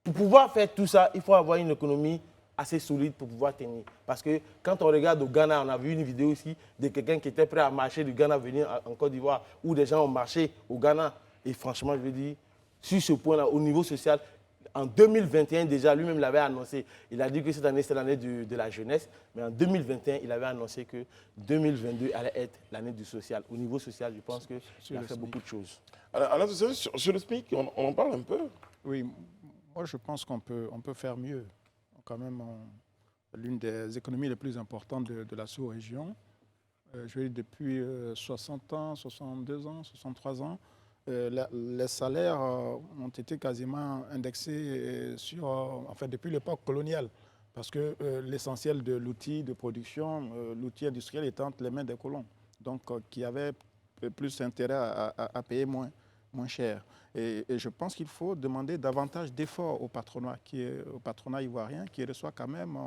pour pouvoir faire tout ça, il faut avoir une économie assez solide pour pouvoir tenir. Parce que quand on regarde au Ghana, on a vu une vidéo aussi de quelqu'un qui était prêt à marcher du Ghana venir en Côte d'Ivoire, où des gens ont marché au Ghana. Et franchement, je veux dire, sur ce point-là, au niveau social, en 2021 déjà, lui-même l'avait annoncé. Il a dit que cette année, c'est l'année de la jeunesse. Mais en 2021, il avait annoncé que 2022 allait être l'année du social. Au niveau social, je pense qu'il a fait beaucoup de choses. Alors, sur le SMIC, on en parle un peu? Oui, moi je pense qu'on peut faire mieux. Quand même, l'une des économies les plus importantes de la sous-région. Je veux dire, depuis 60 ans, 62 ans, 63 ans, les salaires ont été quasiment indexés depuis l'époque coloniale. Parce que l'essentiel de l'outil de production, l'outil industriel était entre les mains des colons. Donc, qui avaient plus intérêt à payer moins cher. Et je pense qu'il faut demander davantage d'efforts au patronat ivoirien, qui reçoit quand même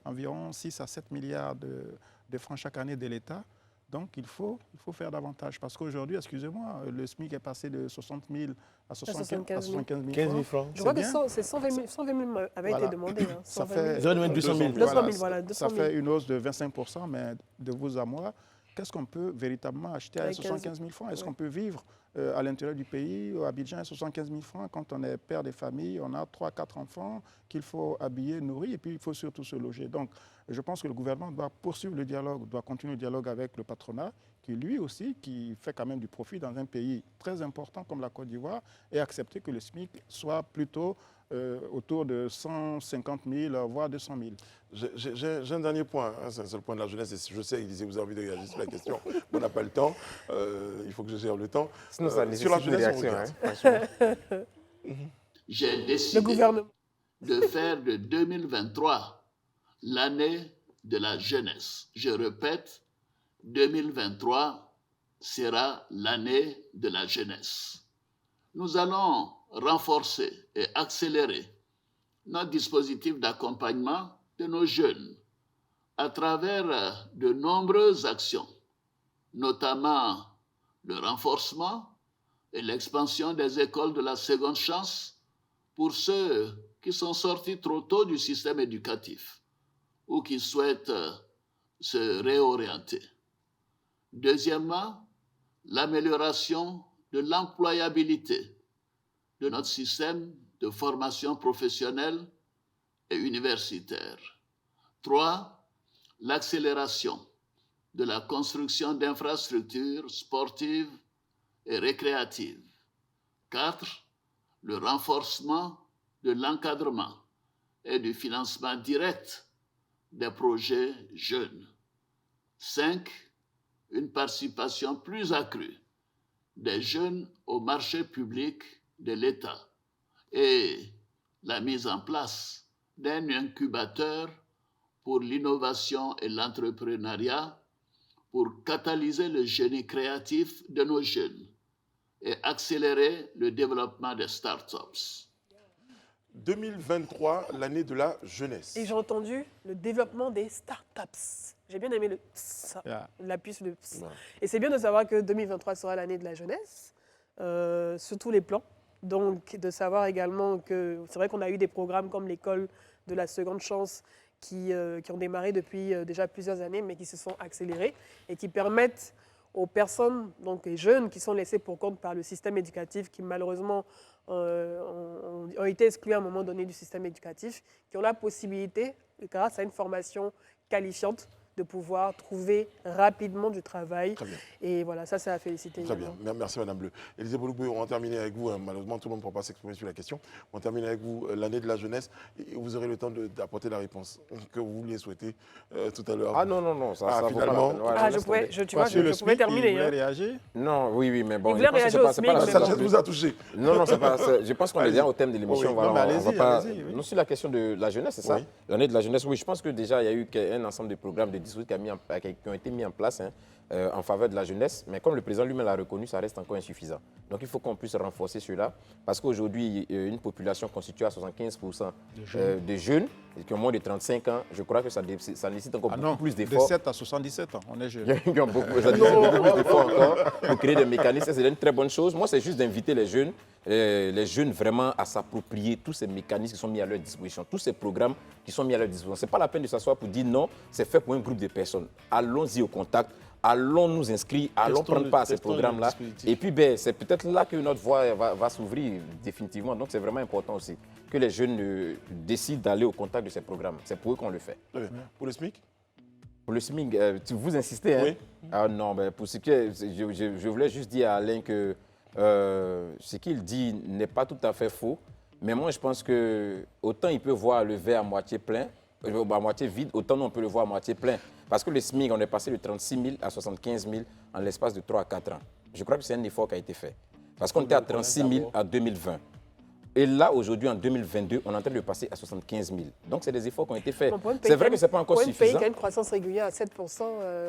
environ 6 à 7 milliards de francs chaque année de l'État. Donc, il faut faire davantage. Parce qu'aujourd'hui, excusez-moi, le SMIC est passé de 60 000 à 75 000 francs. Je crois que c'est 120 000 avait été demandé. Hein. Ça fait 200 000. Ça fait une hausse de 25%, mais de vous à moi, qu'est-ce qu'on peut véritablement acheter à 75 000 francs? Est-ce qu'on peut vivre à l'intérieur du pays, à Abidjan, à 75 000 francs, quand on est père de famille, on a 3-4 enfants qu'il faut habiller, nourrir, et puis il faut surtout se loger. Donc, je pense que le gouvernement doit poursuivre le dialogue, doit continuer le dialogue avec le patronat, qui lui aussi, qui fait quand même du profit dans un pays très important comme la Côte d'Ivoire, et accepter que le SMIC soit plutôt autour de 150 000, voire 200 000. J'ai un dernier point, hein, c'est le point de la jeunesse, et je sais, vous avez envie de réagir sur la question, on n'a pas le temps, il faut que je gère le temps. Sinon, ça nécessite sur la jeunesse, une réaction. J'ai décidé de faire de 2023 l'année de la jeunesse. Je répète, 2023 sera l'année de la jeunesse. Nous allons renforcer et accélérer notre dispositif d'accompagnement de nos jeunes à travers de nombreuses actions, notamment le renforcement et l'expansion des écoles de la seconde chance pour ceux qui sont sortis trop tôt du système éducatif ou qui souhaitent se réorienter. Deuxièmement, l'amélioration de l'employabilité de notre système de formation professionnelle et universitaire. 3. L'accélération de la construction d'infrastructures sportives et récréatives. 4. Le renforcement de l'encadrement et du financement direct des projets jeunes. 5. Une participation plus accrue des jeunes au marché public de l'État et la mise en place d'un incubateur pour l'innovation et l'entrepreneuriat pour catalyser le génie créatif de nos jeunes et accélérer le développement des startups. 2023, l'année de la jeunesse. Et j'ai entendu le développement des startups. J'ai bien aimé l'appui sur le ps. Et c'est bien de savoir que 2023 sera l'année de la jeunesse, sur tous les plans. Donc, de savoir également que c'est vrai qu'on a eu des programmes comme l'école de la seconde chance qui ont démarré depuis déjà plusieurs années, mais qui se sont accélérés et qui permettent aux personnes, donc les jeunes qui sont laissés pour compte par le système éducatif, qui malheureusement ont été exclus à un moment donné du système éducatif, qui ont la possibilité, grâce à une formation qualifiante, de pouvoir trouver rapidement du travail. Très bien. Et voilà, ça, c'est à féliciter. Très bien. Merci, Madame Bleu. Élisée Bolouboué, on va terminer avec vous. Malheureusement, tout le monde ne pourra pas s'exprimer sur la question. On va terminer avec vous l'année de la jeunesse et vous aurez le temps d'apporter la réponse que vous vouliez souhaiter tout à l'heure. Ah non, ça finalement. Je pouvais terminer. Vous voulez réagir? Non, oui, mais bon. Il voulait réagir au SMIC. Ça vous a touché. Non, c'est pas. Je pense qu'on est déjà au thème de l'émission. Allez-y. Nous, sur la question de la jeunesse, c'est ça? Oui. L'année de la jeunesse, oui. Je pense que déjà, il y a eu un ensemble de programmes, de dispositifs qui ont été mis en place en faveur de la jeunesse. Mais comme le président lui-même l'a reconnu, ça reste encore insuffisant. Donc il faut qu'on puisse renforcer cela. Parce qu'aujourd'hui, une population constituée à 75% de jeunes qui ont moins de 35 ans, je crois que ça nécessite encore beaucoup plus d'efforts. De 7 à 77 ans, on est jeunes. Ça nécessite beaucoup plus d'efforts encore pour créer des mécanismes. C'est une très bonne chose. Moi, c'est juste d'inviter les jeunes vraiment à s'approprier tous ces mécanismes qui sont mis à leur disposition, tous ces programmes qui sont mis à leur disposition. Ce n'est pas la peine de s'asseoir pour dire non, c'est fait pour un groupe de personnes. Allons-y au contact, allons nous inscrire, allons prendre part à ces programmes-là. Et puis, c'est peut-être là que notre voie va s'ouvrir définitivement. Donc, c'est vraiment important aussi que les jeunes décident d'aller au contact de ces programmes. C'est pour eux qu'on le fait. Pour le SMIC? Pour le SMIC, vous insistez, hein? Oui. Ah non, pour ce que je voulais juste dire à Alain que ce qu'il dit n'est pas tout à fait faux. Mais moi, je pense que autant il peut voir le verre à moitié plein, à moitié vide, autant nous, on peut le voir à moitié plein. Parce que le SMIC, on est passé de 36 000 à 75 000 en l'espace de 3 à 4 ans. Je crois que c'est un effort qui a été fait. Parce qu'on était à 36 000 en 2020. Et là, aujourd'hui, en 2022, on est en train de passer à 75 000. Donc, c'est des efforts qui ont été faits. C'est vrai que ce n'est pas encore suffisant. Pour un pays qui a une croissance régulière à 7%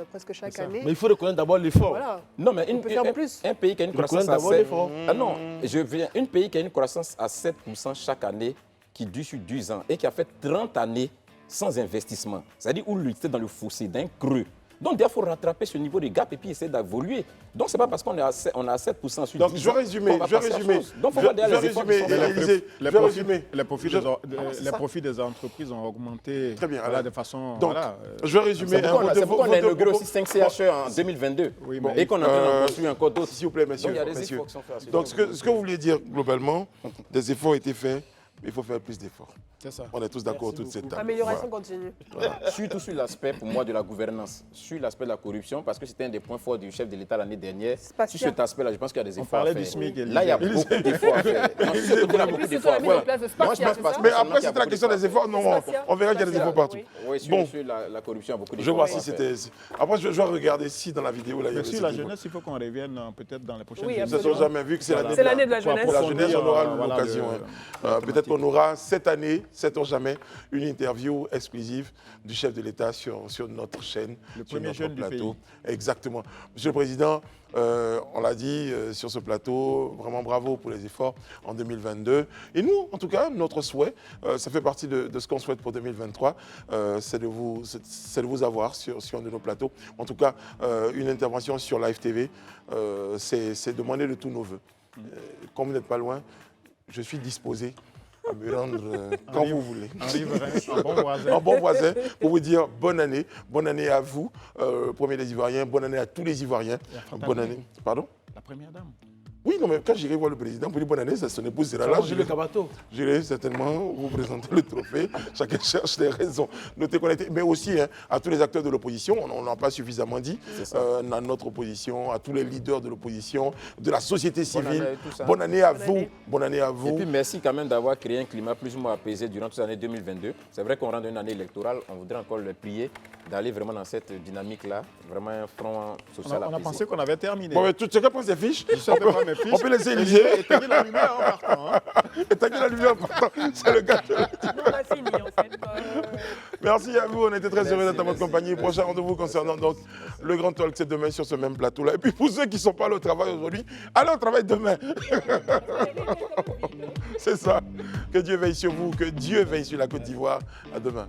presque chaque année. Mais il faut reconnaître d'abord l'effort. Voilà. Non, mais un pays qui a une croissance à 7%. Un pays qui a une croissance à 7% chaque année, qui dure sur 10 ans et qui a fait 30 années sans investissement. C'est-à-dire où il était dans le fossé, d'un creux. Donc, il faut rattraper ce niveau de gap et puis essayer d'évoluer. Donc, ce n'est pas parce qu'on est à 7% sur 10 ans. Donc, je vais résumer. Donc, il faut voir derrière les efforts qui sont faits. Les profits des entreprises ont augmenté de façon... Donc, je vais résumer. C'est pourquoi on a inauguré aussi 5 CHE en 2022 et qu'on est en train de construire encore d'autres. S'il vous plaît, messieurs. Donc, il y a des efforts qui sont faits. Donc, ce que vous voulez dire globalement, des efforts ont été faits, mais il faut faire plus d'efforts. C'est ça. On est tous d'accord toute cette table. Amélioration continue. Voilà. Surtout sur l'aspect, pour moi, de la gouvernance, sur l'aspect de la corruption, parce que c'était un des points forts du chef de l'État l'année dernière. Sur cet aspect-là, je pense qu'il y a des efforts à faire. Là, il y a beaucoup d'efforts à faire. Mais après, c'est la question des efforts. Non, on verra qu'il y a des efforts partout. Oui, sur la corruption, il y a beaucoup d'efforts. Je vois si c'était... Après, je vais regarder si dans la vidéo, là, il y a des sur la jeunesse, il faut qu'on revienne peut-être dans les prochaines années. Nous n'avons jamais vu que c'est l'année de la jeunesse. Pour la jeunesse, on aura l'occasion. Peut-être qu'on aura cette année, sait-on jamais, une interview exclusive du chef de l'État sur notre chaîne, sur notre plateau. Exactement. Monsieur le Président, on l'a dit sur ce plateau, vraiment bravo pour les efforts en 2022. Et nous, en tout cas, notre souhait, ça fait partie de ce qu'on souhaite pour 2023, c'est de vous avoir sur un de nos plateaux. En tout cas, une intervention sur Live TV, c'est demander de tous nos voeux. Comme vous n'êtes pas loin, je suis disposé à me rendre quand vous voulez. Un bon voisin pour vous dire bonne année à vous, premier des Ivoiriens, bonne année à tous les Ivoiriens. Bonne année. Pardon? La première dame. Oui, non, mais quand j'irai voir le président pour dire bonne année, son épouse sera là. J'irai certainement vous présenter le trophée. Chacun cherche des raisons. Notez qu'on a été, mais aussi à tous les acteurs de l'opposition, on n'a pas suffisamment dit, à notre opposition, à tous les leaders de l'opposition, de la société civile. Bonne année à vous. Bonne année à vous. Et puis merci quand même d'avoir créé un climat plus ou moins apaisé durant toute l'année 2022. C'est vrai qu'on rentre dans une année électorale, on voudrait encore le prier d'aller vraiment dans cette dynamique-là, vraiment un front social apaisé. On a pensé qu'on avait terminé. Bon, mais chacun prend ses fiches. On peut laisser Élisée. Éteigner la lumière en partant. Éteigner la lumière en partant. C'est le gars. On a fini en fait. Merci à vous. On était très heureux d'être en votre compagnie. Prochain rendez-vous concernant donc le Grand Talk, c'est demain sur ce même plateau-là. Et puis pour ceux qui ne sont pas allés au travail aujourd'hui, allez au travail demain. C'est ça. Que Dieu veille sur vous, que Dieu veille sur la Côte d'Ivoire. À demain.